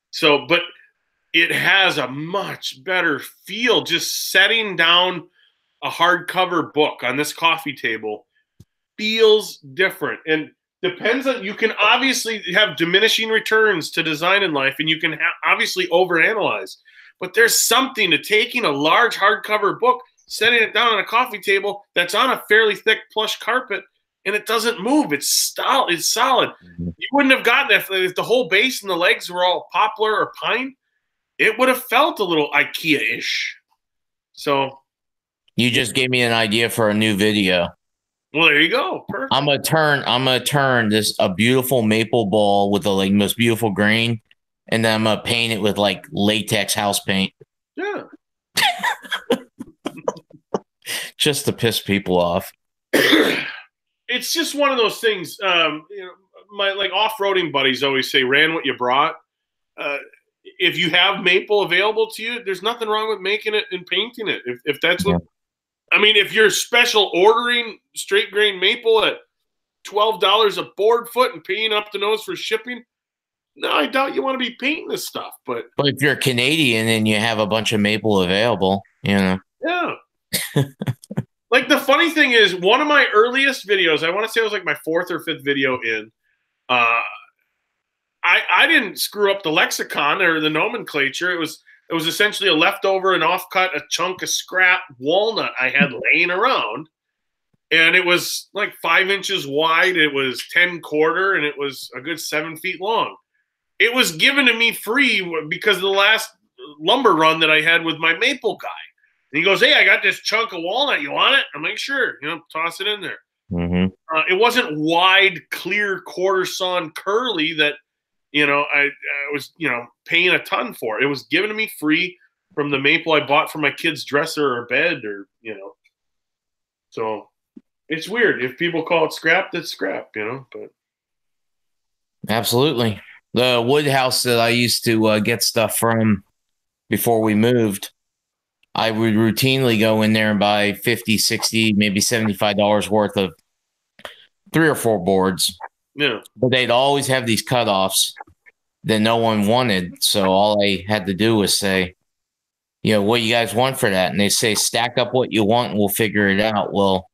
[SPEAKER 1] So, but it has a much better feel just setting down a hardcover book on this coffee table. Feels different, and depends on, you can obviously have diminishing returns to design in life, and you can obviously overanalyze, but there's something to taking a large hardcover book, setting it down on a coffee table that's on a fairly thick plush carpet, and it doesn't move. It's solid. You wouldn't have gotten that if the whole base and the legs were all poplar or pine. It would have felt a little IKEA-ish. So
[SPEAKER 3] you just gave me an idea for a new video.
[SPEAKER 1] Well, there you go. Perfect.
[SPEAKER 3] I'm gonna turn this a beautiful maple ball with the most beautiful grain, and then I'm gonna paint it with like latex house paint.
[SPEAKER 1] Yeah.
[SPEAKER 3] Just to piss people off.
[SPEAKER 1] It's just one of those things. My off-roading buddies always say, "Ran what you brought." If you have maple available to you, there's nothing wrong with making it and painting it. If that's what. I mean, if you're special ordering straight grain maple at $12 a board foot and paying up the nose for shipping, no, I doubt you want to be painting this stuff. But
[SPEAKER 3] if you're Canadian and you have a bunch of maple available,
[SPEAKER 1] Yeah. Like, the funny thing is, one of my earliest videos, I want to say it was like my 4th or 5th video in, I didn't screw up the lexicon or the nomenclature. It was essentially a leftover, an offcut, a chunk of scrap walnut I had laying around. And it was like 5 inches wide. It was 10-quarter, and it was a good 7 feet long. It was given to me free because of the last lumber run that I had with my maple guy. And he goes, "Hey, I got this chunk of walnut. You want it?" I'm like, "Sure." Toss it in there. It wasn't wide, clear, quarter sawn curly that, I was, paying a ton for. It was given to me free from the maple I bought for my kid's dresser or bed, or, So it's weird. If people call it scrap, that's scrap, but.
[SPEAKER 3] Absolutely. The wood house that I used to get stuff from before we moved, I would routinely go in there and buy $50, $60, maybe $75 worth of 3 or 4 boards.
[SPEAKER 1] Yeah.
[SPEAKER 3] But they'd always have these cutoffs that no one wanted. So all I had to do was say, what do you guys want for that? And they say, stack up what you want and we'll figure it out. Well,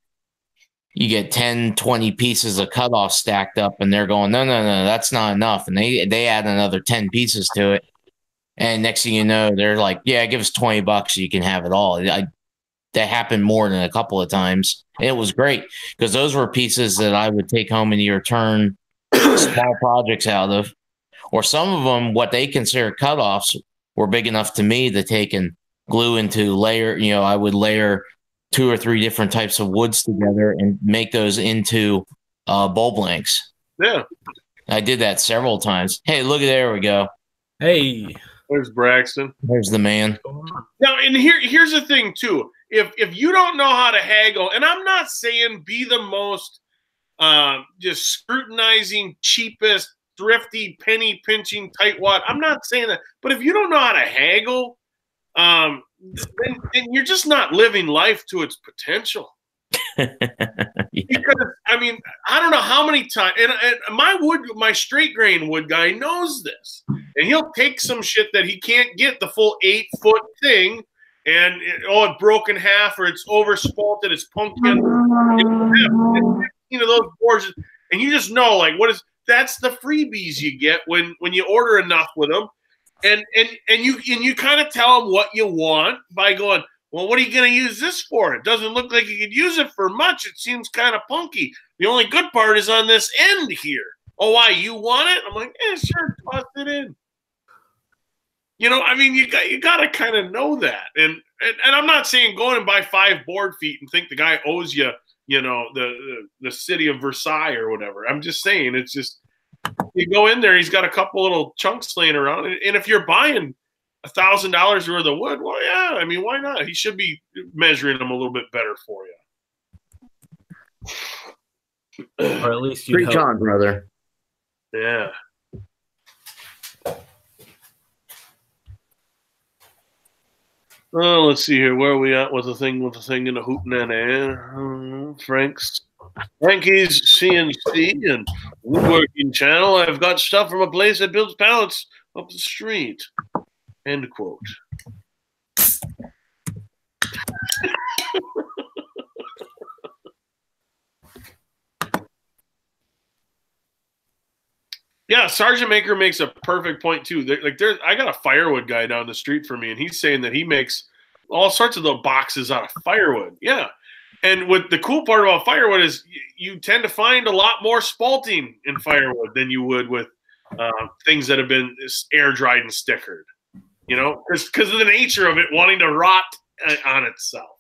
[SPEAKER 3] you get 10, 20 pieces of cutoff stacked up, and they're going, no, that's not enough. And they add another 10 pieces to it. And next thing you know, they're like, yeah, give us $20. You can have it all. That happened more than a couple of times. And it was great because those were pieces that I would take home and either turn small projects out of, or some of them, what they consider cutoffs, were big enough to me to take and glue into layer. I would layer 2 or 3 different types of woods together and make those into bowl blanks.
[SPEAKER 1] Yeah.
[SPEAKER 3] I did that several times. Hey, look, there we go.
[SPEAKER 4] Hey.
[SPEAKER 1] There's Braxton.
[SPEAKER 3] There's the man.
[SPEAKER 1] Now, and here's the thing, too. If you don't know how to haggle, and I'm not saying be the most just scrutinizing, cheapest, thrifty, penny pinching tightwad. I'm not saying that. But if you don't know how to haggle, then you're just not living life to its potential.
[SPEAKER 3] Yeah.
[SPEAKER 1] Because, I mean, I don't know how many times, and my straight grain wood guy knows this, and he'll take some shit that he can't get the full 8-foot thing, and it's broken half, or it's overspalted, it's pumpkin, those boards, and you just know, like, that's the freebies you get when you order enough with them, and you kind of tell them what you want by going, well, what are you going to use this for? It doesn't look like you could use it for much. It seems kind of punky. The only good part is on this end here. Oh, why? You want it? I'm like, sure, toss it in. I mean, you got to kind of know that. And and I'm not saying go in and buy 5 board feet and think the guy owes you, you know, the city of Versailles or whatever. I'm just saying, it's just, you go in there, he's got a couple little chunks laying around, and if you're buying $1,000 worth of wood, well, yeah, I mean, why not? He should be measuring them a little bit better for you,
[SPEAKER 4] or at least you
[SPEAKER 3] Preach on, brother.
[SPEAKER 1] yeah. Oh, let's see here. Where are we at with the thing in the hootenanny? Frankie's CNC and woodworking channel. I've got stuff from a place that builds pallets up the street. End quote. Yeah, Sergeant Maker makes a perfect point too. I got a firewood guy down the street from me, and he's saying that he makes all sorts of little boxes out of firewood. Yeah, and what the cool part about firewood is you tend to find a lot more spalting in firewood than you would with things that have been air dried and stickered. You know, because of the nature of it wanting to rot on itself.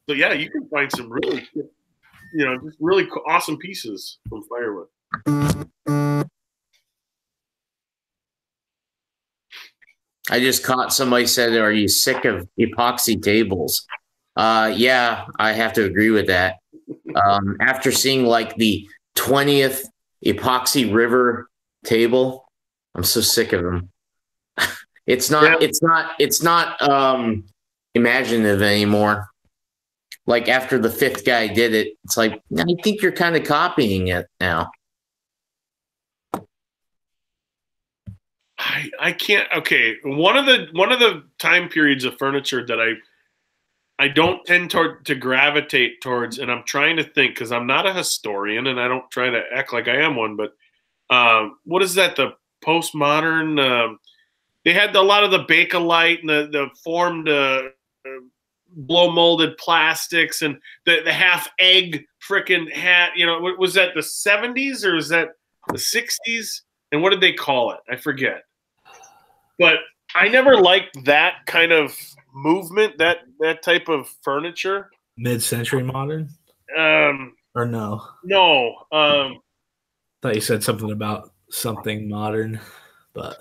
[SPEAKER 1] So yeah, you can find some really, you know, just really awesome pieces from firewood.
[SPEAKER 3] I just caught somebody said, "Are you sick of epoxy tables?" Yeah, I have to agree with that. After seeing like the 20th epoxy river table, I'm so sick of them. It's not imaginative anymore. Like after the 5th guy did it, it's like, I think you're kind of copying it now.
[SPEAKER 1] I can't. Okay, one of the time periods of furniture that I don't tend to gravitate towards, and I'm trying to think because I'm not a historian and I don't try to act like I am one. But what is that? The postmodern. They had a lot of the Bakelite and the formed blow molded plastics and the half egg frickin' hat. You know, was that the 70s or was that the 60s? And what did they call it? I forget. But I never liked that kind of movement, that type of furniture.
[SPEAKER 4] Mid-century modern? Or no?
[SPEAKER 1] No.
[SPEAKER 4] Thought you said something about something modern, but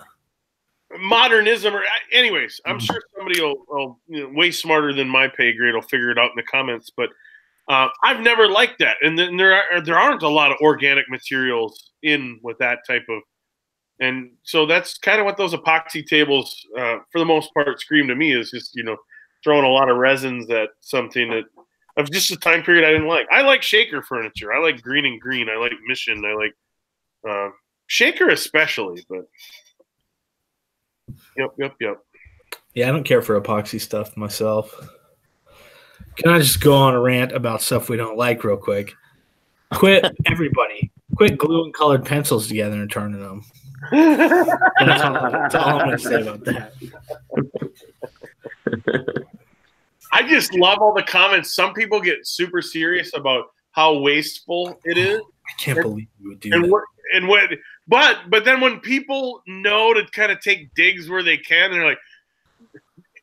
[SPEAKER 1] modernism, or anyways, I'm sure somebody will you know, way smarter than my pay grade will figure it out in the comments. But I've never liked that, and then there aren't a lot of organic materials in with that type of. And so that's kind of what those epoxy tables, for the most part, scream to me is just, you know, throwing a lot of resins at something that of just a time period I didn't like. I like shaker furniture. I like green and green. I like Mission. I like shaker especially. But yep.
[SPEAKER 4] yeah, I don't care for epoxy stuff myself. Can I just go on a rant about stuff we don't like real quick? Everybody, quit gluing colored pencils together and turning them. That's all I'm going to say about that.
[SPEAKER 1] I just love all the comments. Some people get super serious about how wasteful it is.
[SPEAKER 4] I can't believe you would do that.
[SPEAKER 1] But then when people know to kind of take digs where they can, they're like,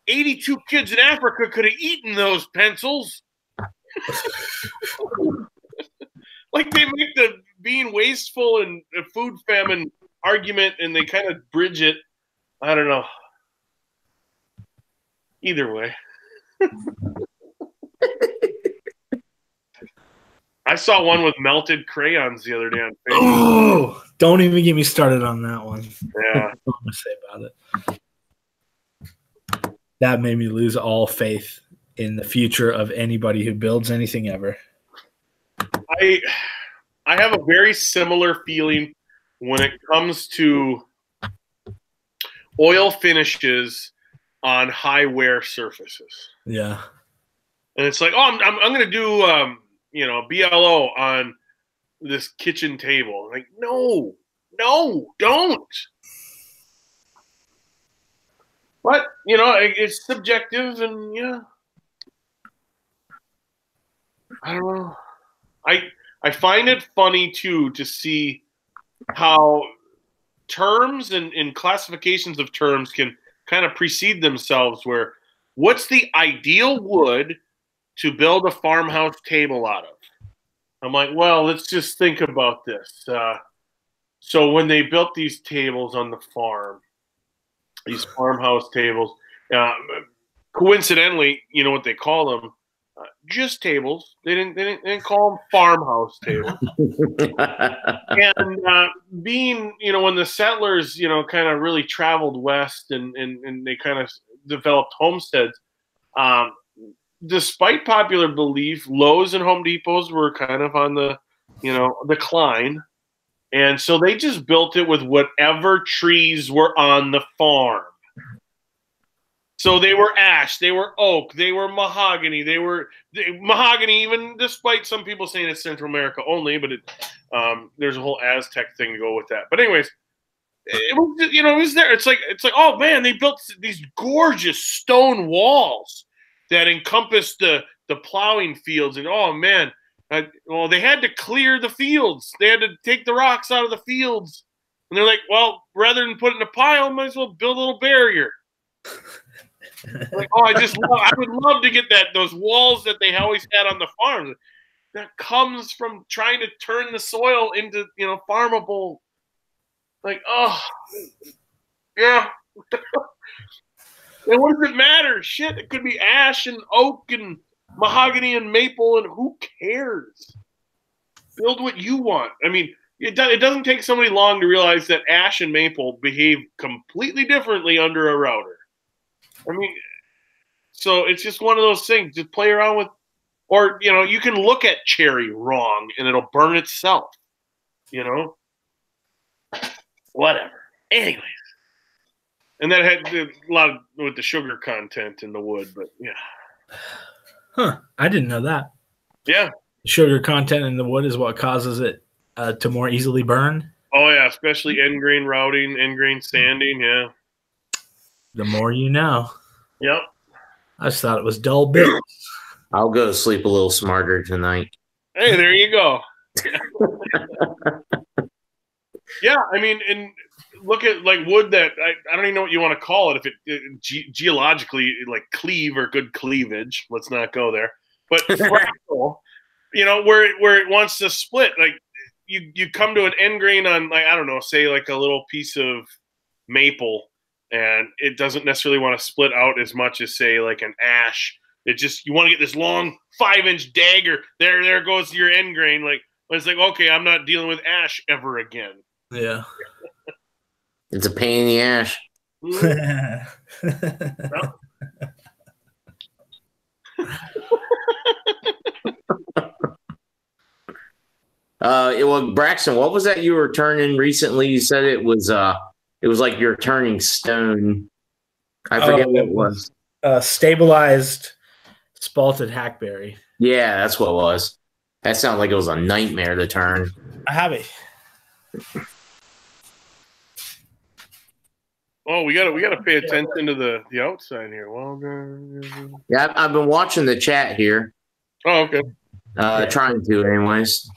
[SPEAKER 1] 82 kids in Africa could have eaten those pencils. Like they make the being wasteful and food famine argument, and they kind of bridge it. I don't know. Either way. I saw one with melted crayons the other day on Facebook.
[SPEAKER 4] Oh, don't even get me started on that one.
[SPEAKER 1] Yeah.
[SPEAKER 4] What am I say about it? That made me lose all faith in the future of anybody who builds anything ever.
[SPEAKER 1] I have a very similar feeling when it comes to oil finishes on high wear surfaces.
[SPEAKER 4] Yeah.
[SPEAKER 1] And it's like, oh, I'm going to do, BLO on this kitchen table. Like, no, don't. But, it's subjective, and, yeah. I don't know. I find it funny, too, to see how terms and classifications of terms can kind of precede themselves, where what's the ideal wood to build a farmhouse table out of? I'm like, well, let's just think about this. So when they built these tables on the farm, these farmhouse tables, coincidentally, you know what they call them? Just tables. They didn't call them farmhouse tables. And being, when the settlers, kind of really traveled west and they kind of developed homesteads, despite popular belief, Lowe's and Home Depots were kind of on the, decline. And so they just built it with whatever trees were on the farm. So they were ash, they were oak, they were mahogany, mahogany, even despite some people saying it's Central America only, but there's a whole Aztec thing to go with that. But anyways, it was there. It's like, oh man, they built these gorgeous stone walls that encompassed the plowing fields, and oh man, well, they had to clear the fields. They had to take the rocks out of the fields, and they're like, well, rather than put it in a pile, might as well build a little barrier. Like, oh, I would love to get those walls that they always had on the farm. That comes from trying to turn the soil into, farmable. Like, oh, yeah. And what does it matter? Shit, it could be ash and oak and mahogany and maple, and who cares? Build what you want. I mean, it doesn't take somebody long to realize that ash and maple behave completely differently under a router. I mean, so it's just one of those things. Just play around with, or, you can look at cherry wrong and it'll burn itself, whatever. Anyways. And that had a lot of, with the sugar content in the wood, but yeah.
[SPEAKER 4] Huh. I didn't know that.
[SPEAKER 1] Yeah.
[SPEAKER 4] Sugar content in the wood is what causes it to more easily burn?
[SPEAKER 1] Oh, yeah, especially end grain routing, end grain sanding, yeah.
[SPEAKER 4] The more you know.
[SPEAKER 1] Yep.
[SPEAKER 4] I just thought it was dull bits.
[SPEAKER 3] I'll go to sleep a little smarter tonight.
[SPEAKER 1] Hey, there you go. Yeah, I mean, and look at like wood that I don't even know what you want to call it. If it geologically like cleave or good cleavage, let's not go there. But fractal, where it wants to split, like you come to an end grain on, like, I don't know, say like a little piece of maple, and it doesn't necessarily want to split out as much as, say, like an ash. It just, you want to get this long 5-inch dagger. There goes your end grain. Like, it's like, okay, I'm not dealing with ash ever again.
[SPEAKER 4] Yeah.
[SPEAKER 3] It's a pain in the ash. Well, Braxton, what was that you were turning recently? You said it was like you're turning stone. I forget what it was.
[SPEAKER 4] Stabilized spalted hackberry.
[SPEAKER 3] Yeah, that's what it was. That sounded like it was a nightmare to turn.
[SPEAKER 4] I have it.
[SPEAKER 1] Oh, we gotta pay attention to the outside here. Well,
[SPEAKER 3] yeah, I've been watching the chat here.
[SPEAKER 1] Oh, okay.
[SPEAKER 3] Trying to, anyways.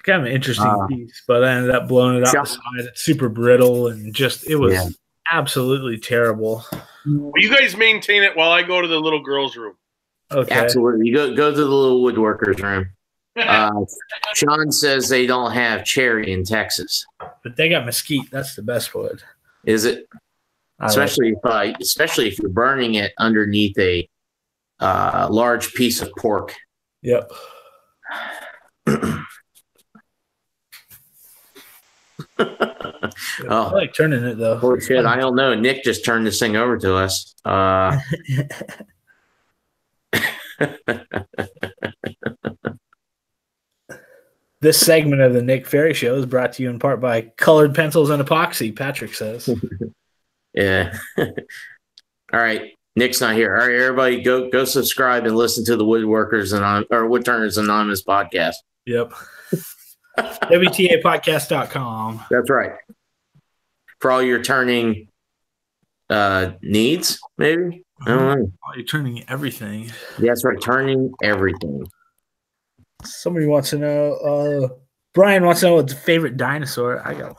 [SPEAKER 4] Kind of an interesting piece, but I ended up blowing it out the side. It's super brittle and it was absolutely terrible.
[SPEAKER 1] Well, you guys maintain it while I go to the little girl's room.
[SPEAKER 3] Okay. Absolutely. You go to the little woodworker's room. Sean says they don't have cherry in Texas,
[SPEAKER 4] but they got mesquite. That's the best wood.
[SPEAKER 3] Is it? Especially if you're burning it underneath a large piece of pork.
[SPEAKER 4] Yep. I like turning it though.
[SPEAKER 3] Holy shit! I don't know. Nick just turned this thing over to us.
[SPEAKER 4] This segment of the Nick Ferry Show is brought to you in part by Colored Pencils and Epoxy. Patrick says.
[SPEAKER 3] Yeah. All right. Nick's not here. All right, everybody, go subscribe and listen to the Woodturners Anonymous podcast.
[SPEAKER 4] Yep. WTApodcast.com.
[SPEAKER 3] That's right. For all your turning needs, maybe? I don't know.
[SPEAKER 4] Oh, you're turning everything.
[SPEAKER 3] Yeah, that's right. Turning everything.
[SPEAKER 4] Somebody wants to know. Brian wants to know what's favorite dinosaur. I go.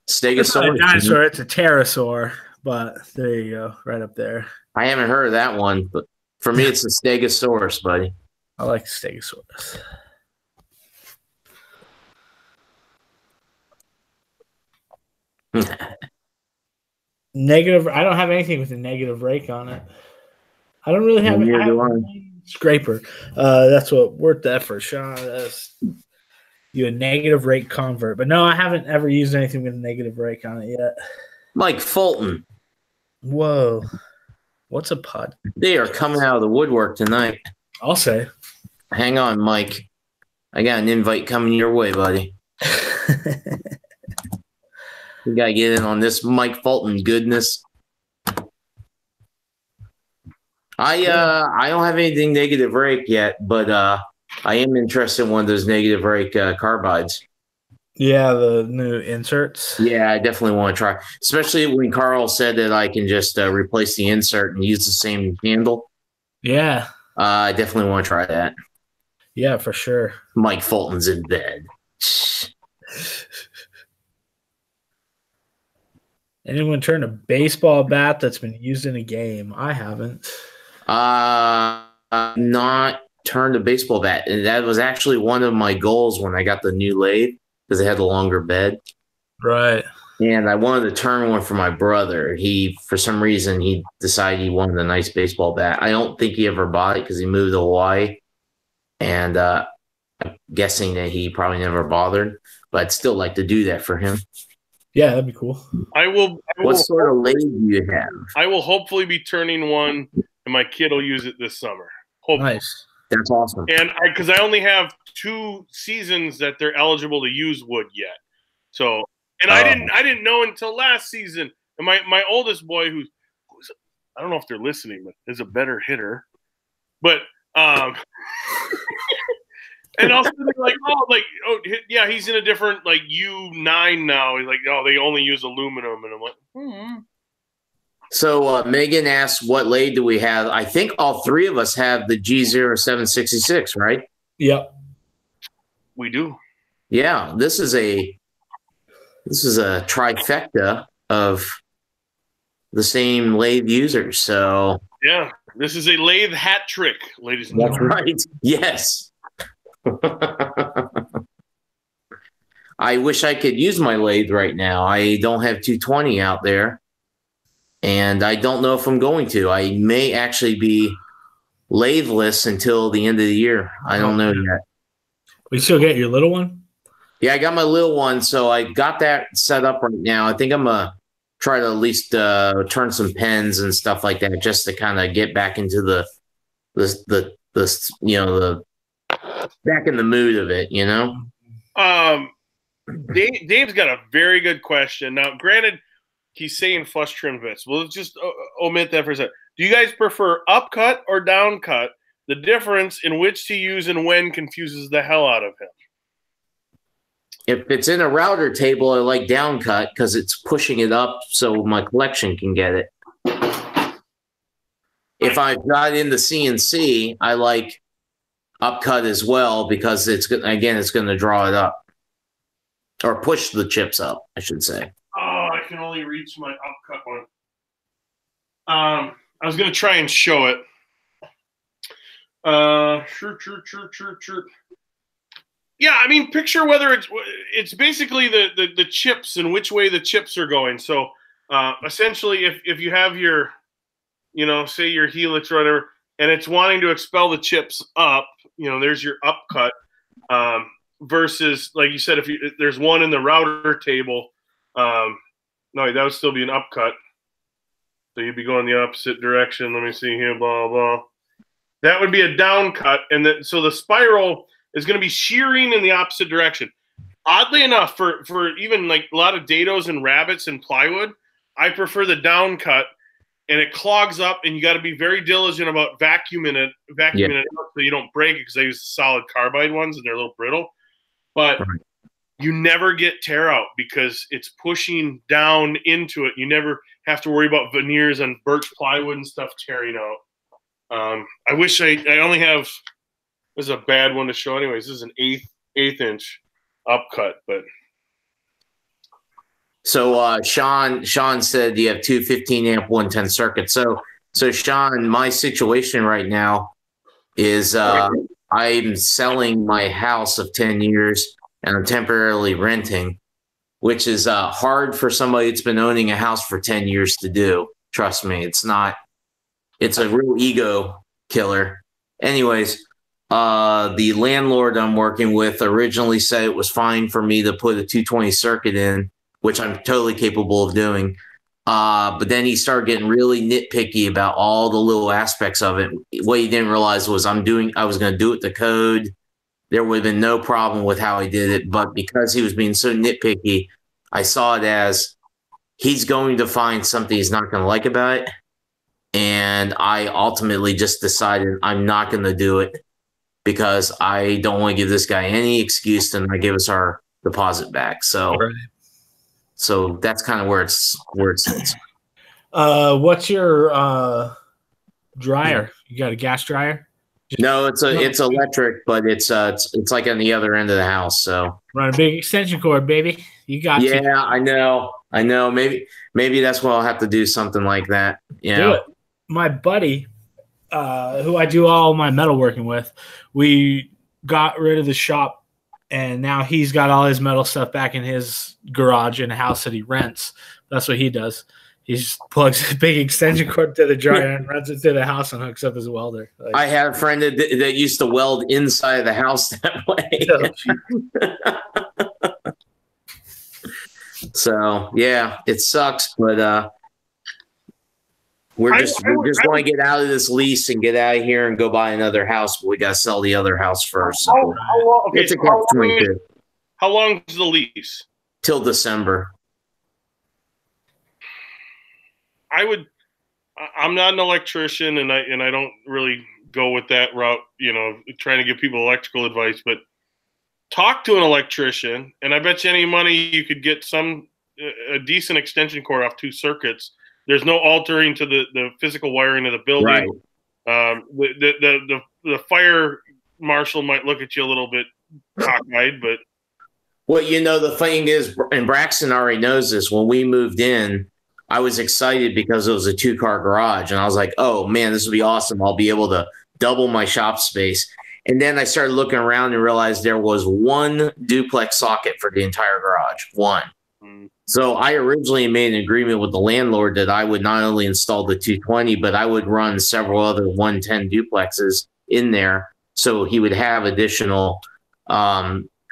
[SPEAKER 3] Stegosaurus.
[SPEAKER 4] It's not a dinosaur. It's a pterosaur. but there you go, right up there.
[SPEAKER 3] I haven't heard of that one, but for me, it's the Stegosaurus, buddy.
[SPEAKER 4] I like Stegosaurus. Negative. I don't have anything with a negative rake on it. I don't really have.
[SPEAKER 3] Neither do I.
[SPEAKER 4] Scraper. That's what worth the effort, Sean. That's you a negative rake convert, but no, I haven't ever used anything with a negative rake on it yet.
[SPEAKER 3] Mike Fulton.
[SPEAKER 4] Whoa, what's a pod?
[SPEAKER 3] They are coming out of the woodwork tonight.
[SPEAKER 4] I'll say.
[SPEAKER 3] Hang on, Mike. I got an invite coming your way, buddy. You gotta get in on this Mike Fulton goodness. I don't have anything negative rake yet, but I am interested in one of those negative rake carbides.
[SPEAKER 4] Yeah, the new inserts.
[SPEAKER 3] Yeah, I definitely want to try, especially when Carl said that I can just replace the insert and use the same handle.
[SPEAKER 4] Yeah.
[SPEAKER 3] I definitely want to try that.
[SPEAKER 4] Yeah, for sure.
[SPEAKER 3] Mike Fulton's in bed.
[SPEAKER 4] Anyone turn a baseball bat that's been used in a game? I haven't.
[SPEAKER 3] Not turned a baseball bat. And that was actually one of my goals when I got the new lathe because it had a longer bed.
[SPEAKER 4] Right.
[SPEAKER 3] And I wanted to turn one for my brother. He, for some reason, he decided he wanted a nice baseball bat. I don't think he ever bought it because he moved to Hawaii. And I'm guessing that he probably never bothered. But I'd still like to do that for him.
[SPEAKER 4] Yeah, that'd be cool.
[SPEAKER 3] What sort of lathe do you have?
[SPEAKER 1] I will hopefully be turning one, and my kid will use it this summer. Hopefully.
[SPEAKER 4] Nice.
[SPEAKER 3] That's awesome.
[SPEAKER 1] And because I only have 2 seasons that they're eligible to use wood yet, so I didn't know until last season. And my oldest boy, who's I don't know if they're listening, but is a better hitter, but and also like yeah, he's in a different like U9 now. He's like, oh, they only use aluminum, and I'm like,
[SPEAKER 3] So Megan asked, what lathe do we have? I think all 3 of us have the G0766, right?
[SPEAKER 4] Yep.
[SPEAKER 1] We do.
[SPEAKER 3] Yeah, this is a trifecta of the same lathe users. So
[SPEAKER 1] yeah, this is a lathe hat trick, ladies and
[SPEAKER 3] that's
[SPEAKER 1] gentlemen.
[SPEAKER 3] right. Yes. I wish I could use my lathe right now. I don't have 220 out there. And I don't know if I'm going to. I may actually be latheless until the end of the year. I don't know yet.
[SPEAKER 4] We still get your little one?
[SPEAKER 3] Yeah, I got my little one, so I got that set up right now. I think I'm gonna try to at least turn some pens and stuff like that, just to kind of get back into the back in the mood of it, you know.
[SPEAKER 1] Dave's got a very good question. Now, granted, he's saying flush trim bits. We'll just omit that for a second. Do you guys prefer upcut or downcut? The difference in which to use and when confuses the hell out of him.
[SPEAKER 3] If it's in a router table, I like downcut because it's pushing it up so my collection can get it. If I've got in the CNC, I like upcut as well because it's going to draw it up or push the chips up, I should say.
[SPEAKER 1] Oh, I can only reach my upcut one. I was going to try and show it. Sure. Yeah, I mean, picture whether it's basically the chips and which way the chips are going. So essentially, if you have your, say your helix or whatever, and it's wanting to expel the chips up, there's your upcut. Versus, like you said, if there's one in the router table, no, that would still be an upcut. So you'd be going the opposite direction. Let me see here, blah, blah. That would be a downcut. And so the spiral is going to be shearing in the opposite direction. Oddly enough, for even like a lot of dados and rabbits and plywood, I prefer the downcut, and it clogs up, and you got to be very diligent about vacuuming it out so you don't break it, because I use solid carbide ones, and they're a little brittle. But you never get tear out because it's pushing down into it. You never have to worry about veneers on birch plywood and stuff tearing out. I wish I only have, this is a bad one to show anyways. This is an eighth inch upcut, but.
[SPEAKER 3] So Sean said you have two 15-amp 110 circuits. So Sean, my situation right now is I'm selling my house of 10 years and I'm temporarily renting, which is hard for somebody that's been owning a house for 10 years to do. Trust me, it's not. It's a real ego killer. Anyways, the landlord I'm working with originally said it was fine for me to put a 220 circuit in, which I'm totally capable of doing. But then he started getting really nitpicky about all the little aspects of it. What he didn't realize was I was going to do it to code. There would have been no problem with how I did it. But because he was being so nitpicky, I saw it as he's going to find something he's not going to like about it. And I ultimately just decided I'm not going to do it because I don't want to give this guy any excuse to not give us our deposit back. So, so that's kind of where it sits.
[SPEAKER 4] What's your dryer? You got a gas dryer?
[SPEAKER 3] No, it's electric, but it's like on the other end of the house. So
[SPEAKER 4] Run a big extension cord, baby. You got
[SPEAKER 3] yeah,
[SPEAKER 4] to.
[SPEAKER 3] I know. Maybe that's what I'll have to do, something like that. Yeah.
[SPEAKER 4] Do it. My buddy, who I do all my metalworking with, we got rid of the shop, and now he's got all his metal stuff back in his garage in a house that he rents. That's what he does. He just plugs a big extension cord to the dryer and runs it to the house and hooks up his welder. Like,
[SPEAKER 3] I had a friend that used to weld inside of the house that way. So yeah, it sucks, but we just want to get out of this lease and get out of here and go buy another house. But we got to sell the other house first. So it's a catch-22.
[SPEAKER 1] How long is the lease?
[SPEAKER 3] Till December.
[SPEAKER 1] I'm not an electrician, and I don't really go with that route, trying to give people electrical advice, but talk to an electrician, and I bet you any money you could get a decent extension cord off 2 circuits. There's no altering to the physical wiring of the building. Right. The fire marshal might look at you a little bit cockeyed, but
[SPEAKER 3] well, the thing is, and Braxton already knows this, when we moved in, I was excited because it was a 2-car garage, and I was like, oh man, this will be awesome. I'll be able to double my shop space. And then I started looking around and realized there was 1 duplex socket for the entire garage. 1. So I originally made an agreement with the landlord that I would not only install the 220, but I would run several other 110 duplexes in there. So he would have additional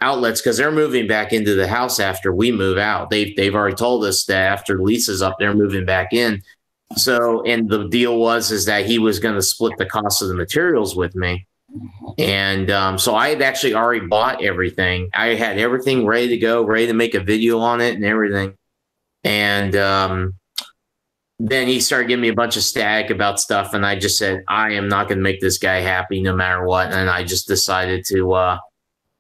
[SPEAKER 3] outlets, because they're moving back into the house after we move out. They've already told us that after the lease is up, they're moving back in. So, and the deal is that he was going to split the cost of the materials with me. And so I had actually already bought everything. I had everything ready to go, ready to make a video on it and everything. And then he started giving me a bunch of static about stuff. And I just said, I am not going to make this guy happy no matter what. And I just decided to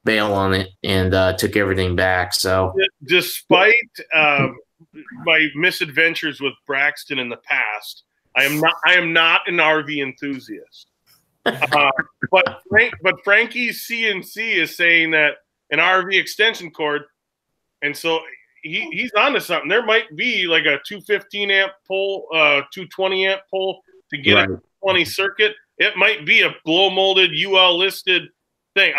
[SPEAKER 3] bail on it and took everything back. So
[SPEAKER 1] despite my misadventures with Braxton in the past, I am not an RV enthusiast. But Frankie's CNC is saying that an RV extension cord, and so he's onto something. There might be like a 215 amp pole, 220 amp pole to get a 20 circuit. It might be a blow molded UL listed thing.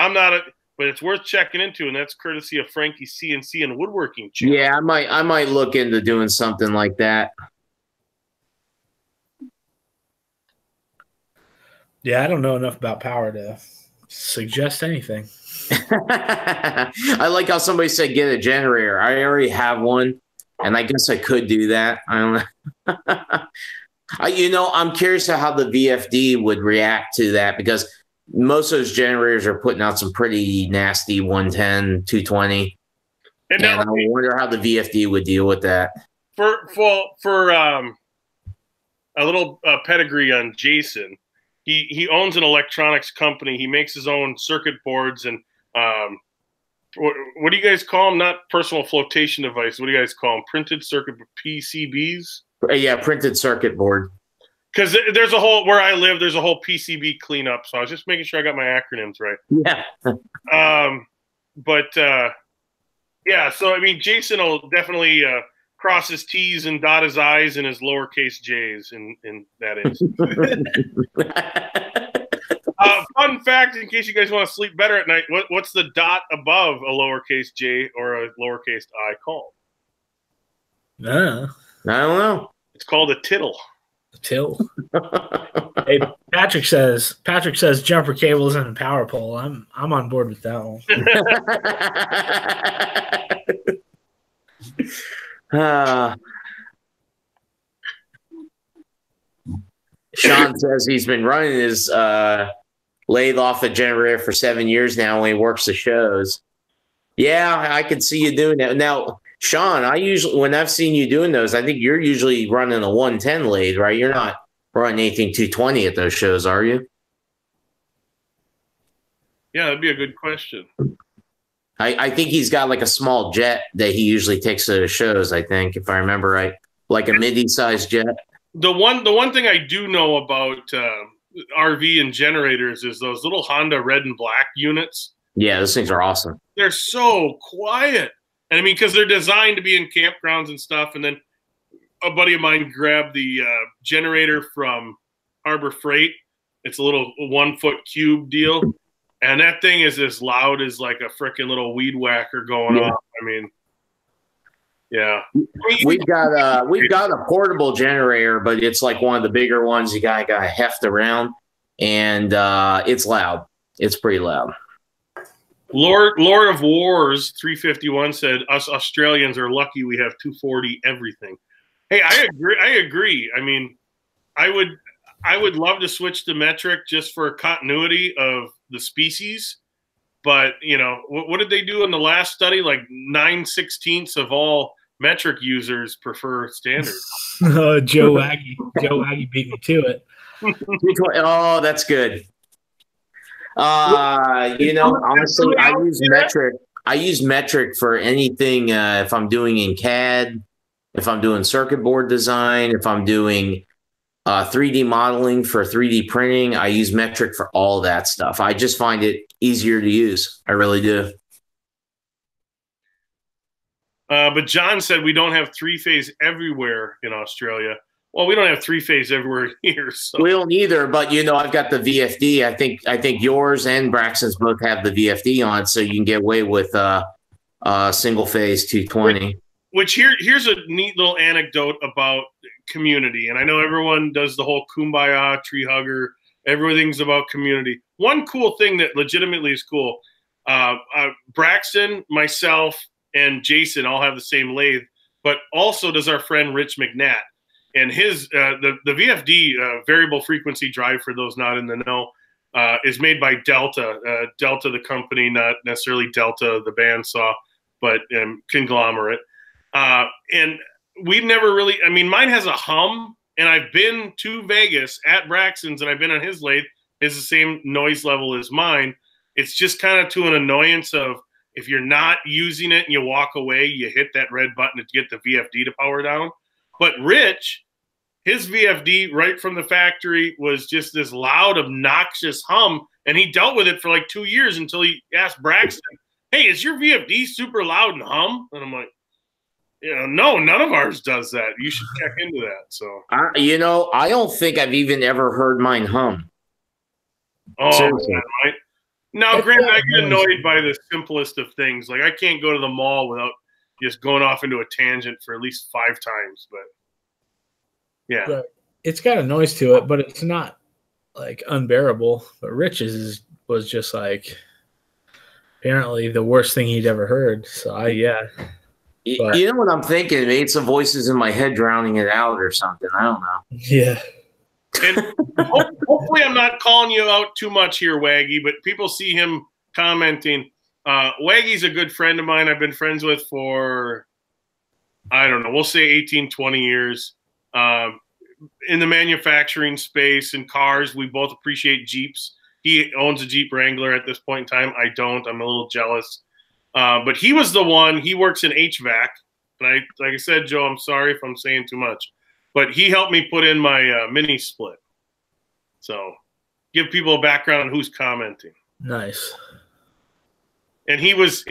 [SPEAKER 1] But it's worth checking into, and that's courtesy of Frankie's CNC and woodworking channel.
[SPEAKER 3] Yeah, I might look into doing something like that.
[SPEAKER 4] Yeah, I don't know enough about power to suggest anything.
[SPEAKER 3] I like how somebody said get a generator. I already have one, and I guess I could do that. I don't know. I'm curious how the VFD would react to that, because most of those generators are putting out some pretty nasty 110, 220. And I wonder how the VFD would deal with that.
[SPEAKER 1] For a little pedigree on Jason, he owns an electronics company. He makes his own circuit boards and what do you guys call them? Not personal flotation device. What do you guys call them? Printed circuit PCBs?
[SPEAKER 3] Yeah, printed circuit board.
[SPEAKER 1] Because there's a whole, where I live, there's a whole PCB cleanup. So I was just making sure I got my acronyms right.
[SPEAKER 3] Yeah.
[SPEAKER 1] Yeah, so I mean, Jason will definitely cross his T's and dot his I's and his lowercase J's in that instance. Fun fact, in case you guys want to sleep better at night, what's the dot above a lowercase J or a lowercase I called?
[SPEAKER 4] I
[SPEAKER 3] don't know.
[SPEAKER 1] It's called a tittle.
[SPEAKER 4] Till. Hey, Patrick says jumper cables and a power pole. I'm on board with that one.
[SPEAKER 3] Sean says he's been running his lathe off the generator for 7 years now when he works the shows. Yeah, I could see you doing that. Now, Sean, when I've seen you doing those, I think you're usually running a 110 lathe, right? You're not running anything 220 at those shows, are you?
[SPEAKER 1] Yeah, that'd be a good question.
[SPEAKER 3] I think he's got like a small jet that he usually takes to the shows, I think, if I remember right. Like a midi-sized jet.
[SPEAKER 1] The one thing I do know about RV and generators is those little Honda red and black units.
[SPEAKER 3] Yeah, those things are awesome.
[SPEAKER 1] They're so quiet. And I mean, because they're designed to be in campgrounds and stuff. And then a buddy of mine grabbed the generator from Harbor Freight. It's a little 1 foot cube deal. And that thing is as loud as like a freaking little weed whacker going off. I mean, yeah.
[SPEAKER 3] We've got a portable generator, but it's like one of the bigger ones you got to heft around. And it's loud. It's pretty loud.
[SPEAKER 1] Lord of Wars 351 said, us Australians are lucky we have 240 everything. Hey, I agree. I mean, I would love to switch to metric just for continuity of the species. But, you know, what did they do in the last study? Like 9/16 of all metric users prefer standard.
[SPEAKER 4] Joe Waggy beat me to it.
[SPEAKER 3] Oh, that's good. You know, honestly, I use metric for anything. If I'm doing in CAD, if I'm doing circuit board design, if I'm doing 3D modeling for 3D printing, I use metric for all that stuff. I just find it easier to use. I really do.
[SPEAKER 1] But John said we don't have three-phase everywhere in Australia. Well, we don't have three-phase everywhere here. So.
[SPEAKER 3] We don't either, but, you know, I've got the VFD. I think yours and Braxton's both have the VFD on it, so you can get away with single-phase 220.
[SPEAKER 1] Which here's a neat little anecdote about community. And I know everyone does the whole kumbaya, tree hugger, everything's about community. One cool thing that legitimately is cool, Braxton, myself, and Jason all have the same lathe, but also does our friend Rich McNatt. And his the VFD variable frequency drive, for those not in the know, is made by Delta. Delta, the company, not necessarily Delta, the bandsaw, but conglomerate. And we've never really, I mean, mine has a hum, and I've been to Vegas at Braxton's, and I've been on his lathe. It's the same noise level as mine. It's just kind of to an annoyance of, if you're not using it and you walk away, you hit that red button to get the VFD to power down. But Rich, his VFD right from the factory was just this loud, obnoxious hum, and he dealt with it for like 2 years until he asked Braxton, hey, is your VFD super loud and hum? And I'm like, you know, no, none of ours does that. You should check into that. So,
[SPEAKER 3] you know, I don't think I've even ever heard mine hum.
[SPEAKER 1] Oh, man, right? Now, granted, I get annoyed by the simplest of things. Like, I can't go to the mall without just going off into a tangent for at least 5 times. But, yeah.
[SPEAKER 4] But it's got a noise to it, but it's not, like, unbearable. But Rich's was just, like, apparently the worst thing he'd ever heard. So, yeah.
[SPEAKER 3] But, you know what I'm thinking? Maybe some voices in my head drowning it out or something. I don't know.
[SPEAKER 4] Yeah.
[SPEAKER 1] And hopefully I'm not calling you out too much here, Waggy, but people see him commenting. Waggy's a good friend of mine. I've been friends with for, I don't know, we'll say 18, 20 years. In the manufacturing space and cars, we both appreciate Jeeps. He owns a Jeep Wrangler at this point in time. I don't. I'm a little jealous. But he was the one. He works in HVAC. And like I said, Joe, I'm sorry if I'm saying too much. But he helped me put in my mini split. So give people a background on who's commenting.
[SPEAKER 4] Nice.
[SPEAKER 1] And he's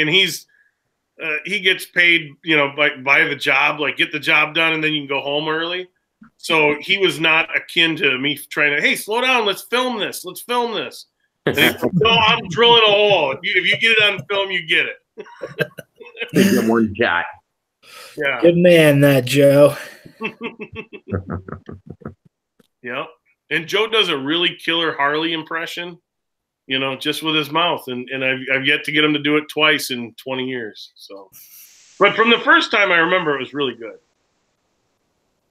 [SPEAKER 1] he gets paid, you know, by the job, like get the job done and then you can go home early. So he was not akin to me trying to, hey, slow down, let's film this. And he's like, no, I'm drilling a hole. If you get it on film, you get it.
[SPEAKER 5] One shot.
[SPEAKER 1] Yeah.
[SPEAKER 4] Good man, that Joe.
[SPEAKER 1] Yeah. And Joe does a really killer Harley impression, you know, just with his mouth. And I've yet to get him to do it twice in 20 years. So, but from the first time, I remember it was really good.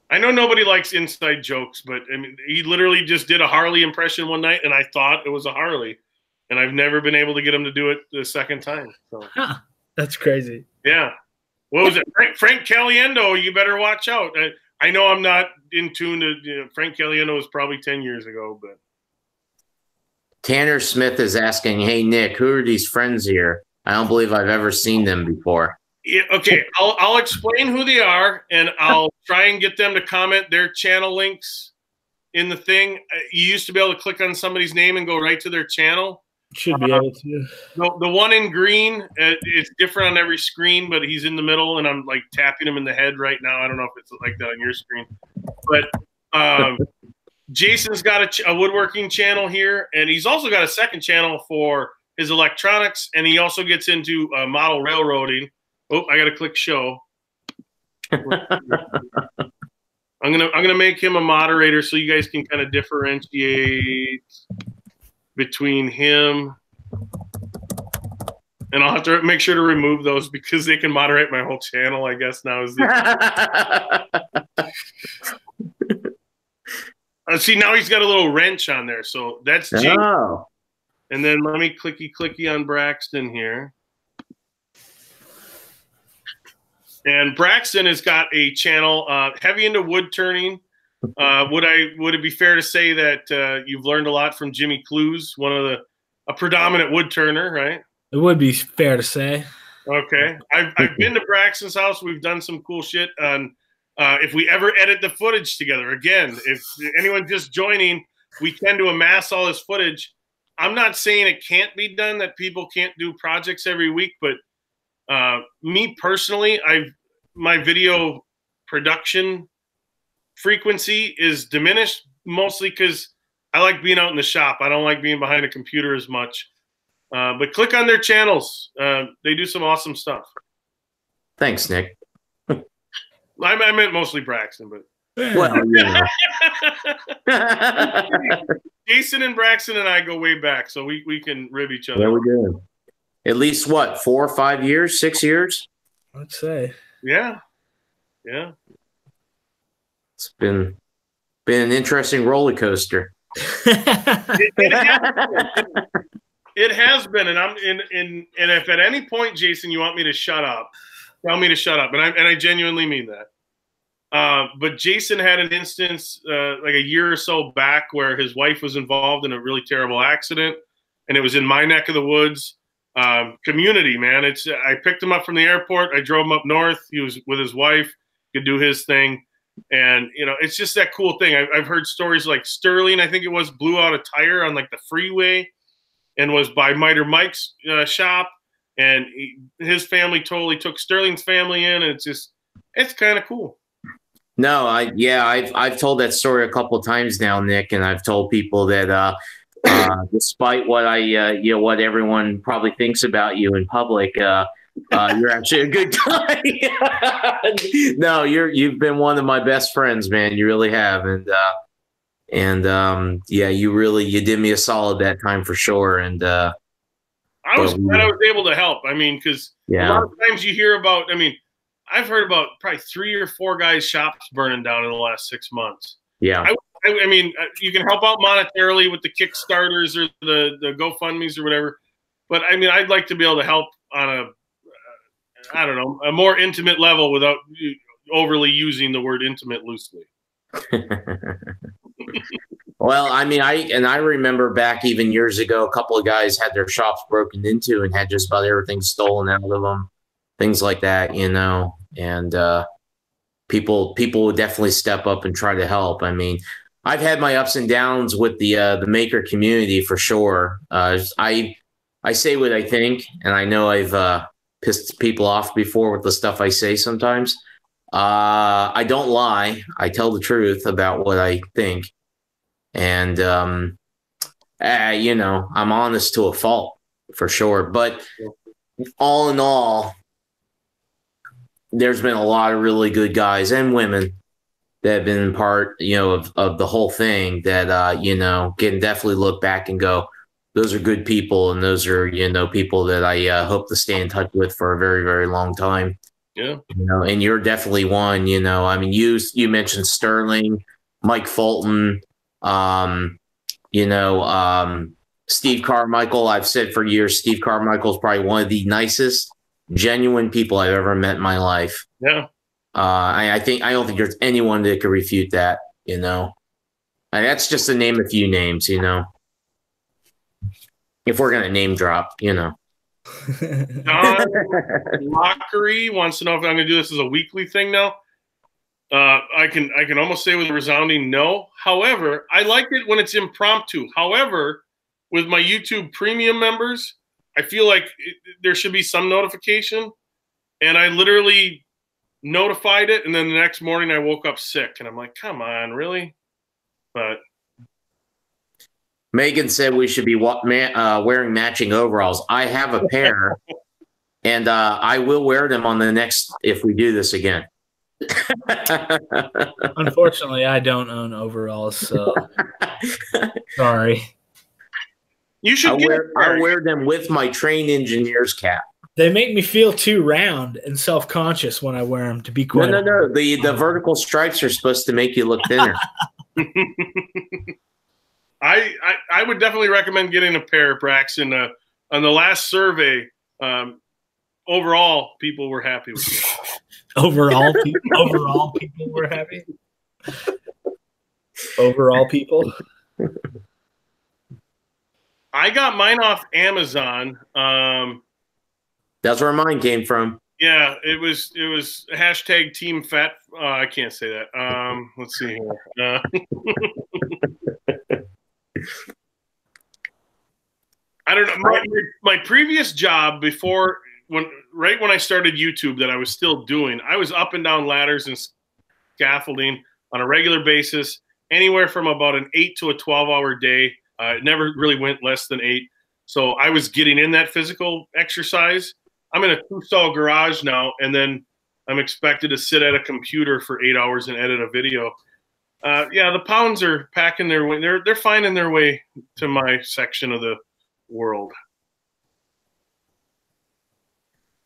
[SPEAKER 1] I know nobody likes inside jokes, but I mean, he literally just did a Harley impression one night, and I thought it was a Harley, and I've never been able to get him to do it the second time. So.
[SPEAKER 4] Huh, that's crazy.
[SPEAKER 1] Yeah. What was it? Frank Caliendo, you better watch out. I know I'm not in tune to, you know, Frank Caliendo was probably 10 years ago, but.
[SPEAKER 3] Tanner Smith is asking, hey, Nick, who are these friends here? I don't believe I've ever seen them before.
[SPEAKER 1] Yeah, okay, I'll explain who they are, and I'll try and get them to comment their channel links in the thing. You used to be able to click on somebody's name and go right to their channel.
[SPEAKER 4] Should be able to.
[SPEAKER 1] The one in green, it's different on every screen, but he's in the middle, and I'm like tapping him in the head right now. I don't know if it's like that on your screen, but Jason's got a woodworking channel here, and he's also got a second channel for his electronics, and he also gets into model railroading. Oh, I got to click show. I'm gonna make him a moderator so you guys can kind of differentiate between him, and I'll have to make sure to remove those because they can moderate my whole channel. I guess now is see, now he's got a little wrench on there, so that's G.
[SPEAKER 3] Oh.
[SPEAKER 1] And then let me clicky on Braxton here. And Braxton has got a channel heavy into wood turning. Would it be fair to say that you've learned a lot from Jimmy Clues, a predominant wood turner, right?
[SPEAKER 4] It would be fair to say.
[SPEAKER 1] Okay, I've been to Braxton's house. We've done some cool shit on. If we ever edit the footage together again, if anyone just joining, we tend to amass all this footage. I'm not saying it can't be done, that people can't do projects every week, but me personally, my video production frequency is diminished mostly because I like being out in the shop. I don't like being behind a computer as much. But click on their channels. They do some awesome stuff.
[SPEAKER 3] Thanks, Nick.
[SPEAKER 1] I meant mostly Braxton, but
[SPEAKER 3] Well,
[SPEAKER 1] Jason and Braxton and I go way back, so we can rib each other.
[SPEAKER 3] there we go. At least what, 4 or 5 years, 6 years?
[SPEAKER 4] I'd say.
[SPEAKER 1] Yeah.
[SPEAKER 3] It's been an interesting roller coaster.
[SPEAKER 1] It has been, and and if at any point, Jason, you want me to shut up, tell me to shut up, and I genuinely mean that. But Jason had an instance like a year or so back where his wife was involved in a really terrible accident, and it was in my neck of the woods. Community, man. I picked him up from the airport. I drove him up north. He was with his wife, could do his thing. And, you know, it's just that cool thing. I've heard stories like Sterling, I think it was, blew out a tire on like the freeway and was by Miter Mike's shop. And his family totally took Sterling's family in. And it's kind of cool.
[SPEAKER 3] No, I've told that story a couple of times now, Nick, and I've told people that despite what what everyone probably thinks about you in public, you're actually a good guy. No, you've been one of my best friends, man. You really have, and you did me a solid that time for sure. And
[SPEAKER 1] I was glad I was able to help. I mean, because a lot of times you hear about. I mean, I've heard about probably 3 or 4 guys' shops burning down in the last 6 months.
[SPEAKER 3] Yeah.
[SPEAKER 1] I mean, you can help out monetarily with the Kickstarters or the GoFundMes or whatever. But, I mean, I'd like to be able to help on a more intimate level without overly using the word intimate loosely.
[SPEAKER 3] Well, I mean, I remember back even years ago, a couple of guys had their shops broken into and had just about everything stolen out of them, things like that, you know, and people would definitely step up and try to help. I mean, I've had my ups and downs with the maker community for sure. I say what I think, and I know I've pissed people off before with the stuff I say sometimes. I don't lie. I tell the truth about what I think. And, I'm honest to a fault for sure. But all in all, there's been a lot of really good guys and women that have been part, of the whole thing that, can definitely look back and go, those are good people. And those are, people that I hope to stay in touch with for a very, very long time.
[SPEAKER 1] Yeah.
[SPEAKER 3] And you're definitely one, I mean, you mentioned Sterling, Mike Fulton, Steve Carmichael. I've said for years, Steve Carmichael is probably one of the nicest, genuine people I've ever met in my life.
[SPEAKER 1] Yeah.
[SPEAKER 3] I don't think there's anyone that could refute that, And that's just to name a few names, if we're going to name drop, John
[SPEAKER 1] Lockery wants to know if I'm going to do this as a weekly thing now. I can almost say with a resounding no. However, I like it when it's impromptu. However, with my YouTube premium members, I feel like there should be some notification. And I literally notified it, and then the next morning I woke up sick, and I'm like, come on, really? But
[SPEAKER 3] Megan said we should be wearing matching overalls. I have a pair, and I will wear them on the next if we do this again.
[SPEAKER 4] Unfortunately, I don't own overalls, so sorry.
[SPEAKER 1] You should.
[SPEAKER 3] I wear them with my trained engineer's cap.
[SPEAKER 4] They make me feel too round and self-conscious when I wear them. To be quite
[SPEAKER 3] no. The vertical stripes are supposed to make you look thinner.
[SPEAKER 1] I would definitely recommend getting a pair, Braxton. On the last survey, overall, people were happy with it.
[SPEAKER 4] Overall people were happy. Overall people.
[SPEAKER 1] I got mine off Amazon.
[SPEAKER 3] That's where mine came from.
[SPEAKER 1] Yeah, it was hashtag Team Fat. I can't say that. Let's see here. I don't know. My previous job before right when I started YouTube that I was still doing, I was up and down ladders and scaffolding on a regular basis, anywhere from about an 8 to a 12-hour day. It never really went less than 8. So I was getting in that physical exercise. I'm in a 2-stall garage now, and then I'm expected to sit at a computer for 8 hours and edit a video. Yeah, the pounds are packing their way. They're finding their way to my section of the world.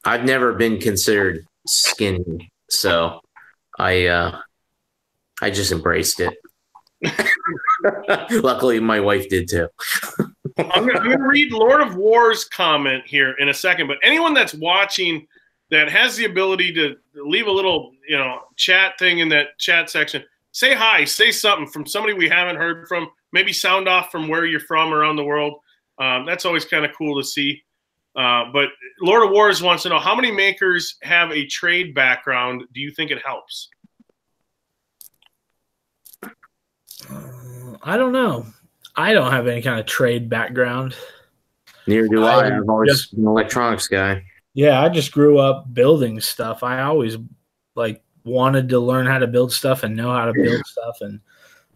[SPEAKER 3] I've never been considered skinny, so I just embraced it. Luckily, my wife did too.
[SPEAKER 1] I'm going to read Lord of War's comment here in a second, but anyone that's watching that has the ability to leave a little, chat thing in that chat section, say hi, say something from somebody we haven't heard from, maybe sound off from where you're from around the world. That's always kind of cool to see. But Lord of Wars wants to know, how many makers have a trade background? Do you think it helps?
[SPEAKER 4] I don't know. I don't have any kind of trade background.
[SPEAKER 3] Neither do I. I've always been an electronics guy.
[SPEAKER 4] Yeah, I just grew up building stuff. I always wanted to learn how to build stuff and know how to build stuff. And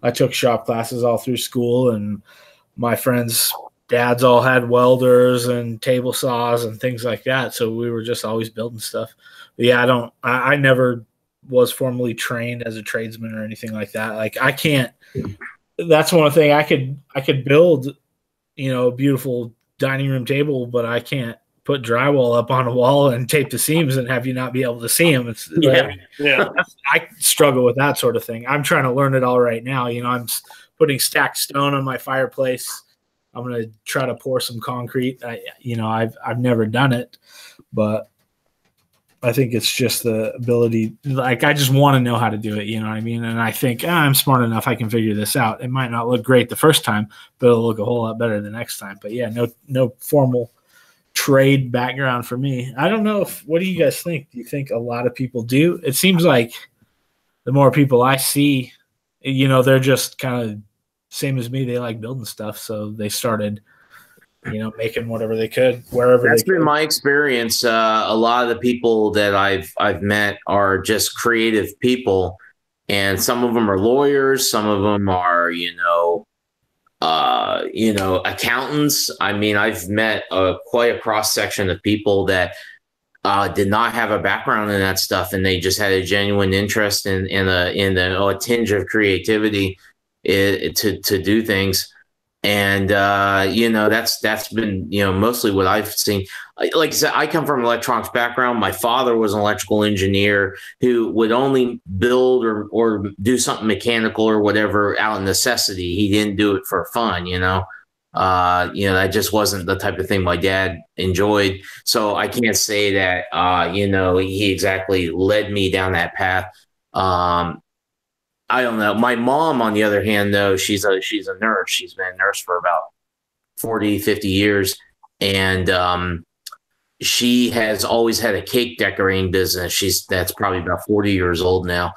[SPEAKER 4] I took shop classes all through school, and my friends' dads all had welders and table saws and things like that. So we were just always building stuff. But yeah, I never was formally trained as a tradesman or anything like that. Like I can't. That's one thing I could build, a beautiful dining room table, but I can't put drywall up on a wall and tape the seams and have you not be able to see them. I struggle with that sort of thing. I'm trying to learn it all right now. I'm putting stacked stone on my fireplace. I'm going to try to pour some concrete. I've never done it, but I think it's just the ability. I just want to know how to do it. You know what I mean? And I think I'm smart enough. I can figure this out. It might not look great the first time, but it'll look a whole lot better the next time. But yeah, no formal trade background for me. I don't know what do you guys think? Do you think a lot of people do? It seems like the more people I see, they're just kind of same as me. They like building stuff. So they started making whatever they could wherever
[SPEAKER 3] That's
[SPEAKER 4] they could.
[SPEAKER 3] been my experience. A lot of the people that I've met are just creative people, and some of them are lawyers, some of them are accountants. I mean, I've met quite a cross section of people that did not have a background in that stuff, and they just had a genuine interest in a tinge of creativity to do things. And that's been mostly what I've seen. Like I said, I come from an electronics background. My father was an electrical engineer who would only build or do something mechanical or whatever out of necessity. He didn't do it for fun, that just wasn't the type of thing my dad enjoyed. So I can't say that he exactly led me down that path. I don't know. My mom, on the other hand, though, she's a nurse. She's been a nurse for about 40, 50 years. And she has always had a cake decorating business. That's probably about 40 years old now.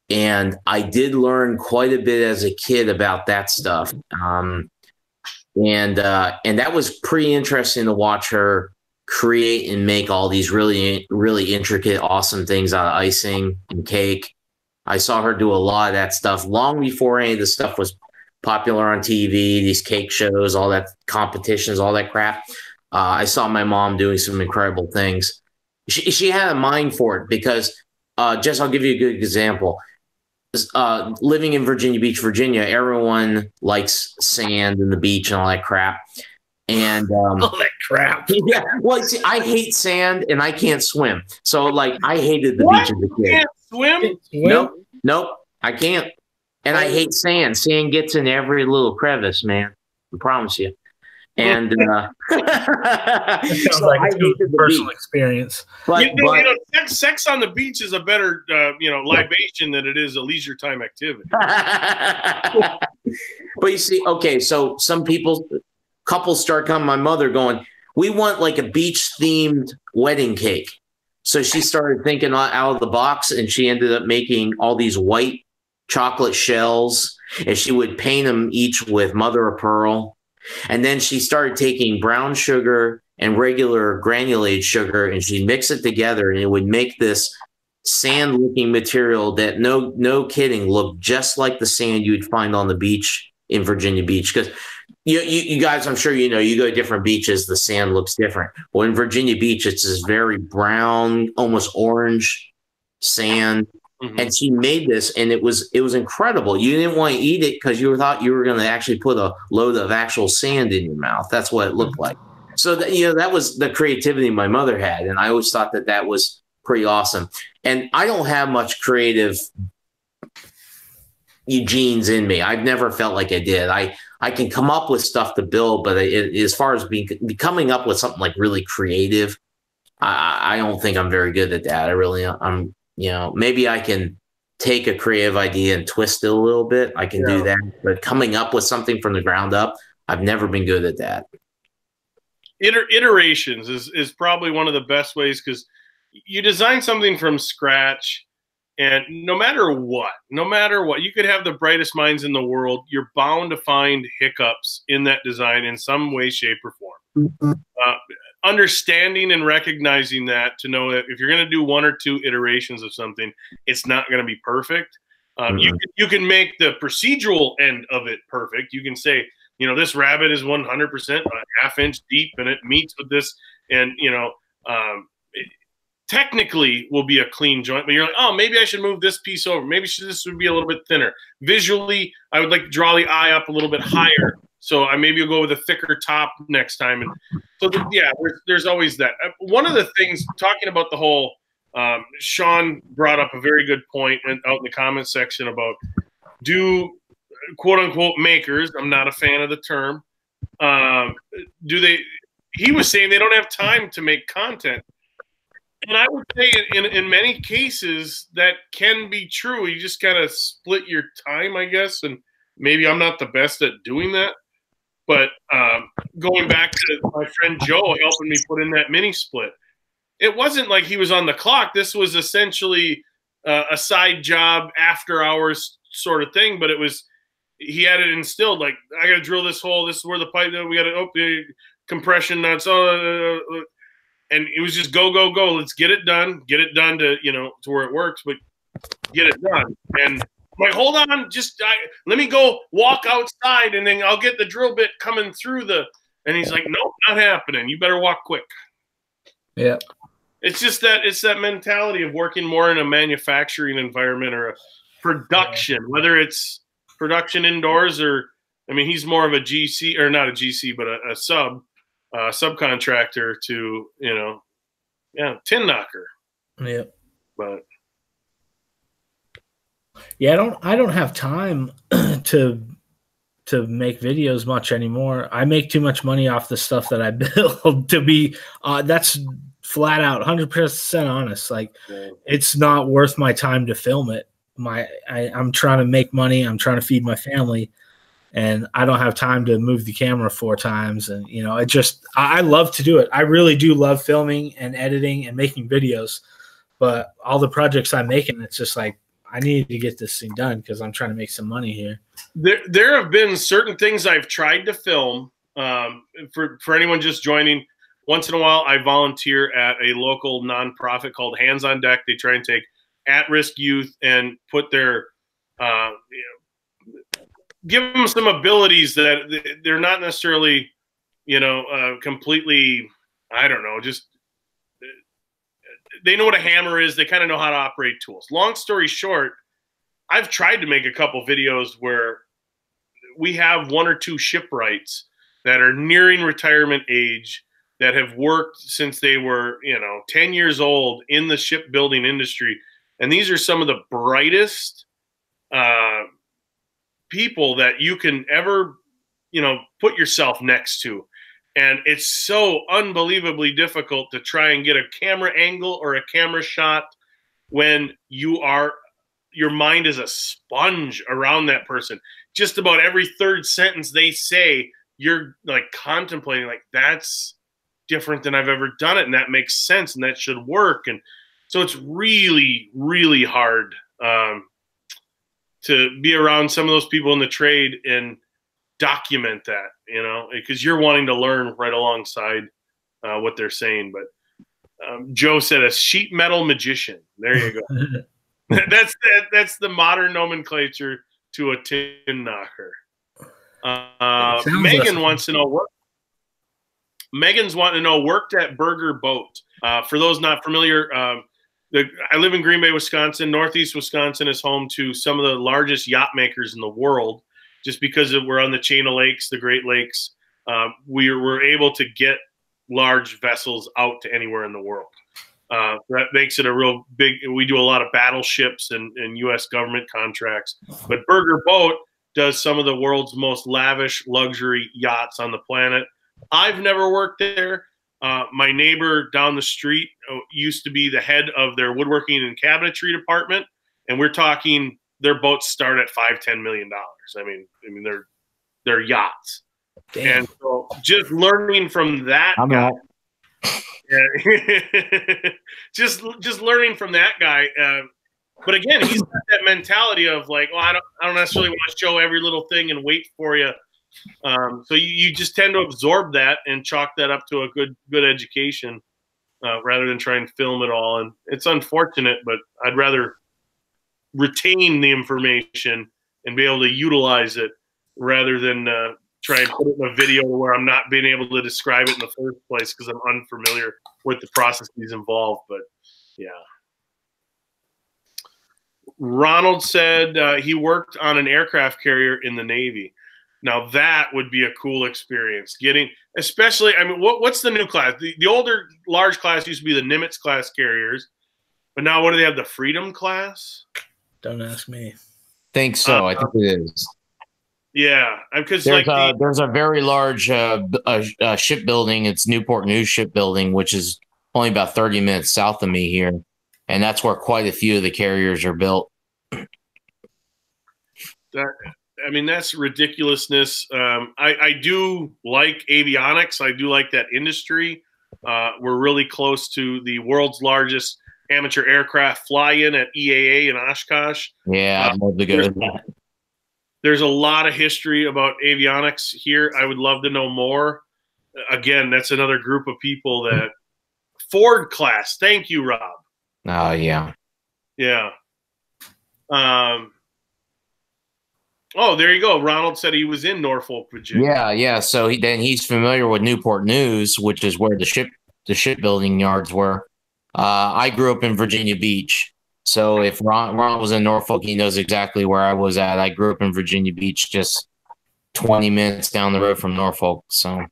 [SPEAKER 3] And I did learn quite a bit as a kid about that stuff. And that was pretty interesting to watch her create and make all these really, really intricate, awesome things out of icing and cake. I saw her do a lot of that stuff long before any of the stuff was popular on TV, these cake shows, all that competitions, all that crap. I saw my mom doing some incredible things. She had a mind for it because I'll give you a good example. Living in Virginia Beach, Virginia, everyone likes sand and the beach and all that crap. And
[SPEAKER 4] all that crap.
[SPEAKER 3] Yeah. Well, see, I hate sand and I can't swim. So I hated the beach as a kid.
[SPEAKER 1] Can't swim?
[SPEAKER 3] Nope, I can't. And I hate sand. Sand gets in every little crevice, man. I promise you. And
[SPEAKER 4] that sounds like a personal experience.
[SPEAKER 3] But,
[SPEAKER 1] sex on the beach is a better libation than it is a leisure time activity.
[SPEAKER 3] But you see, okay, so some couples start coming, my mother going, we want like a beach themed wedding cake. So she started thinking out of the box, and she ended up making all these white chocolate shells, and she would paint them each with mother of pearl. And then she started taking brown sugar and regular granulated sugar, and she'd mix it together, and it would make this sand-looking material that, no kidding, looked just like the sand you'd find on the beach in Virginia Beach. Because you guys, I'm sure you go to different beaches, the sand looks different. Well, in Virginia Beach, it's this very brown, almost orange sand. Mm-hmm. And she made this, and it was incredible. You didn't want to eat it because you thought you were going to actually put a load of actual sand in your mouth. That's what it looked like. So that was the creativity my mother had, and I always thought that was pretty awesome. And I don't have much creative genes in me. I've never felt like I did. I can come up with stuff to build, but as far as coming up with something like really creative, I don't think I'm very good at that. I'm maybe I can take a creative idea and twist it a little bit. I can do that, but coming up with something from the ground up, I've never been good at that.
[SPEAKER 1] Iterations is probably one of the best ways, because you design something from scratch, and no matter what, you could have the brightest minds in the world, you're bound to find hiccups in that design in some way, shape, or form. Mm-hmm. Understanding and recognizing that, to know that if you're going to do one or two iterations of something, it's not going to be perfect. You can make the procedural end of it perfect. You can say, this rabbit is 100% a half-inch deep, and it meets with this, and technically will be a clean joint, but you're like, oh, maybe I should move this piece over. Maybe this would be a little bit thinner. Visually, I would like to draw the eye up a little bit higher. So maybe you'll go with a thicker top next time. And so, there's always that. One of the things, talking about the whole, Sean brought up a very good point out in the comment section about, do quote unquote makers, I'm not a fan of the term, he was saying they don't have time to make content. And I would say in many cases that can be true. You just got to split your time, I guess. And maybe I'm not the best at doing that. But going back to my friend Joe helping me put in that mini split, it wasn't like he was on the clock. This was essentially a side job, after hours sort of thing. But he had it instilled, like, I got to drill this hole. This is where the pipe, we got to compression nuts. And it was just go, go, go. Let's get it done. Get it done to, to where it works, but get it done. And I'm like, hold on, let me go walk outside and then I'll get the drill bit coming through and he's like, nope, not happening. You better walk quick.
[SPEAKER 4] Yeah.
[SPEAKER 1] It's just that mentality of working more in a manufacturing environment or a production, whether it's production indoors or, I mean, he's more of a GC, or not a GC, but a subcontractor to, tin knocker.
[SPEAKER 4] Yeah.
[SPEAKER 1] But
[SPEAKER 4] yeah, I don't have time to make videos much anymore. I make too much money off the stuff that I build to be that's flat out 100% honest. Like, it's not worth my time to film it. I'm trying to make money. I'm trying to feed my family, and I don't have time to move the camera 4 times. And, I love to do it. I really do love filming and editing and making videos, but all the projects I'm making, it's just like, I need to get this thing done because I'm trying to make some money here.
[SPEAKER 1] There have been certain things I've tried to film. For anyone just joining, once in a while I volunteer at a local nonprofit called Hands on Deck. They try and take at-risk youth and put their give them some abilities that they're not necessarily, completely, I don't know, just they know what a hammer is. They kind of know how to operate tools. Long story short, I've tried to make a couple videos where we have 1 or 2 shipwrights that are nearing retirement age that have worked since they were, 10 years old in the shipbuilding industry. And these are some of the brightest people that you can ever, put yourself next to. And it's so unbelievably difficult to try and get a camera angle or a camera shot when your mind is a sponge around that person. Just about every third sentence they say, you're like contemplating, like, that's different than I've ever done it. And that makes sense. And that should work. And so it's really, really hard to be around some of those people in the trade and document that, because you're wanting to learn right alongside what they're saying. But Joe said a sheet metal magician. There you go. That's the modern nomenclature to a tin knocker. Megan wants to know Megan's wanting to know, worked at Burger Boat. For those not familiar, I live in Green Bay, Wisconsin. Northeast Wisconsin is home to some of the largest yacht makers in the world. Just because we're on the chain of lakes, the Great Lakes, we were able to get large vessels out to anywhere in the world. That makes it a real big, we do a lot of battleships and U.S. government contracts. But Burger Boat does some of the world's most lavish luxury yachts on the planet. I've never worked there. My neighbor down the street used to be the head of their woodworking and cabinetry department. And we're talking, their boats start at $5–10 million. I mean, they're yachts. Damn. And so just learning from that guy, just learning from that guy. But again, he's got that mentality of like, well, I don't necessarily want to show every little thing and wait for you. So you just tend to absorb that and chalk that up to a good education rather than try and film it all. And it's unfortunate, but I'd rather retain the information and be able to utilize it rather than try and put it in a video where I'm not being able to describe it in the first place because I'm unfamiliar with the processes involved. But yeah. Ronald said he worked on an aircraft carrier in the Navy. Now that would be a cool experience. Especially, I mean, what's the new class? The older large class used to be the Nimitz class carriers, but now what do they have? The Freedom class?
[SPEAKER 4] Don't ask me.
[SPEAKER 3] Think so. I think it is.
[SPEAKER 1] Yeah, because
[SPEAKER 3] there's a very large shipbuilding. It's Newport News Shipbuilding, which is only about 30 minutes south of me here, and that's where quite a few of the carriers are built.
[SPEAKER 1] That's ridiculousness. I do like avionics. I do like that industry. We're really close to the world's largest amateur aircraft fly-in at EAA in Oshkosh.
[SPEAKER 3] Yeah, I'd love to go to that.
[SPEAKER 1] There's a lot of history about avionics here. I would love to know more. again, that's another group of people that Ford class. Thank you, Rob.
[SPEAKER 3] Oh, yeah.
[SPEAKER 1] Yeah. Oh, there you go. Ronald said he was in Norfolk, Virginia.
[SPEAKER 3] Yeah, yeah. So then he's familiar with Newport News, which is where the shipbuilding yards were. I grew up in Virginia Beach. So if Ron was in Norfolk, he knows exactly where I was at. I grew up in Virginia Beach, just 20 minutes down the road from Norfolk. So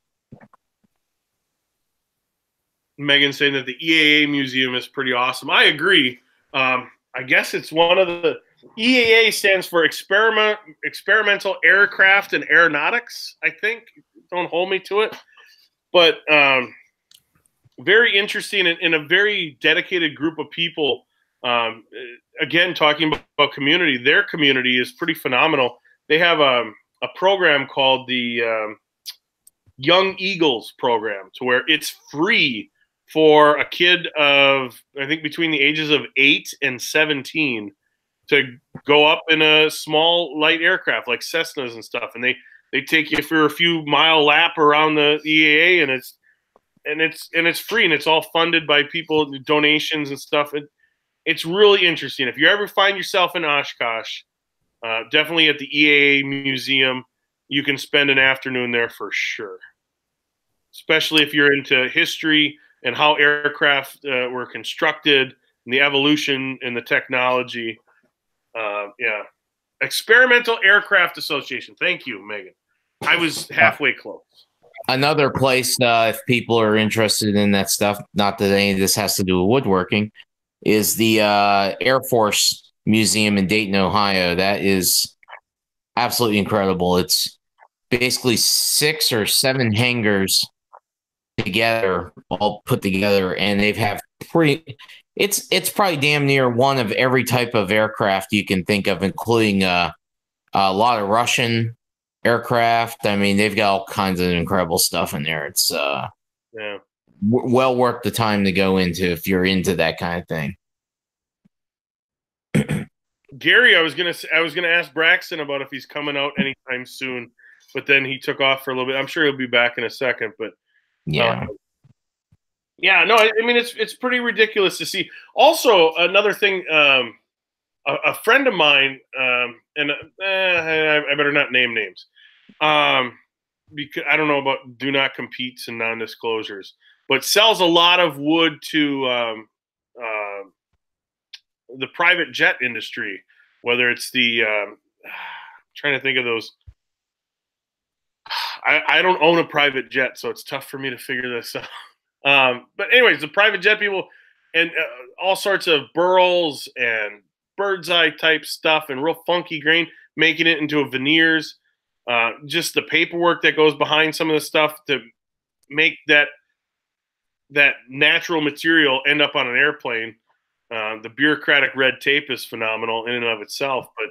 [SPEAKER 1] Megan saying that the EAA museum is pretty awesome. I agree. I guess it's one of the EAA stands for Experimental Aircraft and Aeronautics, I think. Don't hold me to it. But very interesting and a very dedicated group of people. Again, talking about community, their community is pretty phenomenal. They have a program called the Young Eagles program, to where it's free for a kid of, I think, between the ages of 8 and 17 to go up in a small light aircraft like Cessnas and stuff. And they take you for a few mile lap around the EAA, and it's free, and it's all funded by people, donations and stuff. It's really interesting. If you ever find yourself in Oshkosh, definitely at the EAA museum, you can spend an afternoon there for sure. Especially if you're into history and how aircraft were constructed and the evolution and the technology. Yeah. Experimental Aircraft Association. Thank you, Megan. I was halfway close.
[SPEAKER 3] another place, if people are interested in that stuff, not that any of this has to do with woodworking, is the Air Force Museum in Dayton, Ohio. That is absolutely incredible. It's basically 6 or 7 hangars together, all put together, and they've have it's probably damn near one of every type of aircraft you can think of, including a lot of Russian aircraft. I mean, they've got all kinds of incredible stuff in there. It's well worth the time to go into if you're into that kind of thing.
[SPEAKER 1] Gary, I was gonna ask Braxton about if he's coming out anytime soon, but then he took off for a little bit. I'm sure he'll be back in a second, but
[SPEAKER 3] yeah.
[SPEAKER 1] Yeah, no, I mean it's pretty ridiculous to see. Also, another thing, a friend of mine, and I better not name names, because I don't know about do not competes and non-disclosures, but sells a lot of wood to the private jet industry, whether it's the trying to think of those. I don't own a private jet, so it's tough for me to figure this out. But anyways, the private jet people and all sorts of burls and bird's eye type stuff and real funky grain, making it into a veneers. Just the paperwork that goes behind some of the stuff to make that natural material end up on an airplane. The bureaucratic red tape is phenomenal in and of itself, but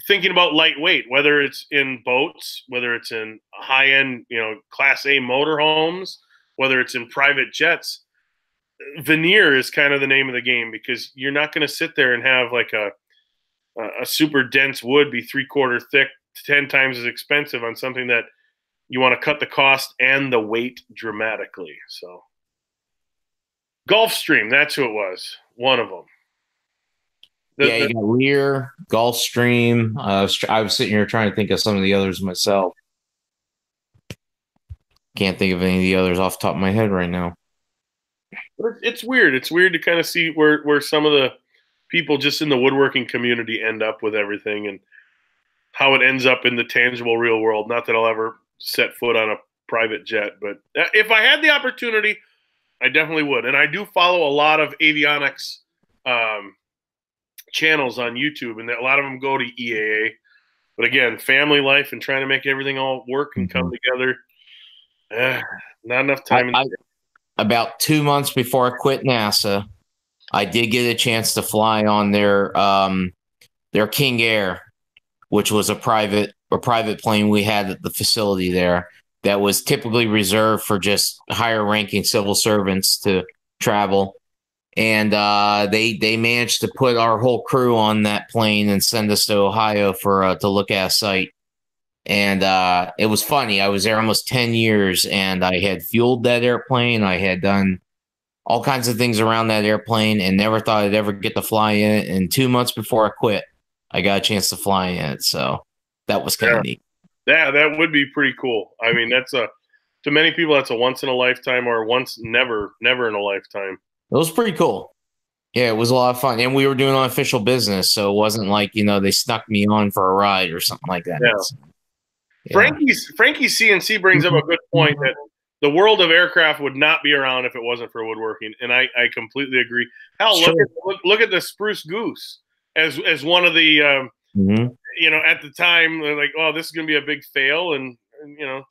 [SPEAKER 1] thinking about lightweight, whether it's in boats, whether it's in high-end, Class A motorhomes, whether it's in private jets, veneer is kind of the name of the game, because you're not going to sit there and have like a super dense wood be 3/4 thick, 10 times as expensive on something that you want to cut the cost and the weight dramatically. So Gulfstream, that's who it was. One of them.
[SPEAKER 3] You got Lear, Gulfstream. I was sitting here trying to think of some of the others myself. Can't think of any of the others off the top of my head right now.
[SPEAKER 1] It's weird. It's weird to kind of see where some of the people just in the woodworking community end up with everything and how it ends up in the tangible real world. Not that I'll ever set foot on a private jet, but if I had the opportunity, I definitely would. And I do follow a lot of avionics channels on YouTube, and a lot of them go to EAA. But again, family life and trying to make everything all work and come together. Not enough time.
[SPEAKER 3] About 2 months before I quit NASA, I did get a chance to fly on their King Air, which was a private plane we had at the facility there that was typically reserved for just higher ranking civil servants to travel. And they managed to put our whole crew on that plane and send us to Ohio to look at a site. And it was funny. I was there almost 10 years, and I had fueled that airplane. I had done all kinds of things around that airplane and never thought I'd ever get to fly in it. And 2 months before I quit, I got a chance to fly in it. So that was kind of neat.
[SPEAKER 1] Yeah, that would be pretty cool. I mean, to many people, that's a once in a lifetime or never in a lifetime.
[SPEAKER 3] It was pretty cool. Yeah, it was a lot of fun. And we were doing unofficial business. So it wasn't like, they snuck me on for a ride or something like that.
[SPEAKER 1] Yeah. Frankie's CNC brings up a good point that the world of aircraft would not be around if it wasn't for woodworking, and I completely agree. Hell, look at the Spruce Goose as one of the at the time they're like, oh, this is going to be a big fail, and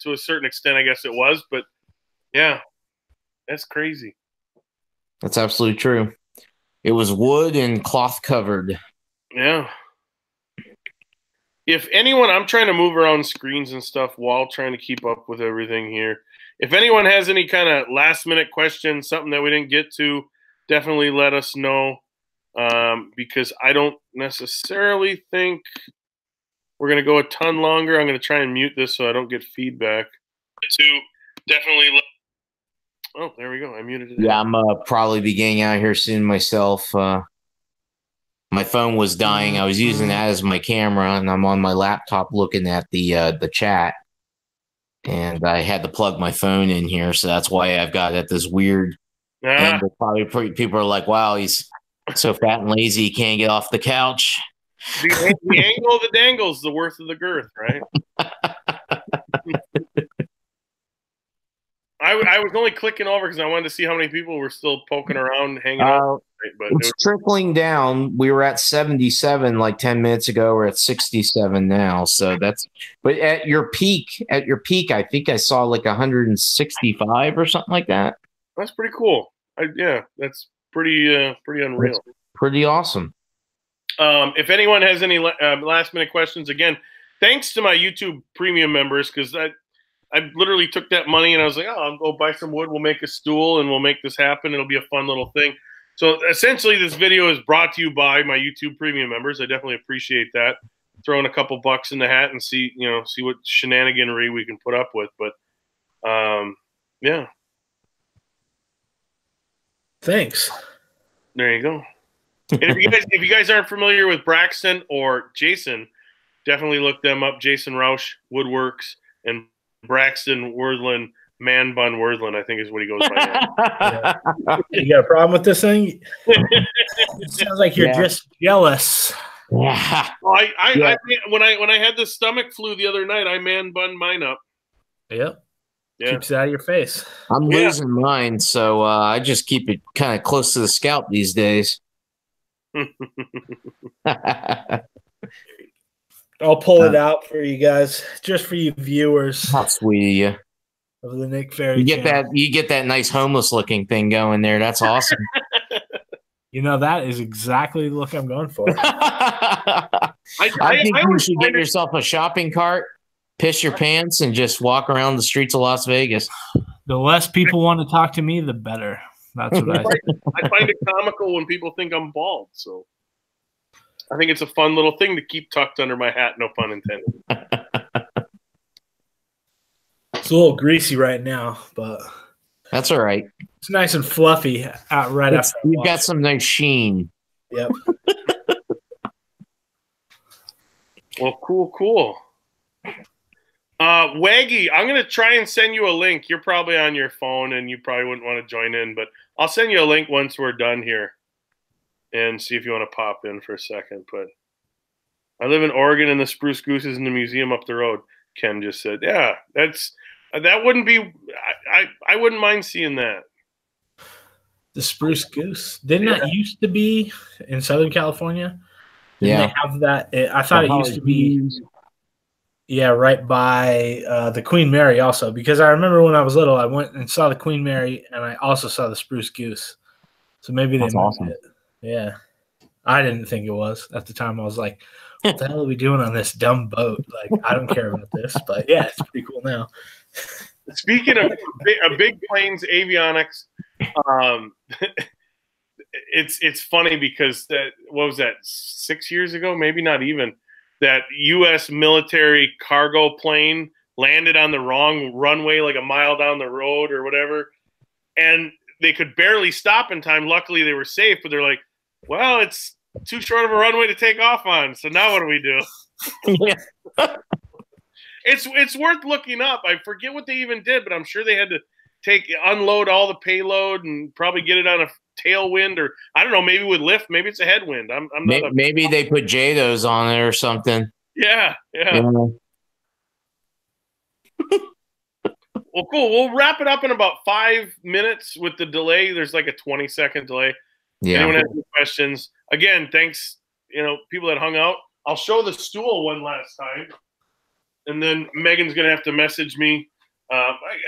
[SPEAKER 1] to a certain extent, I guess it was, but yeah, that's crazy.
[SPEAKER 3] That's absolutely true. It was wood and cloth covered.
[SPEAKER 1] Yeah. If anyone, I'm trying to move around screens and stuff while trying to keep up with everything here. If anyone has any kind of last minute questions, something that we didn't get to, definitely let us know, because I don't necessarily think we're going to go a ton longer. I'm going to try and mute this so I don't get feedback. Oh, there we go. I muted it.
[SPEAKER 3] Yeah, I'm probably be getting out here soon myself. My phone was dying. I was using that as my camera, and I'm on my laptop looking at the chat. And I had to plug my phone in here, so that's why I've got at this weird angle. Probably people are like, "Wow, he's so fat and lazy, he can't get off the couch."
[SPEAKER 1] The angle of the dangle's the worth of the girth, right? I was only clicking over because I wanted to see how many people were still poking around, hanging out. But
[SPEAKER 3] it's trickling down. We were at 77 like 10 minutes ago. We're at 67 now. So but at your peak, I think I saw like 165 or something like that.
[SPEAKER 1] That's pretty cool. That's pretty unreal.
[SPEAKER 3] That's pretty awesome.
[SPEAKER 1] If anyone has any last minute questions, again, thanks to my YouTube premium members, because I literally took that money and I was like, oh, I'll go buy some wood. We'll make a stool and we'll make this happen. It'll be a fun little thing. So essentially, this video is brought to you by my YouTube premium members. I definitely appreciate that. Throwing a couple bucks in the hat and see what shenaniganry we can put up with. But yeah.
[SPEAKER 4] Thanks.
[SPEAKER 1] There you go. And if you guys aren't familiar with Braxton or Jason, definitely look them up. Jason Roush Woodworks and Braxton Wordland, Man Bun Wordland, I think is what he goes by.
[SPEAKER 4] Yeah. You got a problem with this thing? It sounds like you're just jealous.
[SPEAKER 3] Yeah.
[SPEAKER 1] Well, when I had the stomach flu the other night, I man bun mine up.
[SPEAKER 4] Yep.
[SPEAKER 1] Yeah.
[SPEAKER 4] Keeps it out of your face.
[SPEAKER 3] I'm losing mine, so I just keep it kind of close to the scalp these days.
[SPEAKER 4] I'll pull it out for you guys, just for you viewers.
[SPEAKER 3] How sweet of you.
[SPEAKER 4] Of the Nick Ferry.
[SPEAKER 3] You get that nice homeless looking thing going there. That's awesome.
[SPEAKER 4] That is exactly the look I'm going for.
[SPEAKER 3] I think you should get yourself a shopping cart, piss your pants, and just walk around the streets of Las Vegas.
[SPEAKER 4] The less people want to talk to me, the better. That's what I think.
[SPEAKER 1] I find it comical when people think I'm bald, so I think it's a fun little thing to keep tucked under my hat, no pun intended.
[SPEAKER 4] It's a little greasy right now, but
[SPEAKER 3] that's all right.
[SPEAKER 4] It's nice and fluffy after.
[SPEAKER 3] You've got some nice sheen.
[SPEAKER 4] Yep.
[SPEAKER 1] Well, cool. Waggy, I'm going to try and send you a link. You're probably on your phone and you probably wouldn't want to join in, but I'll send you a link once we're done here and see if you want to pop in for a second. But I live in Oregon and the Spruce Goose is in the museum up the road, Ken just said. Yeah, that wouldn't be – I wouldn't mind seeing that.
[SPEAKER 4] The Spruce Goose? Didn't that used to be in Southern California? Didn't they have that? I thought it used to be – yeah, right by the Queen Mary also, because I remember when I was little, I went and saw the Queen Mary, and I also saw the Spruce Goose. So maybe that's awesome. Yeah. I didn't think it was. At the time, I was like, what the hell are we doing on this dumb boat? Like, I don't care about this, but yeah, it's pretty cool now.
[SPEAKER 1] Speaking of big planes avionics, it's funny because what was that, 6 years ago? Maybe not even. that U.S. military cargo plane landed on the wrong runway, like a mile down the road or whatever, and they could barely stop in time. Luckily, they were safe, but they're like, well, it's too short of a runway to take off on. So now what do we do?
[SPEAKER 3] Yeah.
[SPEAKER 1] It's worth looking up. I forget what they even did, but I'm sure they had to unload all the payload and probably get it on a tailwind, or I don't know, maybe with lift, maybe it's a headwind. I'm not
[SPEAKER 3] maybe they put JADOs on it or something.
[SPEAKER 1] Yeah. Well, cool. We'll wrap it up in about 5 minutes with the delay. There's like a 20-second delay.
[SPEAKER 3] Yeah.
[SPEAKER 1] Anyone has any questions? Again, thanks, people that hung out. I'll show the stool one last time, and then Megan's going to have to message me.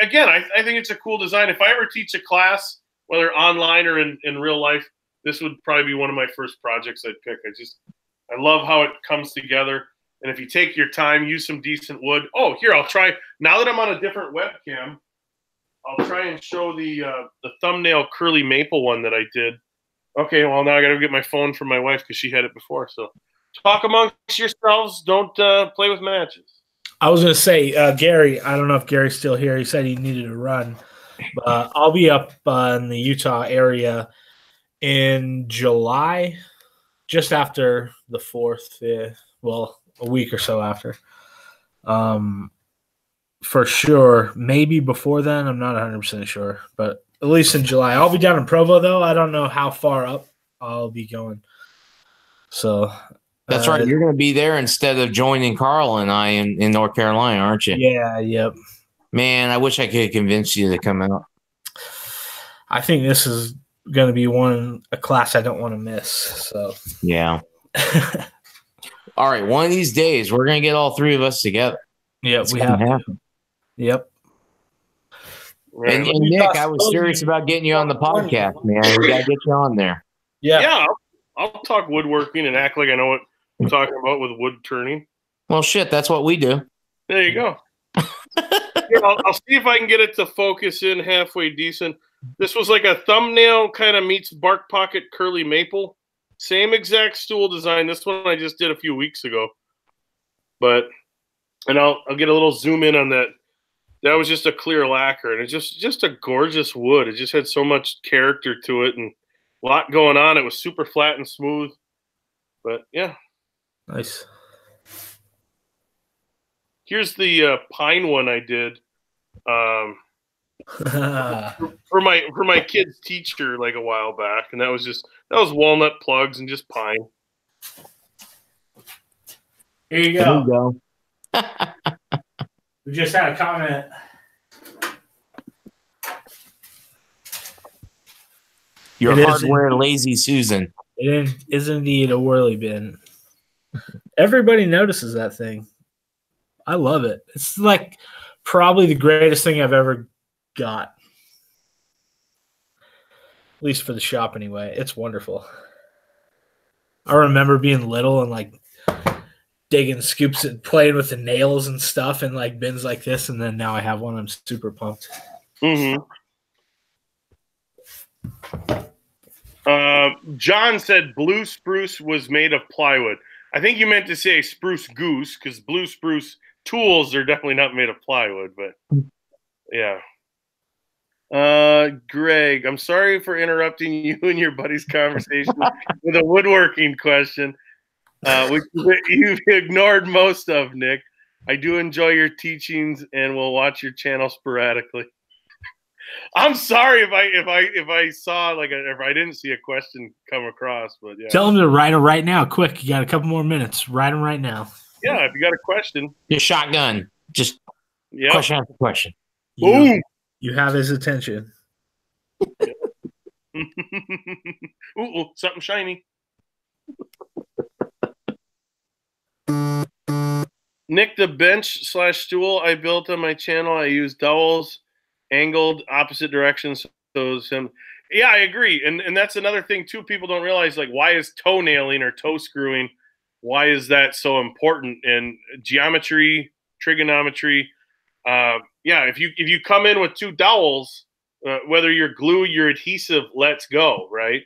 [SPEAKER 1] Again, I think it's a cool design. If I ever teach a class, whether online or in real life, this would probably be one of my first projects I'd pick. I love how it comes together. And if you take your time, use some decent wood. Oh, here, I'll try. Now that I'm on a different webcam, I'll try and show the thumbnail curly maple one that I did. Okay, well, now I got to get my phone from my wife because she had it before. So talk amongst yourselves. Don't play with matches.
[SPEAKER 4] I was going to say, Gary, I don't know if Gary's still here. He said he needed to run. But I'll be up in the Utah area in July, just after the 4th. Yeah, well, a week or so after. For sure. Maybe before then. I'm not 100% sure. But at least in July. I'll be down in Provo, though. I don't know how far up I'll be going. So
[SPEAKER 3] that's right. You're going to be there instead of joining Carl and I in North Carolina, aren't you?
[SPEAKER 4] Yeah, yep.
[SPEAKER 3] Man, I wish I could convince you to come out.
[SPEAKER 4] I think this is going to be a class I don't want to miss. So
[SPEAKER 3] yeah. All right, one of these days we're going to get all three of us together.
[SPEAKER 4] Yeah, we have to. Yep.
[SPEAKER 3] And Nick, I was serious about getting you on the podcast, man. We got to get you on there.
[SPEAKER 1] Yeah. I'll talk woodworking and act like I know what I'm talking about with wood turning.
[SPEAKER 3] Well, shit, that's what we do.
[SPEAKER 1] There you go. I'll see if I can get it to focus in halfway decent. This was like a thumbnail kind of meets bark pocket curly maple. Same exact stool design. This one I just did a few weeks ago. And I'll get a little zoom in on that. That was just a clear lacquer, and it's just a gorgeous wood. It just had so much character to it and a lot going on. It was super flat and smooth. But yeah.
[SPEAKER 4] Nice.
[SPEAKER 1] Here's the pine one I did for my kid's teacher like a while back, and that was walnut plugs and just pine.
[SPEAKER 4] Here you go. We just had a comment.
[SPEAKER 3] Your hardware lazy Susan.
[SPEAKER 4] It is indeed a whirly bin. Everybody notices that thing. I love it. It's like probably the greatest thing I've ever got. At least for the shop anyway. It's wonderful. I remember being little and like digging scoops and playing with the nails and stuff in like bins like this, and then now I have one. I'm super pumped.
[SPEAKER 1] Mm-hmm. John said blue spruce was made of plywood. I think you meant to say spruce goose, because blue spruce tools are definitely not made of plywood, but yeah. Greg, I'm sorry for interrupting you and your buddy's conversation with a woodworking question, which you've ignored most of, Nick. I do enjoy your teachings and will watch your channel sporadically. I'm sorry if I saw if I didn't see a question come across, but yeah.
[SPEAKER 4] Tell him to write it right now, quick. You got a couple more minutes. Write them right now.
[SPEAKER 1] Yeah, if you got a question,
[SPEAKER 3] your shotgun, just question after question.
[SPEAKER 1] Boom!
[SPEAKER 4] You have his attention.
[SPEAKER 1] Ooh, something shiny. Nick, the bench/stool I built on my channel, I use dowels angled opposite directions. So yeah, I agree. And that's another thing too. People don't realize, like, why is toe nailing or toe screwing? Why is that so important in geometry, trigonometry? Yeah, if you come in with two dowels, whether your glue, your adhesive, let's go, right?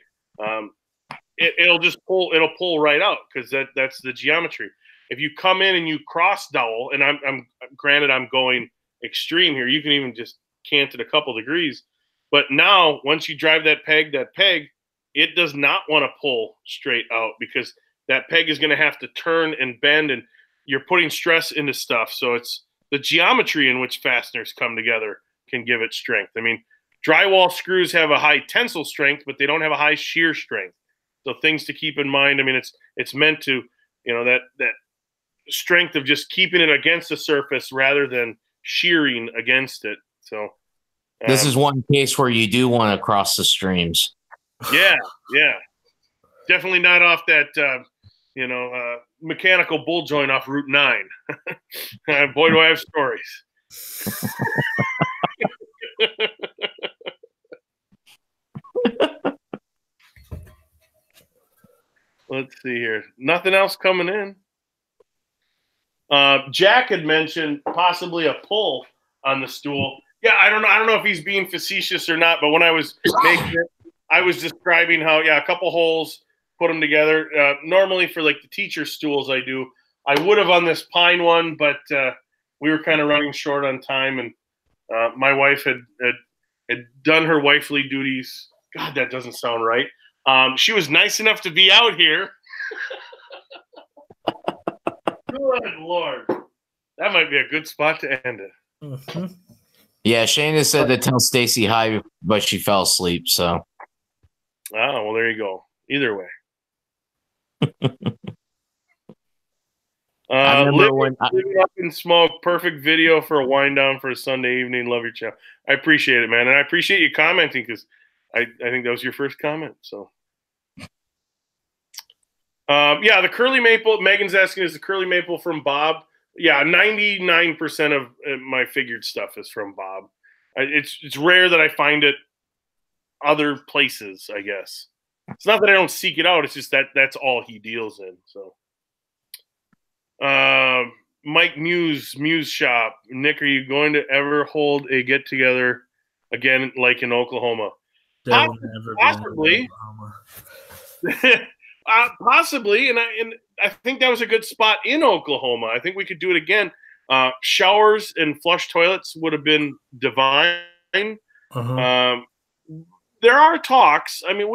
[SPEAKER 1] It'll just pull right out because that's the geometry. if you come in and you cross dowel, and I'm granted I'm going extreme here, you can even just cant it a couple degrees. But now, once you drive that peg, it does not want to pull straight out, because that peg is going to have to turn and bend, and you're putting stress into stuff. So it's the geometry in which fasteners come together can give it strength. I mean, drywall screws have a high tensile strength, but they don't have a high shear strength. So things to keep in mind. I mean, it's meant to, that strength of just keeping it against the surface rather than shearing against it. So
[SPEAKER 3] this is one case where you do want to cross the streams.
[SPEAKER 1] Yeah. Definitely not off that, mechanical bull joint off Route 9. Boy, do I have stories. Let's see here. Nothing else coming in. Jack had mentioned possibly a pull on the stool. Yeah, I don't know if he's being facetious or not, but when I was making it, I was describing how, a couple holes, put them together. Normally for like the teacher stools I would have on this pine one, but we were kind of running short on time, and my wife had done her wifely duties. God, that doesn't sound right. She was nice enough to be out here. Good Lord. That might be a good spot to end it.
[SPEAKER 4] Mm-hmm.
[SPEAKER 3] Yeah, Shayna said to tell Stacy hi, but she fell asleep, so.
[SPEAKER 1] Oh, well, there you go. Either way.
[SPEAKER 3] I remember
[SPEAKER 1] Living Up in Smoke, perfect video for a wind down for a Sunday evening. Love your channel. I appreciate it, man. And I appreciate you commenting, because I think that was your first comment. So, the curly maple, Megan's asking, is the curly maple from Bob? Yeah, 99% of my figured stuff is from Bob. It's rare that I find it other places, I guess. It's not that I don't seek it out. It's just that's all he deals in. So, Mike Muse Shop. Nick, are you going to ever hold a get together again, like in Oklahoma? Possibly. Possibly, and I think that was a good spot in Oklahoma. I think we could do it again. Showers and flush toilets would have been divine.
[SPEAKER 4] Uh-huh.
[SPEAKER 1] There are talks. I mean,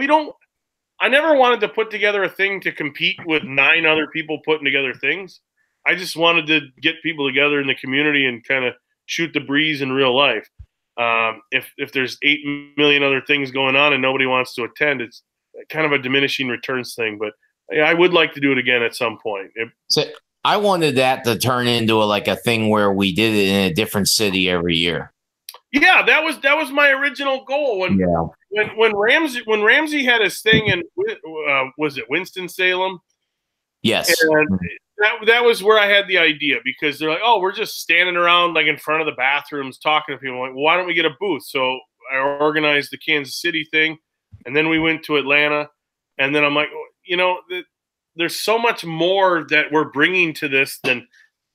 [SPEAKER 1] I never wanted to put together a thing to compete with 9 other people putting together things. I just wanted to get people together in the community and kind of shoot the breeze in real life. If there's 8 million other things going on and nobody wants to attend, it's kind of a diminishing returns thing. But I would like to do it again at some point.
[SPEAKER 3] So I wanted that to turn into a thing where we did it in a different city every year.
[SPEAKER 1] Yeah, that was my original goal. When Ramsey had his thing in, was it Winston-Salem?
[SPEAKER 3] Yes.
[SPEAKER 1] And that was where I had the idea, because they're like, oh, we're just standing around like in front of the bathrooms talking to people. I'm like, well, why don't we get a booth? So I organized the Kansas City thing, and then we went to Atlanta, and then I'm like, there's so much more that we're bringing to this than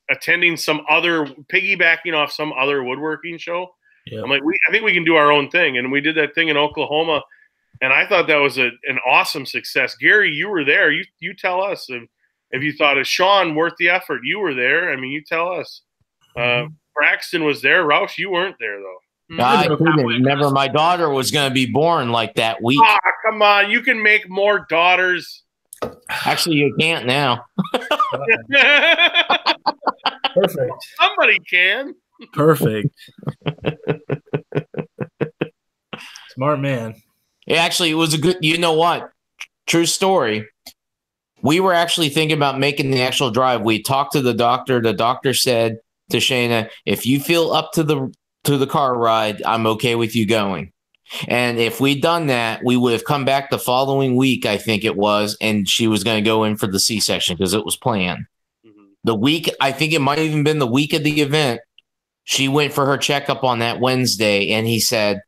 [SPEAKER 1] attending piggybacking off some other woodworking show. Yep. I'm like, I think we can do our own thing, and we did that thing in Oklahoma, and I thought that was an awesome success. Gary, you were there. You tell us if you thought of Sean worth the effort. You were there. I mean, you tell us. Braxton was there. Roush, you weren't there though.
[SPEAKER 3] I couldn't. Remember, my daughter was going to be born like that week.
[SPEAKER 1] Ah, come on, you can make more daughters.
[SPEAKER 3] Actually, you can't now.
[SPEAKER 4] Perfect.
[SPEAKER 1] Somebody can.
[SPEAKER 4] Perfect. Smart man.
[SPEAKER 3] Actually, it was a good, you know what? True story. We were actually thinking about making the actual drive. We talked to the doctor. The doctor said to Shayna, if you feel up to the car ride, I'm okay with you going. And if we'd done that, we would have come back the following week, I think it was, and she was going to go in for the C-section because it was planned. Mm-hmm. The week, I think it might have even been the week of the event, she went for her checkup on that Wednesday, and he said,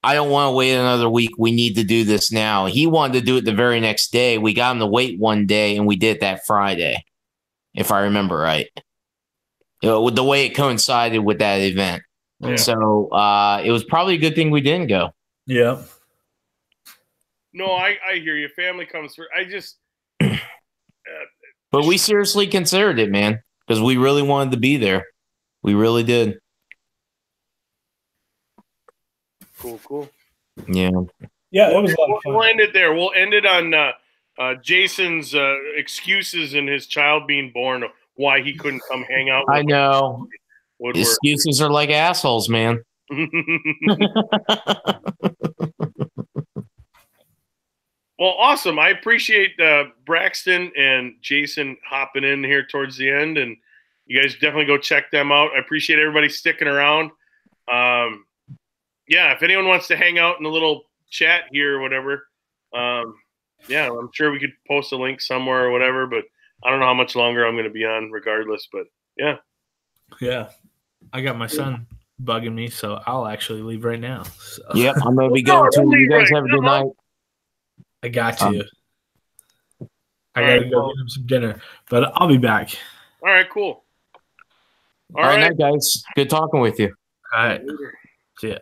[SPEAKER 3] I don't want to wait another week. We need to do this now. He wanted to do it the very next day. We got him to wait one day, and we did it that Friday, if I remember right. With the way it coincided with that event. Yeah. So it was probably a good thing we didn't go.
[SPEAKER 4] Yeah.
[SPEAKER 1] No, I hear you. Family comes first.
[SPEAKER 3] But we seriously considered it, man, because we really wanted to be there. We really did.
[SPEAKER 1] Cool.
[SPEAKER 4] Yeah, it was a lot of fun.
[SPEAKER 1] We'll end it there. We'll end it on Jason's excuses and his child being born, why he couldn't come hang out with
[SPEAKER 3] I know.
[SPEAKER 1] Woodwork.
[SPEAKER 3] Excuses are like assholes, man.
[SPEAKER 1] Well, awesome. I appreciate Braxton and Jason hopping in here towards the end, and you guys definitely go check them out. I appreciate everybody sticking around. Yeah, if anyone wants to hang out in a little chat here or whatever, yeah, I'm sure we could post a link somewhere or whatever, but I don't know how much longer I'm going to be on regardless, but yeah.
[SPEAKER 4] Yeah. I got my son bugging me, so I'll actually leave right now. So.
[SPEAKER 3] Yep, I'm going to be going too. You guys have a good night.
[SPEAKER 4] I got to. I got to go get him some dinner, but I'll be back.
[SPEAKER 1] All right, cool.
[SPEAKER 3] All right, night, guys. Good talking with you.
[SPEAKER 4] All right. See ya.